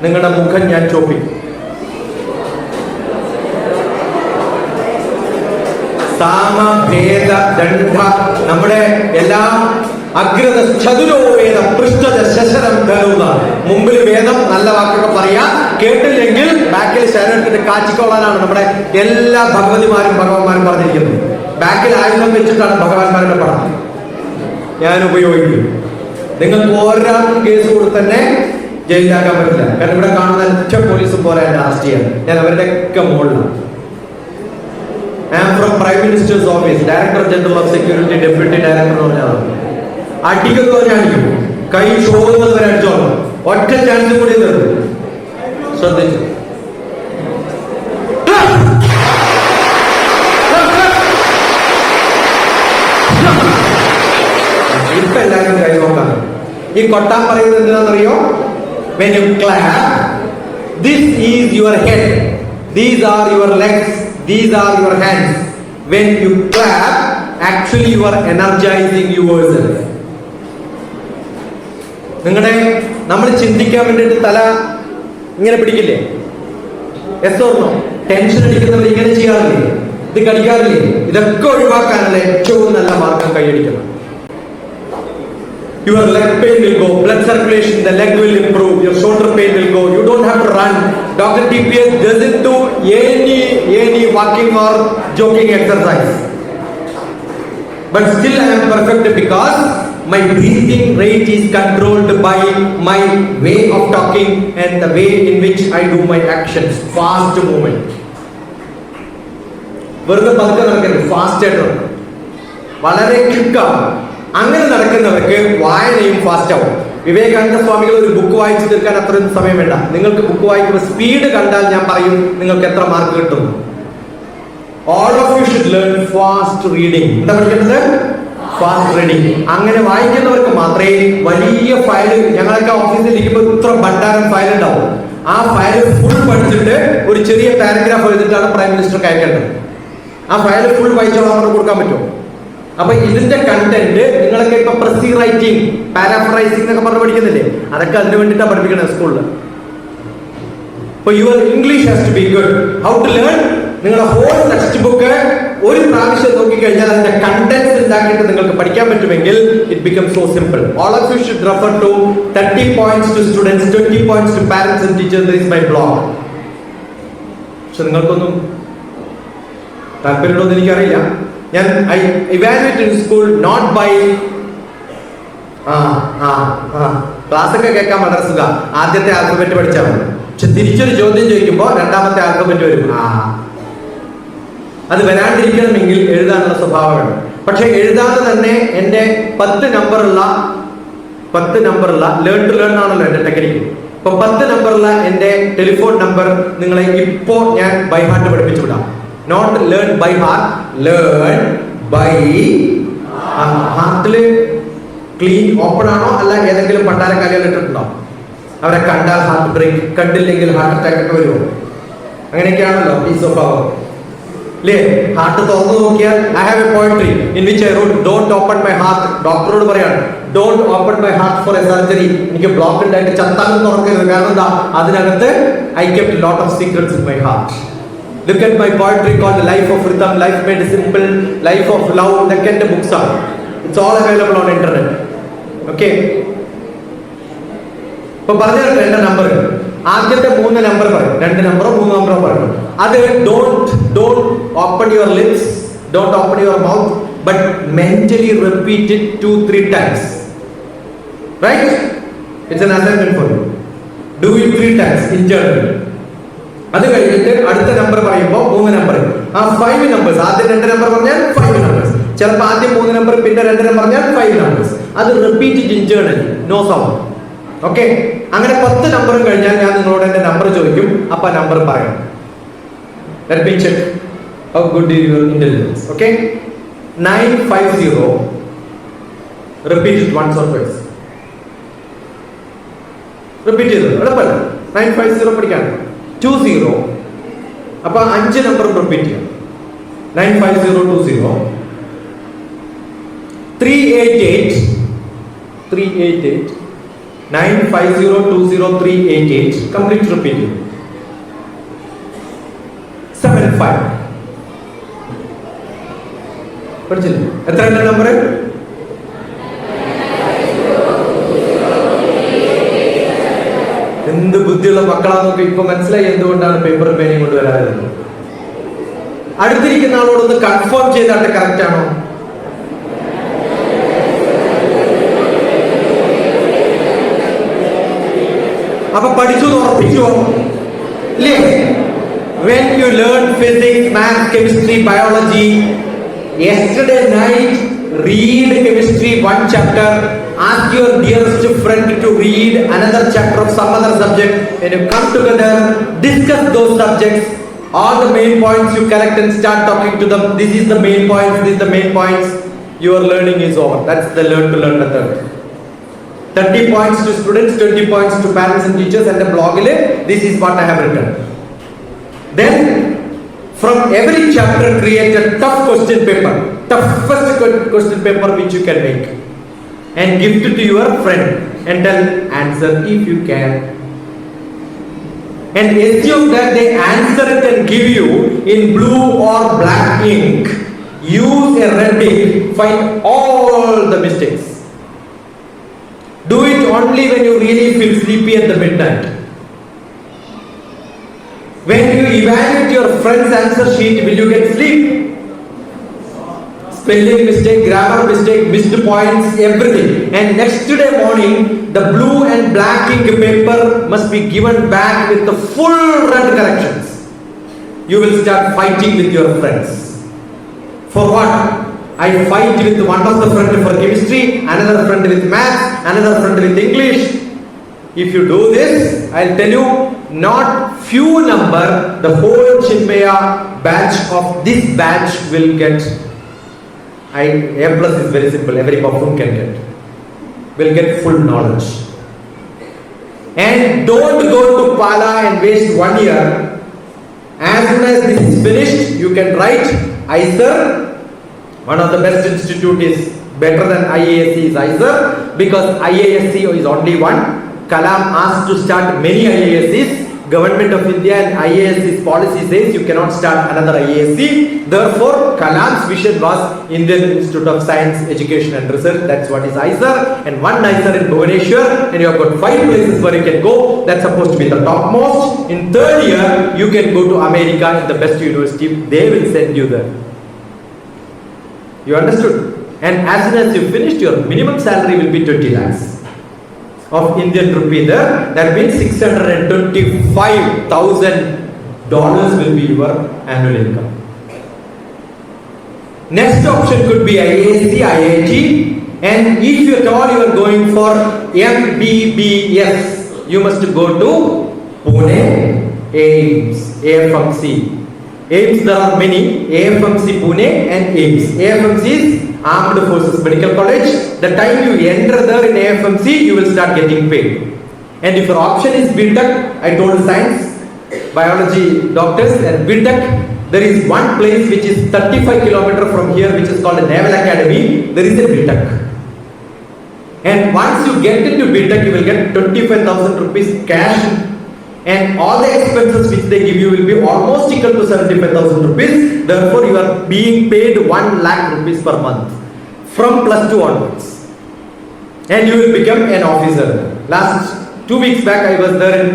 നിങ്ങളുടെ മുഖം ഞാൻ ചോപ്പിക്കും. സാമ ഭേദ ദണ്ഡ നമ്മുടെ എല്ലാ അഗ്രത ചതുരോ വേദ പൃഷ്ഠത ശശരം ധരുക. മുമ്പിൽ വേദം നല്ല വാക്കൊക്കെ പറയാ, കേട്ടില്ലെങ്കിൽ ബാക്കിൽ ശരീരത്തിന്റെ കാച്ചിക്കോളാനാണ് നമ്മുടെ എല്ലാ ഭഗവതിമാരും ഭഗവാന്മാരും പറഞ്ഞിരിക്കുന്നത്. ബാക്കിൽ ആയുധം വെച്ചിട്ടാണ് ഭഗവാന്മാരുടെ പടം ഞാൻ ഉപയോഗിക്കും. നിങ്ങൾക്ക് ഒരാൾക്കും കേസ് കൊടുത്ത് തന്നെ ജയിലാക്കാൻ പറ്റില്ല. കാരണം ഇവിടെ കാണുന്ന ഒറ്റ പോലീസും പോലെ എന്നെ അറസ്റ്റ് ചെയ്യാൻ. ഞാൻ അവരുടെ ഒക്കെ മുകളിലാണ്. I am from Prime Minister's Office, Director General of Security, Deputy Director എന്ന് പറഞ്ഞതാണ്. അടിക്കുന്നത് വരെ അടിക്കും, കൈ ചോറുന്നത് വരെ അടിച്ചോളാം. ഒറ്റ ചാൻസ് കൂടി തരും. ശ്രദ്ധിച്ചു. ഇപ്പൊ എല്ലാവരും കൈ നോക്കാം. ഈ കൊട്ടാൻ പറയുന്നത് എന്താണെന്നറിയോ? When you clap, this is your head, these are your legs, these are your hands. When you clap, actually you are energizing yourself. നിങ്ങളുടെ നമ്മൾ ചിന്തിക്കാൻ വേണ്ടിയിട്ട് തല ഇങ്ങനെ പിടിക്കില്ലേ? Yes or no? ടെൻഷൻ അടിക്കുന്നവർ ഇങ്ങനെ ചെയ്യാറില്ലേ? ഇത് കടിക്കാറില്ലേ? ഇതൊക്കെ ഒഴിവാക്കാനുള്ള ഏറ്റവും നല്ല മാർഗം കൈയടിക്കണം. Your leg pain will go, blood circulation in the leg will improve, your shoulder pain will go. You don't have to run. DrTPS doesn't do any walking or jogging exercise. But still I am perfect because my breathing rate is controlled by my way of talking and the way in which I do my actions. Fast movement. വെറുതെ പതുക്കെ നടക്കരുത്, fast ആയിട്ട് വളരെ ക്വിക്കാണ്. അങ്ങനെ നടക്കുന്നവർക്ക് വായനയും fast ആവും. വിവേകാനന്ദ സ്വാമികൾ ഒരു ബുക്ക് വായിച്ചു തീർക്കാൻ അത്രയും സമയം വേണ്ട. നിങ്ങൾക്ക് ബുക്ക് വായിക്കുമ്പോൾ സ്പീഡ് കണ്ടാൽ ഞാൻ പറയും നിങ്ങൾക്ക് എത്ര മാർക്ക് കിട്ടും. All of you should learn fast reading. എന്താ പഠിക്കേണ്ടത്? Fast reading. അങ്ങനെ വായിക്കുന്നവർക്ക് മാത്രമേ വലിയ ഫയൽ, ഞങ്ങളൊക്കെ ഓഫീസിൽ ഇരിക്കുമ്പോൾ ഇത്ര ഭണ്ഡാരം ഫയൽ ഉണ്ടാവും. ആ ഫയൽ ഫുൾ പഠിച്ചിട്ട് ഒരു ചെറിയ പാരഗ്രാഫ് എഴുതിയിട്ടാണ് പ്രൈം മിനിസ്റ്റർക്ക് അയക്കേണ്ടത്. ആ ഫയൽ ഫുൾ വായിച്ചോളാൻ അവർക്ക് കൊടുക്കാൻ പറ്റുമോ? അപ്പൊ ഇതിന്റെ കണ്ടന്റ് നിങ്ങളൊക്കെ ഇപ്പൊ പ്രസി റൈറ്റിംഗ്, പാരാഫ്രൈസിംഗ് എന്നൊക്കെ പറഞ്ഞ് പഠിക്കുന്നില്ലേ? അതൊക്കെ അതിന് വേണ്ടിയിട്ടാണ് പഠിപ്പിക്കുന്നത് സ്കൂളിൽ. Your English has to be good. How to learn? നിങ്ങളുടെ ഹോൾ ടെക്സ്റ്റ് ബുക്ക് ഒരു പ്രാവശ്യം നോക്കിക്കഴിഞ്ഞാൽ അതിന്റെ കണ്ടന്റ്സ് ഉണ്ടാക്കിയിട്ട് നിങ്ങൾക്ക് പഠിക്കാൻ പറ്റുമെങ്കിൽ it become so simple. All of you should refer to 30 points to students, 20 points to parents and teachers. This is my blog. പക്ഷെ നിങ്ങൾക്കൊന്നും താല്പര്യമുണ്ടോ എന്ന് എനിക്കറിയില്ല. ഞാൻ I evaluate in school not by class ഒക്കെ കേൾക്കാൻ വളരെ സുഖ. ആദ്യത്തെ ആൽഫബറ്റ് പഠിച്ചാൽ മതി. പക്ഷെ തിരിച്ചൊരു ചോദ്യം ചോദിക്കുമ്പോൾ രണ്ടാമത്തെ ആൽഫബറ്റ് വരും. അത് വരാണ്ടിരിക്കണമെങ്കിൽ എഴുതാനുള്ള സ്വഭാവം വേണം. പക്ഷെ എഴുതാതെ തന്നെ എന്റെ 10 നമ്പറുള്ള ലേൺ ടു ലേൺ ആണല്ലോ എന്റെ ടെക്നിക്ക്. ഇപ്പൊ 10 നമ്പറുള്ള എന്റെ ടെലിഫോൺ നമ്പർ നിങ്ങളെ ഇപ്പോ ഞാൻ ബൈ ഹാർട്ട് പഠിപ്പിച്ചു വിടാം. Not learn by heart, learn by ഹാർട്ടില് ക്ലീൻ ഓപ്പൺ ആണോ അല്ല ഏതെങ്കിലും പണ്ടാര കാലികൾ ഇട്ടിട്ടുണ്ടോ? അവരെ കണ്ടാൽ ഹാർട്ട് ബ്രേക്ക്, കണ്ടില്ലെങ്കിൽ ഹാർട്ട് അറ്റാക്ക് ഒക്കെ വരുമോ? അങ്ങനെയൊക്കെയാണല്ലോ ഈ സ്വഭാവം അല്ലേ? ഹാർട്ട് തുറന്നു നോക്കിയാൽ I have a poetry in which I wrote don't open my heart. ഡോക്ടറോട് പറയാണ് don't open my heart for a surgery. എനിക്ക് ബ്ലോക്ക് ഉണ്ടായിട്ട് ചത്താലും തുറക്കരുത്. കാരണം എന്താ? അതിനകത്ത് I kept lot of secrets in my heart. Look at my poetry called The Life of Rhythm, Life Made Simple, Life of Love. ഇതൊക്കെ എന്റെ books ആണ്. It's all available on internet. Okay, ഇപ്പൊ പറഞ്ഞു എന്റെ നമ്പർ. ആദ്യത്തെ 3 number പറയും, 2 നമ്പറോ 3 നമ്പറോ പറയും. അത് don't open your lips, don't open your mouth, but mentally repeat it 2-3 times. Right? It's an assignment for you. Do it 3 times in journal. അത് കഴിഞ്ഞിട്ട് അടുത്ത നമ്പർ പറയുമ്പോൾ 3 നമ്പർ, ആ 5 നമ്പേഴ്സ്. ആദ്യം 2 നമ്പർ പറഞ്ഞാൽ 5 നമ്പേഴ്സ്. ചിലപ്പോൾ ആദ്യം 3 നമ്പർ പിന്നെ 2 നമ്പർ പറഞ്ഞാൽ 5 നമ്പേഴ്സ്. അത് repeat it internally, no sound. Okay, അങ്ങനെ 10 നമ്പറും കഴിഞ്ഞാൽ ഞാൻ നിങ്ങളോട് എന്റെ നമ്പർ ചോദിക്കും. അപ്പൊ നമ്പർ പറയണം. Let me check how good is your intelligence. Okay, 950. Repeat it once or twice. Repeat it. 950 പഠിക്കാൻ 20 അപ്പൊ 5 നമ്പർ റിപ്പീറ്റ് ചെയ്യാം. 95020 388 95020 കംപ്ലീറ്റ് റിപ്പീറ്റ് ചെയ്യും. 75 പഠിച്ചില്ലേ? എത്ര നമ്പർ? എന്ത് ബുദ്ധിയുള്ള മക്കളാന്നൊക്കെ ഇപ്പൊ മനസ്സിലായി എന്തുകൊണ്ടാണ് പേപ്പറും പേനയും കൊണ്ടുവരാറുള്ളത്. അടുത്തിരിക്കുന്ന ആളോടൊന്ന് കൺഫേം ചെയ്താട്ടെ കറക്റ്റ് ആണോ? അപ്പൊ പഠിച്ചു ഉറപ്പിച്ചോ ഇല്ലേ? When you learn physics, math, chemistry, biology, yesterday night read chemistry one chapter, ask your dearest friend to read another chapter of some other subject, when you come together discuss those subjects, all the main points you collect and start talking to them. This is the main points, this is the main points. Your learning is over. That's the learn to learn method. 30 points to students, 20 points to parents and teachers, and the blog ile this is what I have written. Then from every chapter create a tough question paper, toughest question paper which you can make, and give it to your friend and tell answer if you can, and assume that they answer it and give you in blue or black ink. Use a red ink, find all the mistakes. Do it only when you really feel sleepy at the midnight. When you evaluate your friend's answer sheet, will you get sleep? Spelling mistake, grammar mistake, missed points, everything. And next day morning, the blue and black ink paper must be given back with the full red corrections. You will start fighting with your friends. For what? I fight with one of the friend for chemistry, another friend with maths, another friend with English. If you do this, I'll tell you, not few number, the whole Chinmaya batch of this batch will get. A plus is very simple, every buffoon can get. Will get full knowledge. And don't go to Pala and waste 1 year. As soon as this is finished, you can write ISER. One of the best institute is better than IASC is ISER, because IASC is only one. Kalam asked to start many IASCs. Government of India and IASC's policy says you cannot start another IASC. Therefore, Kalam's vision was Indian Institute of Science, Education and Research. That's what is ISER. And one ISER in Bhubaneswar, and you have got 5 places where you can go. That's supposed to be the topmost. In 3rd year, you can go to America in the best university. They will send you there. You understood? And as soon as you finished, your minimum salary will be 20 lakhs of Indian rupee there. That means $625,000 will be your annual income. Next option could be IASC, IIT, and if you at all you are going for MBBS, you must go to Pune, AIMS, AFMC. AIMS, there are many, AFMC Pune and AIMS. AFMC is Armed Forces Medical College. The time you enter there in AFMC, you will start getting paid. And if your option is BTech, I told science, biology doctors and BTech, there is one place which is 35 kilometers from here, which is called a Naval Academy. There is a BTech. And once you get into BTech, you will get 25,000 rupees cash, and all the expenses which they give you will be almost equal to 75,000 rupees. Therefore, you are being paid 1 lakh rupees per month from +2 onwards, and you will become an officer. Last 2 weeks back, I was there in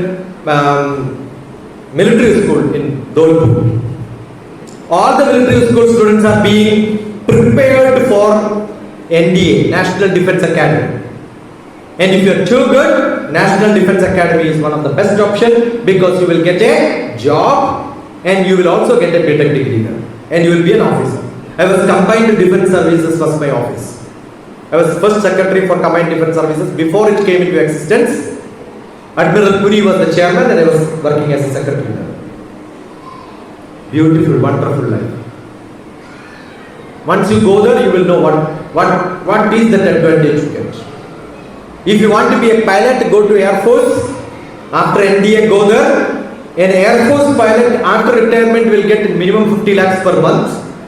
military school in Dolpur. All the military school students are being prepared for NDA, National Defence Academy. And if you are too good, National Defence Academy is one of the best option, because you will get a job and you will also get a BTech degree there, and you will be an officer. I was combined defence services was my office. I was first secretary for combined defence services before it came into existence. Admiral Puri was the chairman, and I was working as a secretary there. Beautiful, wonderful life. Once you go there, you will know what is that advantage you get. If you want to be a pilot, go to Air Force. After NDA, go there. An Air Force pilot after retirement will get minimum 50 lakhs per month,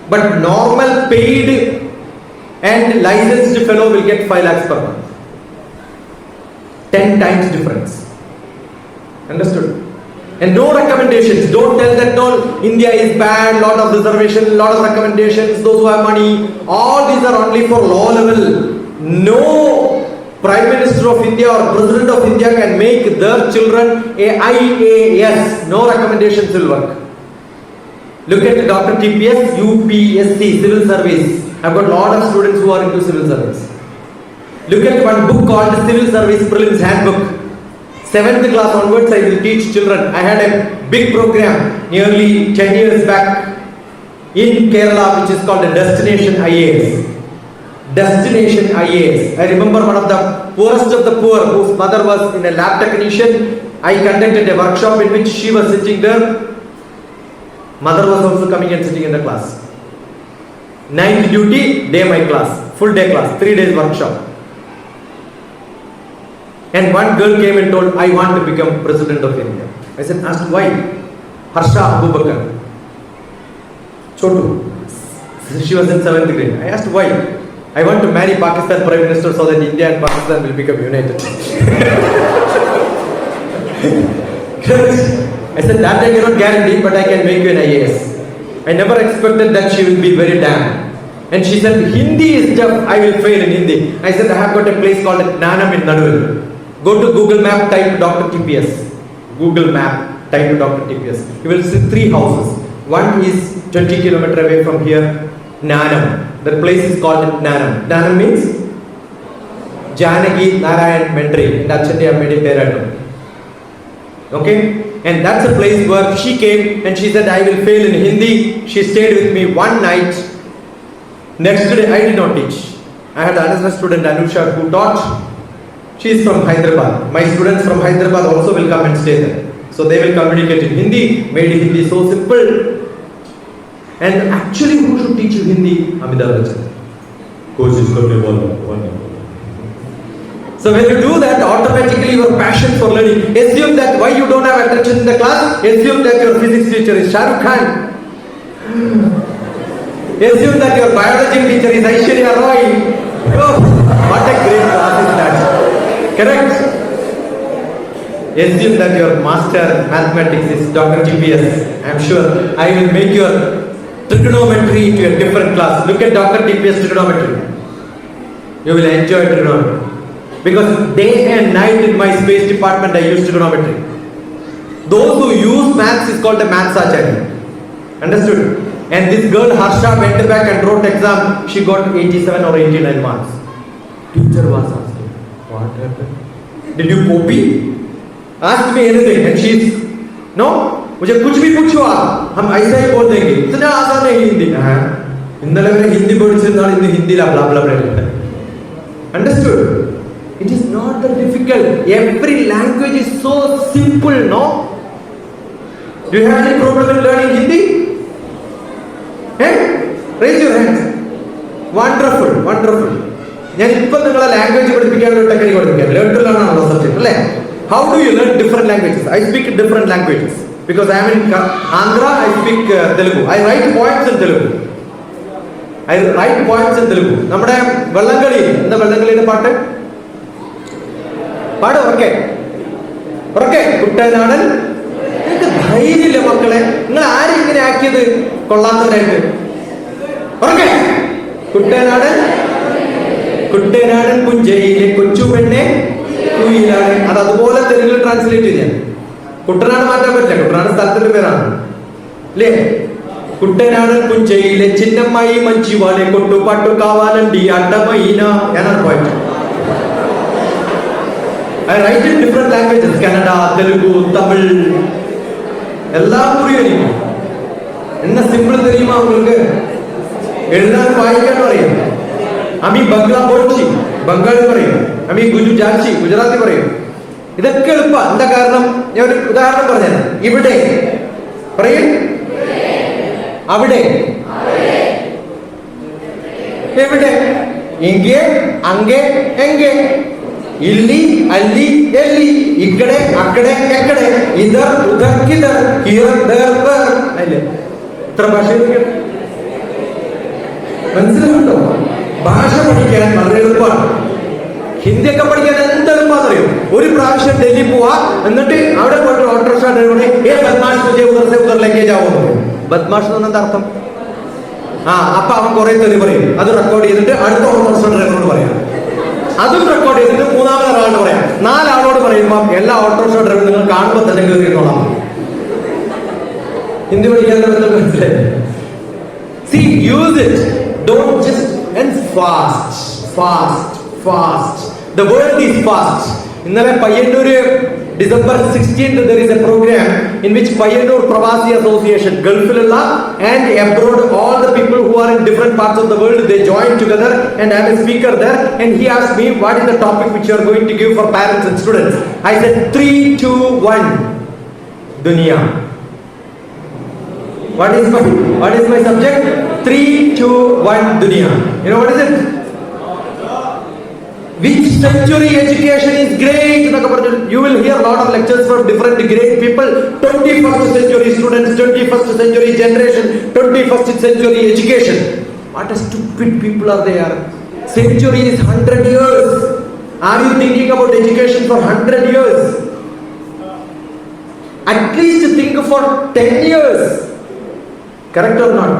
but normal paid and licensed fellow will get 5 lakhs per month. 10 times difference. Understood? And no recommendations. Don't tell that no, India is bad, lot of reservation, lot of recommendations, those who have money. All these are only for low level. No Prime Minister of India or President of India can make their children a IAS. No recommendations will work. Look at DrTPS, UPSC, Civil Service. I've got a lot of students who are into civil service. Look at one book called Civil Service Prelims Handbook. 7th class onwards I will teach children. I had a big program nearly 10 years back in Kerala which is called the Destination IAS. Destination IAS. I remember one of the poorest of the poor whose mother was in a lab technician. I conducted a workshop in which she was sitting there. Mother was also coming and sitting in the class. Night duty, day my class. Full day class, 3 days workshop. And one girl came and told, I want to become President of India. I said, asked why? Harsha Abubakar. Chotu. She was in 7th grade. I asked why? I want to marry Pakistan Prime Minister so that India and Pakistan will become united. I said, that I cannot guarantee, but I can make you an IAS. I never expected that she will be very damn. And she said, Hindi is tough, I will fail in Hindi. I said, I have got a place called Nanam in Naduvil. Go to Google Map, type DrTPS. Google Map, type DrTPS. You will see 3 houses. One is 20 kilometers away from here, Nanam. The place is called Nanam. Nanam means Janaki Narayan Mentri. That's what I made it. Okay? And that's a place where she came and she said, I will fail in Hindi. She stayed with me one night. Next day, I did not teach. I had another student, Anusha, who taught. She is from Hyderabad. My students from Hyderabad also will come and stay there. So they will communicate in Hindi, made Hindi so simple. And actually, who should teach you Hindi? Amitabh Bachchan. So when you do that, automatically your passion for learning. Assume that why you don't have attention in the class, assume that your physics teacher is Shah Rukh Khan. Assume that your biology teacher is Aishwarya Roy. Oh, what a great class is that. Correct? Assume that your master mathematics is DrTPS. I am sure I will make your trigonometry into a different class. Look at DrTPS trigonometry. You will enjoy trigonometry. Because day and night in my space department I use trigonometry. Those who use maths is called a maths acharya. Understood? And this girl Harsha went back and wrote exam. She got 87 or 89 marks. Teacher was asking, what happened? Did you copy? Ask me anything. And she's, no? मुझे कुछ भी पूछो आप हम ऐसा ही बोल देंगे इतना आसान है हिंदी इन्नले वरे हिंदी പഠിച്ചിരുന്നാൽ ഇന്ന് ഹിന്ദിയിലാ blah blah blah. Understood? It is not that difficult. Every language is so simple, no? Do you have any problem in learning Hindi? Hey, raise your hands. Wonderful, wonderful. ഞാൻ ഇപ്പോൾ നിങ്ങളെ ലാംഗ്വേജ് പഠിപ്പിക്കാനുള്ള ഒരു ടെക്നിക്ക് പഠിപ്പിക്കാം. Learn to learn ആണല്ലോ subject അല്ലേ? How do you learn different languages? I speak different languages because I am in Andhra. I speak Telugu. I write poems in Telugu. നമ്മുടെ വള്ളംകളി എന്താ വള്ളംകളിയുടെ പാട്ട് പാട് ഉറക്കെ ഉറക്കെ കുട്ടനാടൻ. നിങ്ങൾക്ക് ധൈര്യമില്ല മക്കളെ, നിങ്ങൾ ആരും ഇങ്ങനെ ആക്കിയത് കൊള്ളാത്തവരായിട്ട്. ഉറക്കെ കുട്ടനാടൻ കുട്ടനാടൻ പുഞ്ചയിലെ കൊച്ചു പെണ്ണെ കുയിലാണ്. അത് അതുപോലെ തെലുങ്കിൽ ട്രാൻസ്ലേറ്റ് ചെയ്യാൻ. കുട്ടനാട് മാറ്റാൻ പറ്റില്ല, കുട്ടനാട് സ്ഥലത്തിന്റെ പേരാണ് അല്ലേ? കുട്ടനാടൻ പുഞ്ചയിലെ ചിന്നമ്മായി മഞ്ചിവാലെ കൊട്ടു പാട്ടു കാവാലണ്ടി അട്ടമൈന. ഞാനാണ് പോയിട്ട് I write in different languages. Kannada, Telugu, Tamil. എല്ലാം പുറിയും എനിക്ക്. എന്ന സിമ്പിൾ தெரியுமா உங்களுக்கு? എഴുതാൻ വായിക്കാൻ അറിയാം. അമി ബംഗ്ലാ ബോൾച്ചി ബംഗാളി പറയും. അമി ഗുജറാത്തി ഗുജറാത്തി പറയും. ഇതൊക്കെ എളുപ്പം. എന്താ കാരണം? ഞാൻ ഒരു ഉദാഹരണം പറഞ്ഞുതരാം. ഇവിടെ പറയും, അവിടെ, എവിടെ, ഇங்கே, അங்கே, എங்கே. illi, alli, elli, ikkade, akkade, ekkade, idhar, udhar, kidhar, here, there, where. അല്ലേ? എത്ര ഭാഷ മനസ്സിലാവുണ്ടോ? ഭാഷ പഠിക്കാൻ വളരെ എളുപ്പമാണ്. ഹിന്ദിയൊക്കെ പഠിക്കാൻ എന്ത് എളുപ്പമാണെന്നറിയോ? ഒരു പ്രാവശ്യം ഡൽഹി പോവാ, എന്നിട്ട് അവിടെ പോയിട്ട് ഓട്ടോറിക്ഷ ഡ്രൈവറെ ബദ്മാഷ് ഉദറിലേക്ക് ജാവോ. ബദ്മാഷ് എന്ന് എന്താ അർത്ഥം? അപ്പൊ അവൻ കുറെ തെറി പറയും. അത് റെക്കോർഡ് ചെയ്തിട്ട് അടുത്ത ഓട്ടോറിക്ഷ ഡ്രൈവറോട് പറയാം. അതും റെക്കോർഡ് ചെയ്തിട്ട് മൂന്നാമത് ഒരാളോട് പറയാം. 4 ആളോട് പറയുമ്പോൾ എല്ലാ ഓട്ടോറിക്ഷ ഡ്രൈവർ നിങ്ങൾ കാണുമ്പോൾ തന്നെ കയറിയിട്ടോളാം. ഹിന്ദി പഠിക്കാൻ മനസ്സിലായി. See, use it. Don't just and fast. The world is fast. ഇന്നലെ Payyanur December 16th there is a program in which Payyanur Pravasi Association, Gulfilla and abroad, all the people who are in different parts of the world, they join together and I am a speaker there, and he asked me what is the topic which you are going to give for parents and students. I said 3, 2, 1 Dunya. What is my subject? 3, 2, 1 Dunya. You know what is it? Which century education is great? You will hear a lot of lectures from different great people. 21st century students, 21st century generation, 21st century education. What a stupid people are there. Century is 100 years. Are you thinking about education for 100 years? At least think for 10 years. Correct or not?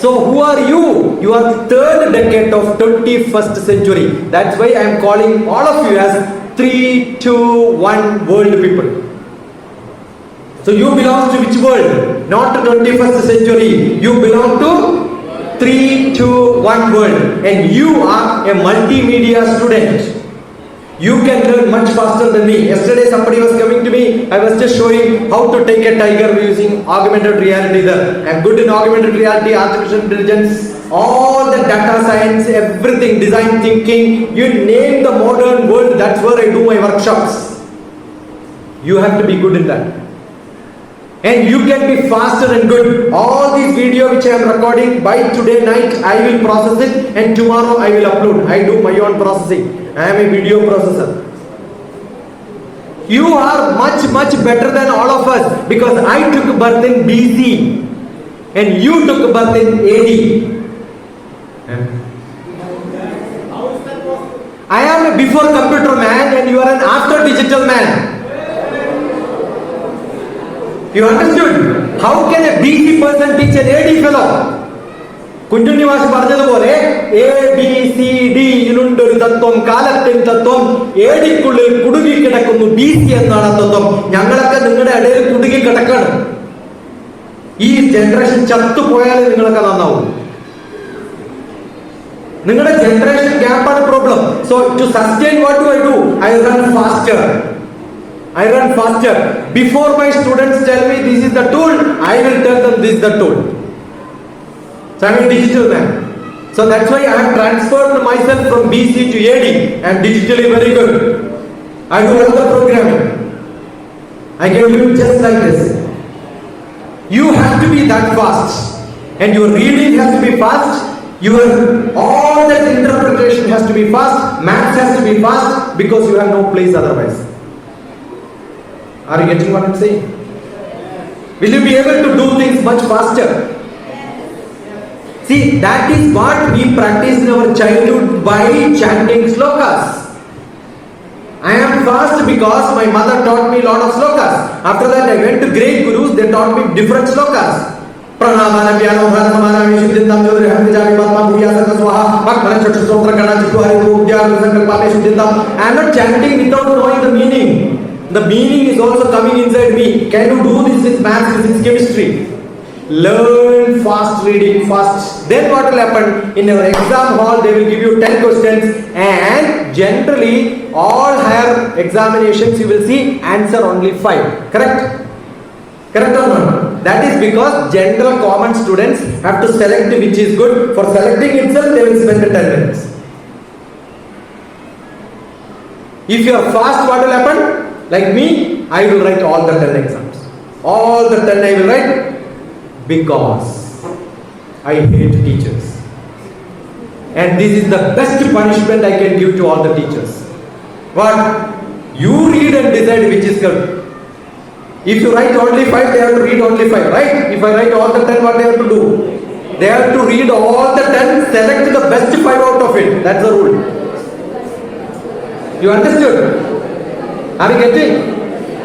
So who are you? You are the 3rd decade of 21st century. That's why I am calling all of you as 3, 2, 1 world people. So you belong to which world? Not to 21st century. You belong to 3, 2, 1 world. And you are a multimedia student. You can learn much faster than me. Yesterday somebody was coming to me. I was just showing how to take a tiger using augmented reality there. I am good in augmented reality, artificial intelligence, all the data science, everything, design thinking. You name the modern world, that's where I do my workshops. You have to be good in that. And you can be faster and good. All these video which I am recording, by today night I will process it and tomorrow I will upload. I do my own processing. I am a video processor. You are much better than all of us because I took birth in BC and you took birth in AD. I am a before computer man and you are an after digital man. You understood? How can a BC person teach an AD fellow? കുഞ്ഞുണ്ണിവാസ് പറഞ്ഞതുപോലെ ABCD ഇതിനുണ്ടൊരു തത്വം, കാലത്തിൻ തത്വം. ഏടിക്കുള്ളിൽ കുടുങ്ങിക്കിടക്കുന്നു BC എന്നാണ് തത്വം. ഞങ്ങളൊക്കെ നിങ്ങളുടെ ഇടയിൽ കുടുങ്ങിക്കിടക്കാണ്. ഈ generation ചത്തുപോയാലേ നിങ്ങളൊക്കെ നന്നാവും. നിങ്ങളുടെ ജനറേഷൻ ഗ്യാപ്പാണ് problem. So to sustain what do I run faster. Before my students tell me this is the tool, I will tell them this is the tool. So I am a digital man. So that's why I have transferred myself from BC to AD. I am digitally very good. I do all the programming. I can do it just like this. You have to be that fast. And your reading has to be fast. Your all that interpretation has to be fast. Maths has to be fast because you have no place otherwise. Are you getting what I am saying? Will you be able to do things much faster? See, that is what we practiced in our childhood by chanting slokas. I am fast because my mother taught me a lot of slokas. After that I went to great gurus, they taught me different slokas. Pranamana vyano bharamana vishuddhintam jodri hamjami patma bhuyasaka swaha bhakmana chakshu sotra kana chitwari bhujyaru sankalpane shuddhintam. I am not chanting without knowing the meaning. The meaning is also coming inside me. Can you do this with maths, physics, chemistry? Learn fast, reading fast. Then what will happen? In our exam hall they will give you 10 questions and generally all higher examinations you will see answer only 5. Correct or not? That is because general common students have to select which is good. For selecting itself they will spend 10 minutes. If you are fast, what will happen? Like me, I will write all the 10 exams. All the 10 I will write because I hate teachers. And this is the best punishment I can give to all the teachers. What? You read and decide which is good. If you write only 5, they have to read only 5, right? If I write all the 10, what they have to do? They have to read all the 10, select the best 5 out of it. That's the rule. You understood? Are you getting?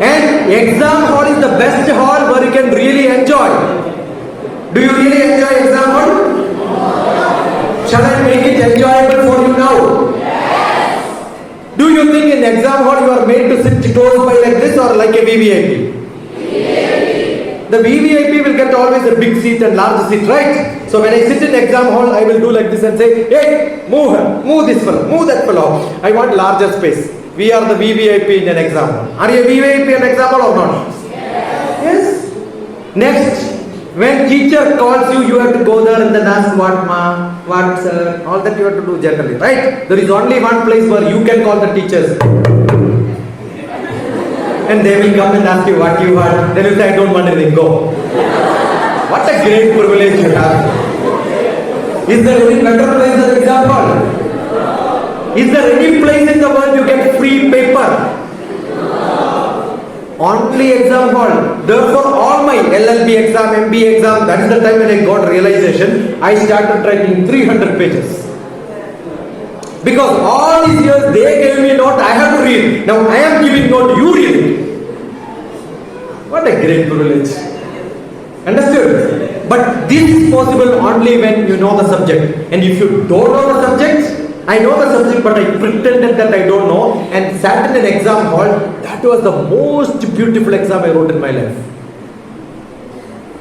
And exam hall is the best hall where you can really enjoy. Do you really enjoy exam hall? Shall I make it enjoyable for you now? Yes. Do you think in exam hall you are made to sit close by like this or like a VVIP? The VVIP will get always a big seat and large seat, right? So when I sit in exam hall, I will do like this and say, hey, move her, move this fellow, move that fellow. I want larger space. We are the VVIP in an exam hall. Are you a VVIP in an exam hall or not? Yes. Next, when teacher calls you, you have to go there and then ask what ma, what sir, all that you have to do generally, right? There is only one place where you can call the teachers. And they will come and ask you what you want. Then you say, I don't want anything, go. What a great privilege you have. Is there any better place than exam hall? Is there any place in the world you get free paper? Only exam hall. Therefore, all my LLB exam, MBA exam, that is the time when I got realization, I started writing 300 pages. Because all these years they gave me note, I have to read. Now I am giving note, you read it. What a great privilege. Understood? But this is possible only when you know the subject. And if you don't know the subject, I know the subject but I pretended that I don't know and sat in an exam hall. That was the most beautiful exam I wrote in my life.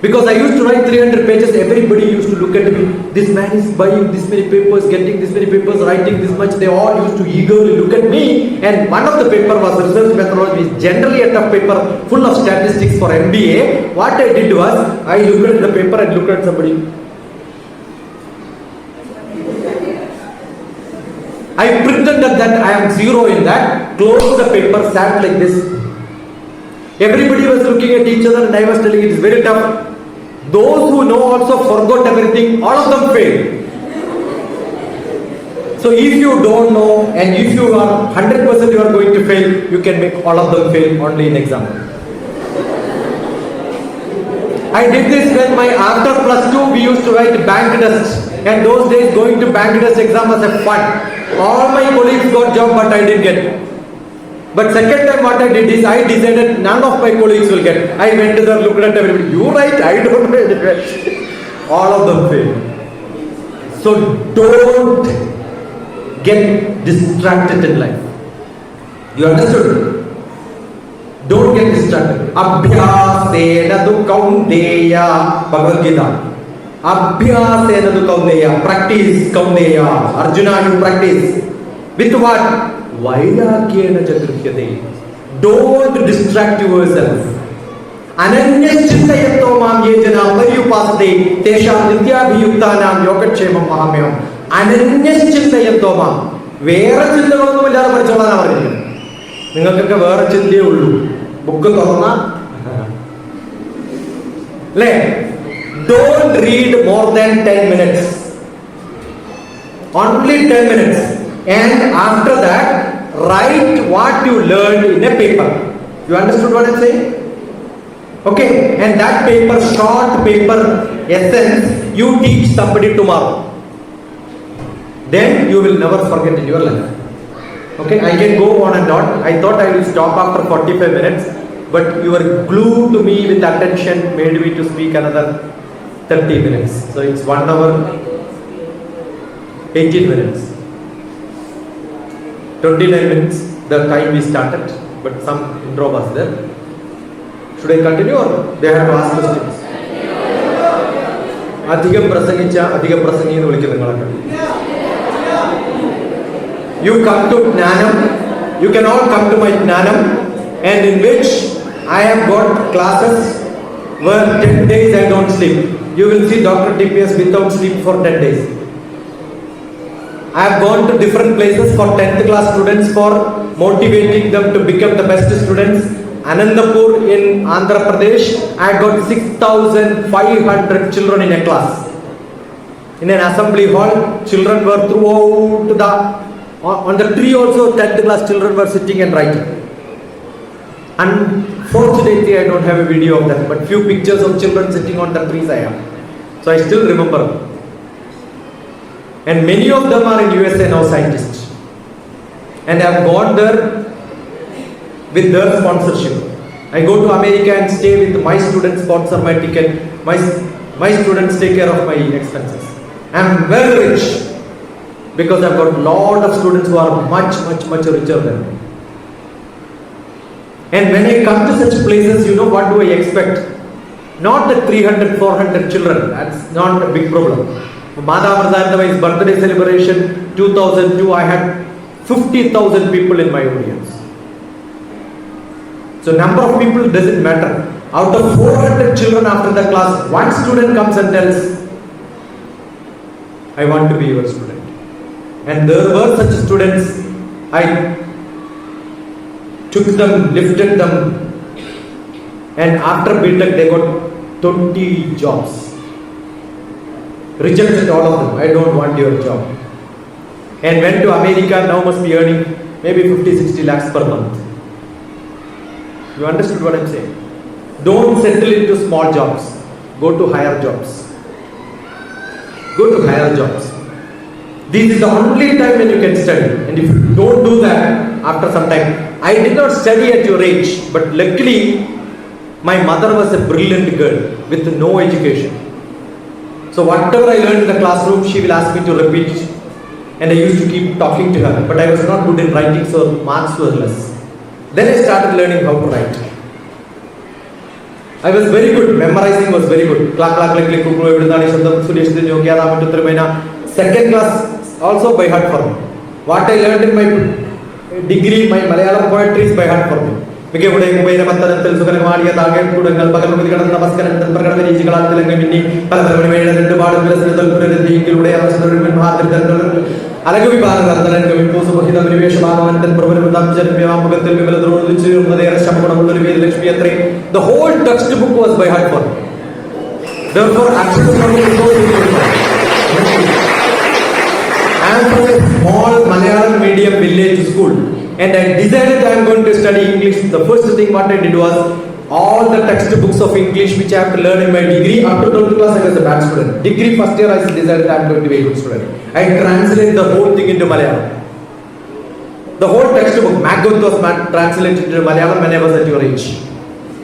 Because I used to write 300 pages, everybody used to look at me. This man is buying this many papers, getting this many papers, writing this much. They all used to eagerly look at me. And one of the paper was research methodology, generally a tough paper full of statistics for MBA. What I did was, I looked at the paper and looked at somebody. I pretended that I am zero in that, closed the paper, sat like this. Everybody was looking at each other and I was telling it is very tough. Those who know also forgot everything, all of them failed. So if you don't know and if you are 100% you are going to fail, you can make all of them fail only in exam. I did this when after plus 2 we used to write bank test, and those days going to bank test exam was a fun. All my colleagues got job but I didn't get. But second time what I did is I decided none of my colleagues will get. I went to them, looked at everybody. You write, I don't write. All of them failed. So don't get distracted in life. You understood? Don't get distracted. Abhyasena tu kaunteya. Bhagavad Gita. Abhyasena tu kaunteya. Practice kaunteya. Arjuna, you practice. With what? Vairagyena chaturyate. Don't distract yourself. Ananyachintayatto mam ye jana paryupasate tesha nityabhiyuktanam yogakshemam mahamyam. Ananyachintayatto mam. വേറെ ചിന്തകളൊന്നും ഇല്ലാതെ പഠിച്ചോളാനാണ് പറഞ്ഞിരിക്കുന്നത്. നിങ്ങൾക്കൊക്കെ വേറെ ചിന്തയേ ഉള്ളൂ. Book തുറന്ന അല്ലേ? Don't read more than 10 minutes. Only 10 minutes. And after that, write what you learned in a paper. You understood what I'm saying? Okay. And that paper, short paper essence, you teach somebody tomorrow. Then you will never forget in your life. Okay. I can go on and on. I thought I will stop after 45 minutes. But you were glued to me with attention, made me to speak another 30 minutes. So it's 1 hour, 18 minutes. 29 minutes, the time we started, but some intro was there. Should I continue or they have to ask questions? അധികം പ്രസംഗിച്ച അധികം പ്രസംഗി എന്ന് വിളിക്കും നിങ്ങളൊക്കെ. You come to Jnanam, you can all come to my Jnanam, and in which I have got classes where 10 days I don't sleep. You will see DrTPS without sleep for 10 days. I have gone to different places for 10th class students for motivating them to become the best students. Anandapur in Andhra Pradesh, I got 6,500 children in a class. In an assembly hall, children were throughout the On the tree also 10th class children were sitting and writing. Unfortunately, I don't have a video of that, but few pictures of children sitting on the trees I have. So I still remember. And many of them are in USA now, scientists. And I have gone there with their sponsorship. I go to America and stay with my students, sponsor my ticket. My students take care of my expenses. I am very rich because I've got a lot of students who are much richer than me. And when I come to such places, what do I expect? Not the 300, 400 children. That's not a big problem. Madha Mardandava's birthday celebration 2002, I had 50,000 people in my audience. So number of people doesn't matter. Out of 400 children after the class, one student comes and tells, I want to be your student. And there were such students, I took them, lifted them, and after BTech they got 20 jobs. Rejected all of them. I don't want your job. And went to America, now must be earning maybe 50-60 lakhs per month. You understood what I'm saying? Don't settle into small jobs. Go to higher jobs. Go to higher jobs. This is the only time when you can study. And if you don't do that, after some time, I did not study at your age, but luckily, my mother was a brilliant girl with no education. So whatever I learned in the classroom, she will ask me to repeat. And I used to keep talking to her. But I was not good in writing, so marks were less. Then I started learning how to write. I was very good. Memorizing was very good. Second class also by heart for me. What I learned in my degree, my Malayalam poetry is by heart for me. The whole textbook was by heart for me. Therefore, I am from a small Malayalam medium village school, and I decided I am going to study English. The first thing what I did was all the textbooks of English which I have to learn in my degree. After 12th class, I was a bad student. Degree first year, I decided I am going to be a good student. I translated the whole thing into Malayalam. The whole textbook, Maggot was translated into Malayalam when I was at your age.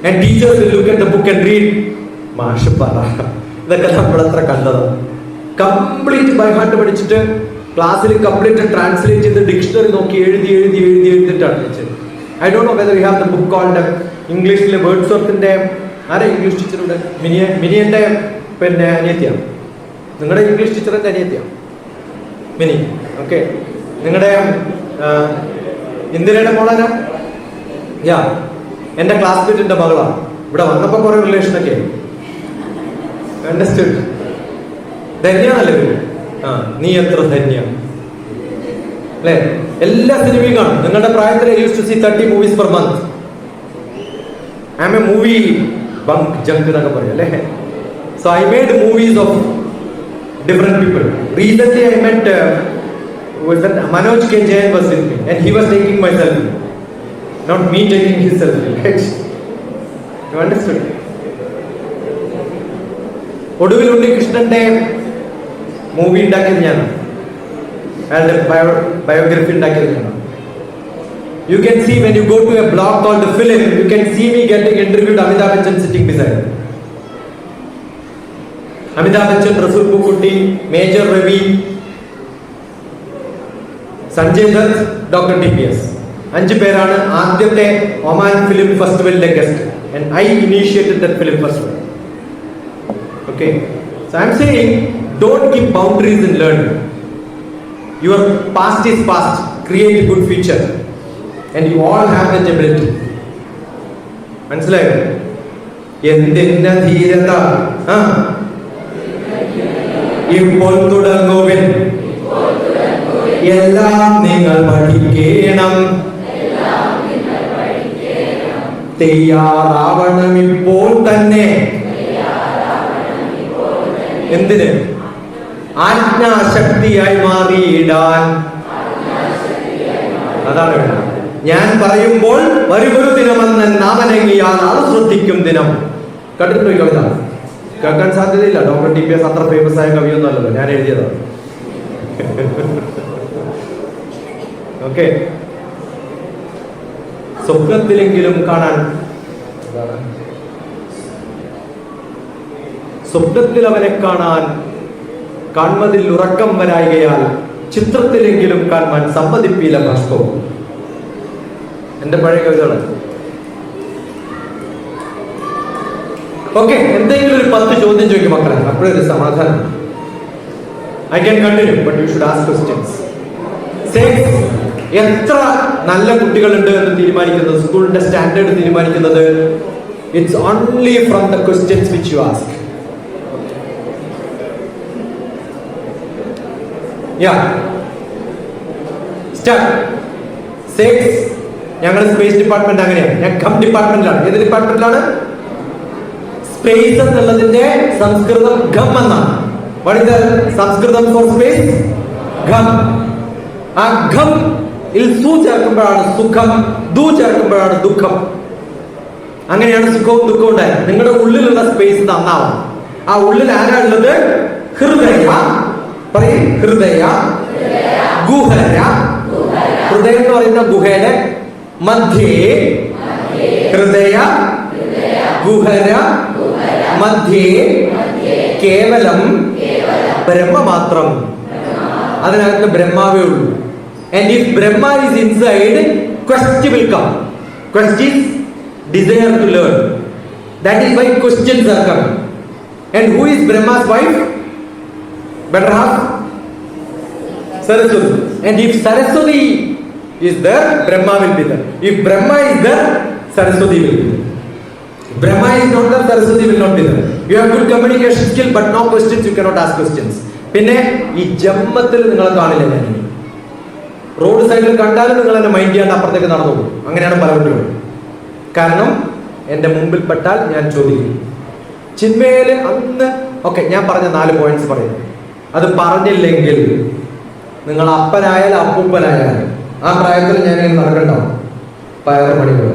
And teachers will look at the book and read, Mashapara. Complete by heart class complete translate the dictionary. I don't know whether you have the book called English words or English teacher. Mini English teacher. Mini. Okay. Indira Molana? Yeah. And the classmate in the Bagla. But a one relation again. Understood? Danya level. Niyatra Danya. Ella cinema. Nangada prior I used to see 30 movies per month. I am a movie bunk junk. So I made movies of different people. Recently I met Manoj K. Jain was with me, and he was taking my selfie. Not me taking his selfie. Right? You understood? Oduvil Undi Krishnan Day movie indakiriyana and biography indakiriyana. You can see when you go to a blog called The Film, you can see me getting interviewed Amitabh Bachchan sitting beside. Amitabh Bachchan, Rasul Pukutti, Major Ravi, Sanjay Dutt, DrTPS. Anju Perana, Adyate Oman Film Festival guest, and I initiated that film festival. Okay, so I am saying, don't keep boundaries in learning. Your past is past. Create a good future, and you all have that ability. Mansalai? Yendinna Dhirata. Ippol Thudangovin. Ellam ningal padikkenam. Teyaravanam ippol thanne. എന്തിന് ആജ്ഞാശക്തിയായി മാറിയിടാൻ അതാണ് വേണ്ടത്. ഞാൻ പറയുമ്പോൾ വരുമൊരു ദിനമെന്ന് നാമനങ്ങിയാൽ അത് ശ്രദ്ധിക്കും ദിനം. കണ്ടിട്ടുണ്ടോ ഈ കവിത? കേൾക്കാൻ സാധ്യതയില്ല. DrTPS അത്ര ഫേമസ് ആയ കവിയൊന്നും അല്ലല്ലോ, ഞാൻ എഴുതിയതാണ്. ഓക്കെ, സ്വപ്നത്തിലെങ്കിലും കാണാൻ, സ്വപ്നത്തിൽ അവനെ കാണാൻ കാൺമതിൽ ഉറക്കം വരായികയാൽ ചിത്രത്തിലെങ്കിലും കാണാൻ സമ്മതിപ്പില്ല ബാഷ്പവും. എന്റെ പഴയ കവിതകളാണ്. ഓക്കെ, എന്തെങ്കിലും ഒരു 10 ചോദ്യം ചോദിക്കും മക്കളെ, അപ്പോഴൊരു സമാധാനം. I can continue but you should ask questions. എത്ര നല്ല കുട്ടികളുണ്ട് എന്ന് തീരുമാനിക്കുന്നത്, സ്കൂളിന്റെ സ്റ്റാൻഡേർഡ് തീരുമാനിക്കുന്നത്, it's only from the questions which you ask. ഞങ്ങൾ സ്പേസ് ഡിപ്പാർട്ട്മെന്റ് അങ്ങനെയാണ്. ഞാൻ കം ഡിപ്പാർട്ട്മെന്റിലാണ്. ഏത് ഡിപ്പാർട്ട്മെന്റിലാണ്? സ്പേസ് എന്നുള്ളതിന്റെ സംസ്കൃതം ഘം എന്നാണ്. What is the സംസ്കൃതം ഫോർ സ്പേസ്? ഘം. ആ ഘം ഇൽ സു ചേർക്കുമ്പോഴാണ് സുഖം, ദു ചേർക്കുമ്പോഴാണ് ദുഃഖം. അങ്ങനെയാണ് സുഖവും ദുഃഖവും ഉണ്ടായത്. നിങ്ങളുടെ ഉള്ളിലുള്ള സ്പേസ് നന്നാവും. ആ ഉള്ളിൽ ആരാ ഉള്ളത്? ഹൃദയ. പറയും, ഹൃദയ, ഗുഹര. ഹൃദയം എന്ന് പറയുന്ന ഗുഹയുടെ മധ്യേ, ഹൃദയ ഗുഹര മധ്യേ കേവലം ബ്രഹ്മ മാത്രം. അതിനകത്ത് ബ്രഹ്മാവേ ഉള്ളൂ. And if Brahma is inside, quest will come. Quest is desire to learn. That is why questions are coming. And who is Brahma's wife? Better half? Saraswati. And if Saraswati is there, Brahma will be there. If Brahma is there, Saraswati will be there. Brahma is not there, Saraswati will not be there. You have good communication skill, but no questions, you cannot ask questions. പിന്നെ ഈ ജന്മത്തിൽ നിങ്ങളെ കാണില്ല. ഞാൻ road സൈഡിൽ കണ്ടാലും നിങ്ങൾ എന്നെ മൈൻഡ് ചെയ്യാണ്ട് അപ്പുറത്തേക്ക് നടന്നു പോകും. അങ്ങനെയാണ് പല കുട്ടികളും. കാരണം എന്റെ മുമ്പിൽ പെട്ടാൽ ഞാൻ ചോദിക്കും. ചിന്മയില് അന്ന് ഓക്കെ, ഞാൻ പറഞ്ഞ 4 പോയിന്റ്സ് പറയുന്നു. അത് പറഞ്ഞില്ലെങ്കിൽ നിങ്ങൾ അപ്പനായാലും അപ്പൂപ്പനായാലും ആ പ്രായത്തിൽ ഞാൻ നടക്കണ്ടാവും. പയറ് പണികൾ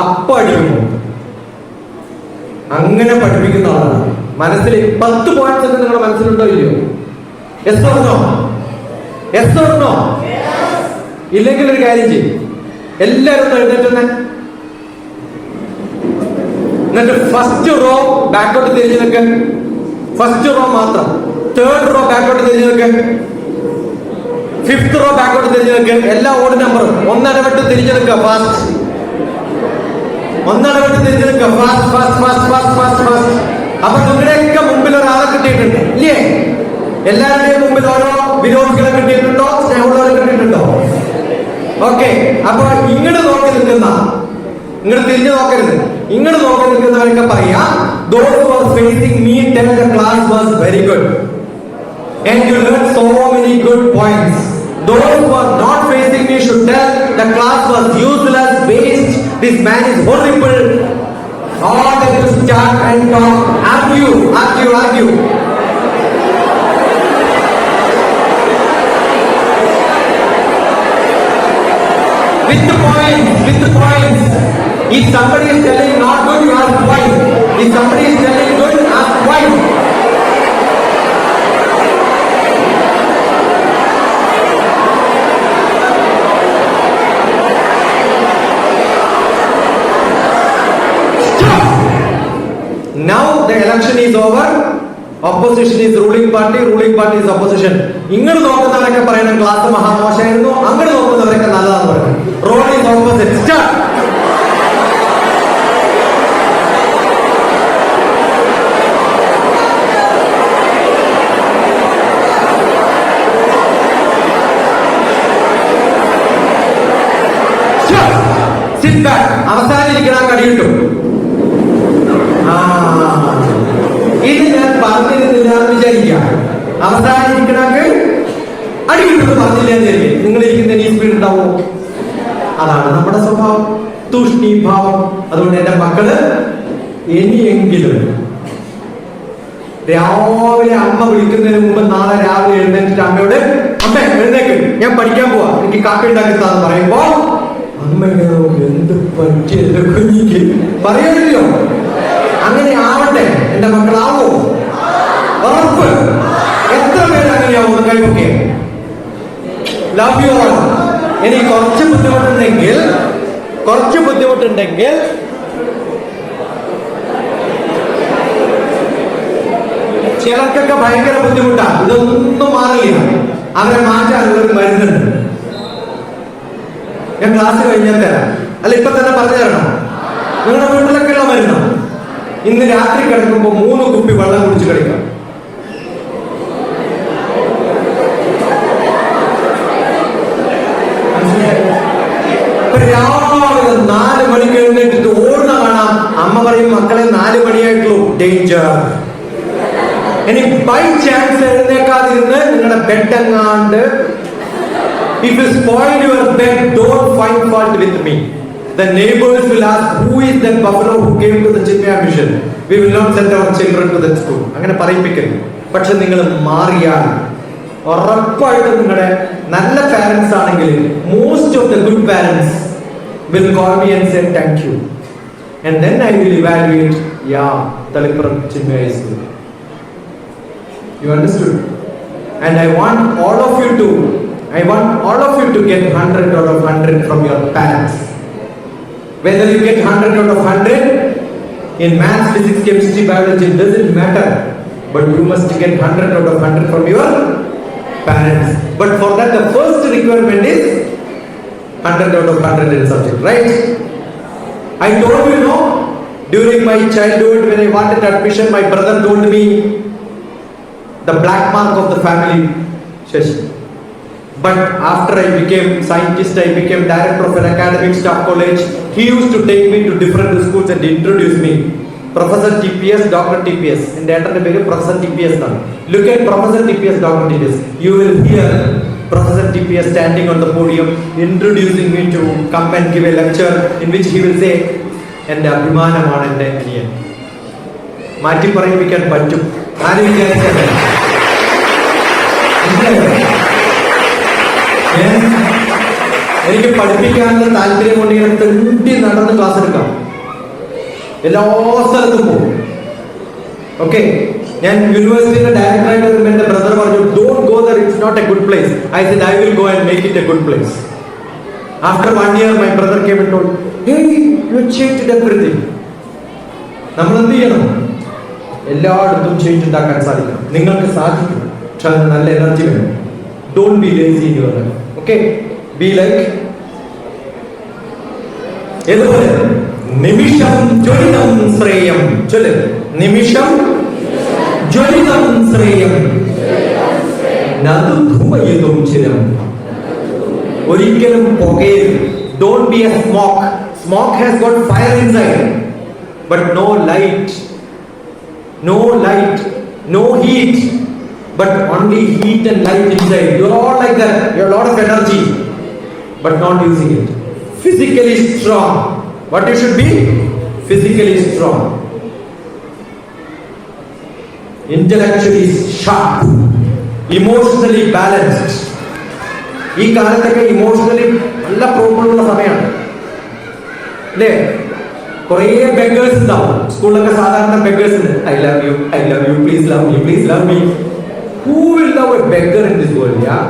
അപ്പ അടിക്കുമോ അങ്ങനെ പഠിപ്പിക്കുന്ന ആളാണ്. മനസ്സിൽ 10 പോയിന്റ്സ് ഒക്കെ നിങ്ങളുടെ മനസ്സിലുണ്ടോ ഇല്ലയോ? Yes or no? Yes or no? ഇല്ലെങ്കിൽ ഒരു കാര്യം ചെയ്യും, എല്ലാവരും എഴുന്നേറ്റുന്നെ. എന്നിട്ട് ഫസ്റ്റ് റോ ബാക്കോട്ട് തിരിഞ്ഞു നിൽക്ക്. ഫസ്റ്റ് റോ മാത്രം. 3rd റോ ബാക്കോട്ട് തിരിഞ്ഞു നിൽക്ക്. 5th റോ ബാക്കോട്ട് തിരിഞ്ഞു നിൽക്ക്. എല്ലാ ഓഡ് നമ്പറും ഒന്നടവിട്ട് തിരിഞ്ഞു നിൽക്കുക. ഫാസ്റ്റ് ഒന്നടവിട്ട് തിരിഞ്ഞു നിൽക്കുക. Fast fast fast fast fast fast. അപ്പൊ നിങ്ങളുടെയൊക്കെ മുമ്പിൽ ഒരാളെ കിട്ടിയിട്ടുണ്ട് ഇല്ലേ? എല്ലാവരുടെയും മുമ്പിൽ ഓരോ വിരോധികളെ കിട്ടിയിട്ടുണ്ടോ? സ്നേഹമുള്ളവരെ കിട്ടിയിട്ടുണ്ടോ? ഓക്കെ, അപ്പൊ ഇങ്ങോട്ട് നോക്കി നിൽക്കുന്ന, ഇങ്ങോട്ട് തിരിഞ്ഞു നോക്കരുത്, ഇങ്ങോട്ട് നോക്കി നിൽക്കുന്നവരൊക്കെ പറയാ, those who are facing me tell the class was very good and you learned so many good points. Those who are not facing me should tell the class was useless, waste, this man is horrible. All that you start and talk, argue. With the points. If somebody is telling not good, you ask why. If somebody is telling good, ask why. Stop. Now the election is over. Opposition is ruling party is opposition. ഇങ്ങോട്ട് നോക്കുന്നവരൊക്കെ പറയണം class മഹാമോശമായിരുന്നു, അങ്ങോട്ട് നോക്കുന്നവരൊക്കെ നല്ലതാന്ന് പറയണം. Role is opposite. Start. Sit back. അവസാനം ഇരിക്കണം, കടി കിട്ടും. ഇത് ഞാൻ പറഞ്ഞിരുന്നില്ല എന്ന് വിചാരിക്കാം. അവസാനിക്കണമെങ്കിൽ അടി കിട്ടുമെന്ന് പറഞ്ഞില്ല എന്ന് വിചാരിക്കും. നിങ്ങൾ ഇരിക്കുന്ന ഈ സ്പീഡ് ഉണ്ടാവോ? അതാണ് നമ്മുടെ സ്വഭാവം, തൂഷ്ണീഭാവം. അതുകൊണ്ട് എന്റെ മക്കള് ഇനിയെങ്കിലും രാവിലെ അമ്മ വിളിക്കുന്നതിന് മുമ്പ് നാളെ രാവിലെ എഴുന്നേറ്റിട്ട് അമ്മയോട് അമ്മ എഴുന്നേക്ക്, ഞാൻ പഠിക്കാൻ പോവാ, എനിക്ക് കാപ്പി ഉണ്ടാക്കിത്താന്ന് പറയുമ്പോ അമ്മ എന്ത് പറ്റി എന്റെ കുഞ്ഞിക്ക് പറയണില്ലോ. അങ്ങനെ ആവട്ടെ, എന്റെ മക്കളാവോ? ഉറപ്പ്. എത്ര പേര് അങ്ങനെയാവും? കൈപ്പൊക്കെ. Love you all. ഇനി കുറച്ച് ബുദ്ധിമുട്ടുണ്ടെങ്കിൽ ചിലർക്കൊക്കെ ഭയങ്കര ബുദ്ധിമുട്ടാണ്. ഇതൊന്നും മാറില്ല. അവരെ മാറ്റാനുള്ളൊരു മരുന്നുണ്ട്. ഞാൻ ക്ലാസ് കഴിഞ്ഞാൽ തരാം, അല്ല ഇപ്പൊ തന്നെ പറഞ്ഞു തരണം. നിങ്ങളുടെ വീട്ടിലൊക്കെ ഉള്ള മരുന്ന്. ഇന്ന് രാത്രി കിടക്കുമ്പോ 3 കുപ്പി വെള്ളം കുടിച്ച് കിടക്കാം. രാവിലെ 4 മണിക്ക് എഴുന്നേറ്റിട്ട് ഓടുന്ന കാണാം. അമ്മ പറയും, മക്കളെ 4 മണിയായിട്ടുള്ളൂ, ഡേഞ്ചർ. ഇനി ബൈ ചാൻസ് എഴുന്നേക്കാതിരുന്ന് നിങ്ങളുടെ ബെഡ് എങ്ങാണ്ട്, if you spoil your bed, don't find fault with me. The neighbors will ask, who is that buffalo who came to the Chinmaya mission? We will not send our children to that school. അങ്ങനെ പറയിപ്പിക്കരുത്. പക്ഷെ നിങ്ങൾ മാറിയാൽ ഉറപ്പായിട്ടും നിങ്ങളുടെ നല്ല parents ആണെങ്കിൽ most of the good parents will call me and say thank you, and then I will evaluate. Yeah, Thaliparamba Chinmaya is good. You understood? And I want all of you to get 100 out of 100 from your parents. Whether you get 100 out of 100 in maths, physics, chemistry, biology, it doesn't matter. But you must get 100 out of 100 from your parents. But for that, the first requirement is 100 out of 100 in subject, right? I told you, no, during my childhood when I wanted admission, my brother told me the black mark of the family, Shashi. But after I became scientist, I became director of an academic staff college. He used to take me to different schools and introduce me. Professor TPS, Dr. TPS. And the entire name Professor TPS now. Look at Professor TPS, Dr. TPS. You will hear Professor TPS standing on the podium introducing me to come and give a lecture in which he will say, "Ende abhimanamanu ende aniyan." മാറ്റി പറയിപ്പിക്കാൻ പറ്റും. ആരും വിചാരിച്ചാൽ എനിക്ക് പഠിപ്പിക്കാനുള്ള താല്പര്യം കൊണ്ട് ഇങ്ങനെ തെണ്ടി നടന്ന് ക്ലാസ് എടുക്കാം. എല്ലാ സ്ഥലത്തും പോകും. ഓക്കെ, ഞാൻ യൂണിവേഴ്സിറ്റിയുടെ ഡയറക്ടറായിട്ട് വരുമ്പോൾ എന്റെ ബ്രദർ പറഞ്ഞു, "Don't go there, it's not a good place." I said, "I will go and make it a good place." After 1 year, my brother came and told, "Hey, you changed everything." നമ്മൾ എന്ത് ചെയ്യണം? എല്ലായിടത്തും change ഉണ്ടാക്കാൻ സാധിക്കണം. നിങ്ങൾക്ക് സാധിക്കും, പക്ഷെ അതിന് നല്ല എനർജി വേണം. Don't be lazy in your life. Okay? Be like ഏതുപോലെ നിമിഷം ജ്വലിതം ശ്രേയം. ചൊല്ല്, നിമിഷം ജ്വലിതം ശ്രേയം നതു ധൂമയതും ചിരം. ഒരിക്കലും പുകയരുത്. Don't be a smoke. Smoke has got fire inside, but no light, no heat, but only heat and light inside. You're all like that. You have a lot of energy, but not using it. Physically strong. What you should be? Physically strong. Intellectually sharp. Emotionally balanced. ഈ കാലത്തൊക്കെ emotionally നല്ല problem ഉള്ള സമയമാണ് അല്ലേ? കുറേ beggars ഉണ്ടാവും സ്കൂളിലൊക്കെ. സാധാരണ ബെഗേഴ്സ് ഉണ്ട്. I love you, please love me, please love me. Who will love a beggar in this world? Yeah,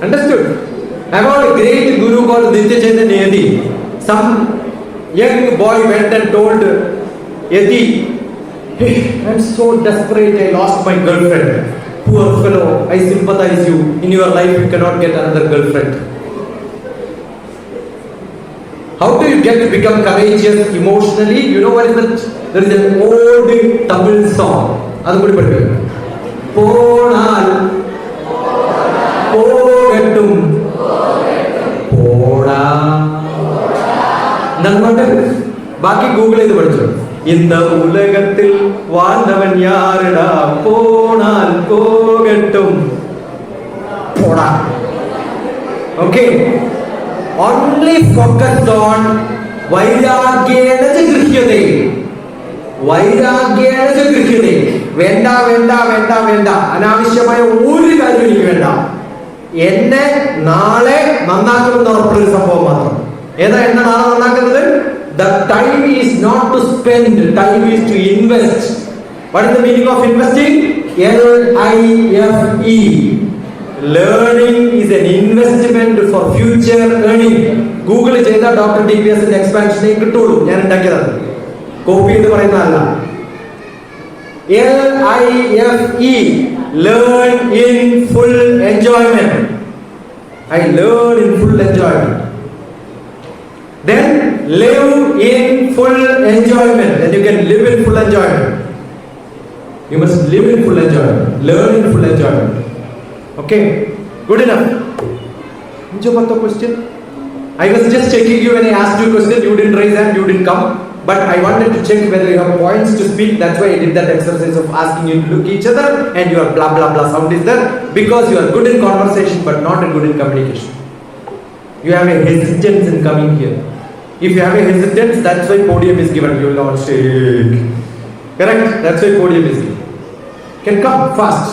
understood? I got a great guru called Nitya Chaitanya Yati. Some young boy went and told Yati, "Hey, I'm so desperate, I lost my girlfriend." Poor fellow, I sympathize you. In your life you cannot get another girlfriend. How do you get to become courageous emotionally? You know what is that? There is an old Tamil song. അത് കൂടി പഠിക്കുക. പോണാൽ പോകട്ടും പോടാ. നമ്മളുടെ ബാക്കി Google ചെയ്ത് പഠിച്ചു. இந்த உலகத்தில் வாழ்ந்தவன் யாருடா, போனால் போகட்டும் போடா. Okay, only focused on vairagena gryhyate. വൈരാഗ്യേന ഗൃഹ്യതേ. വേണ്ട വേണ്ട വേണ്ട വേണ്ട, അനാവശ്യമായ ഒരു കാര്യം എനിക്ക് വേണ്ട. എന്നെ നാളെ നന്നാക്കുമെന്ന് ഉറപ്പുള്ള ഒരു സംഭവം മാത്രം. ഏതാ എന്നെ നാളെ നന്നാക്കുന്നത്? The time is not to spend, time is to invest. What is the meaning of investing? LIFE. Learning is an investment for future earning. Google ചെയ്ത DrTPS എക്സ്പാൻഷനെ കിട്ടുള്ളൂ. ഞാൻ ഉണ്ടാക്കിയതാണ്, കോപ്പി എന്ന് പറയുന്നതല്ല. LIFE, learn in full enjoyment. I learn in full enjoyment. Then live in full enjoyment. Then you can live in full enjoyment. You must live in full enjoyment. Learn in full enjoyment. Okay, good enough. Another question. I was just checking you when I asked you a question. You didn't raise hand, you didn't come. But I wanted to check whether you have points to speak. That's why I did that exercise of asking you to look each other and your blah blah blah sound is there, because you are good in conversation but not good in communication. You have a hesitance in coming here. If you have a hesitance, that's why podium is given. You will not shake. Correct? That's why podium is given. Can come fast.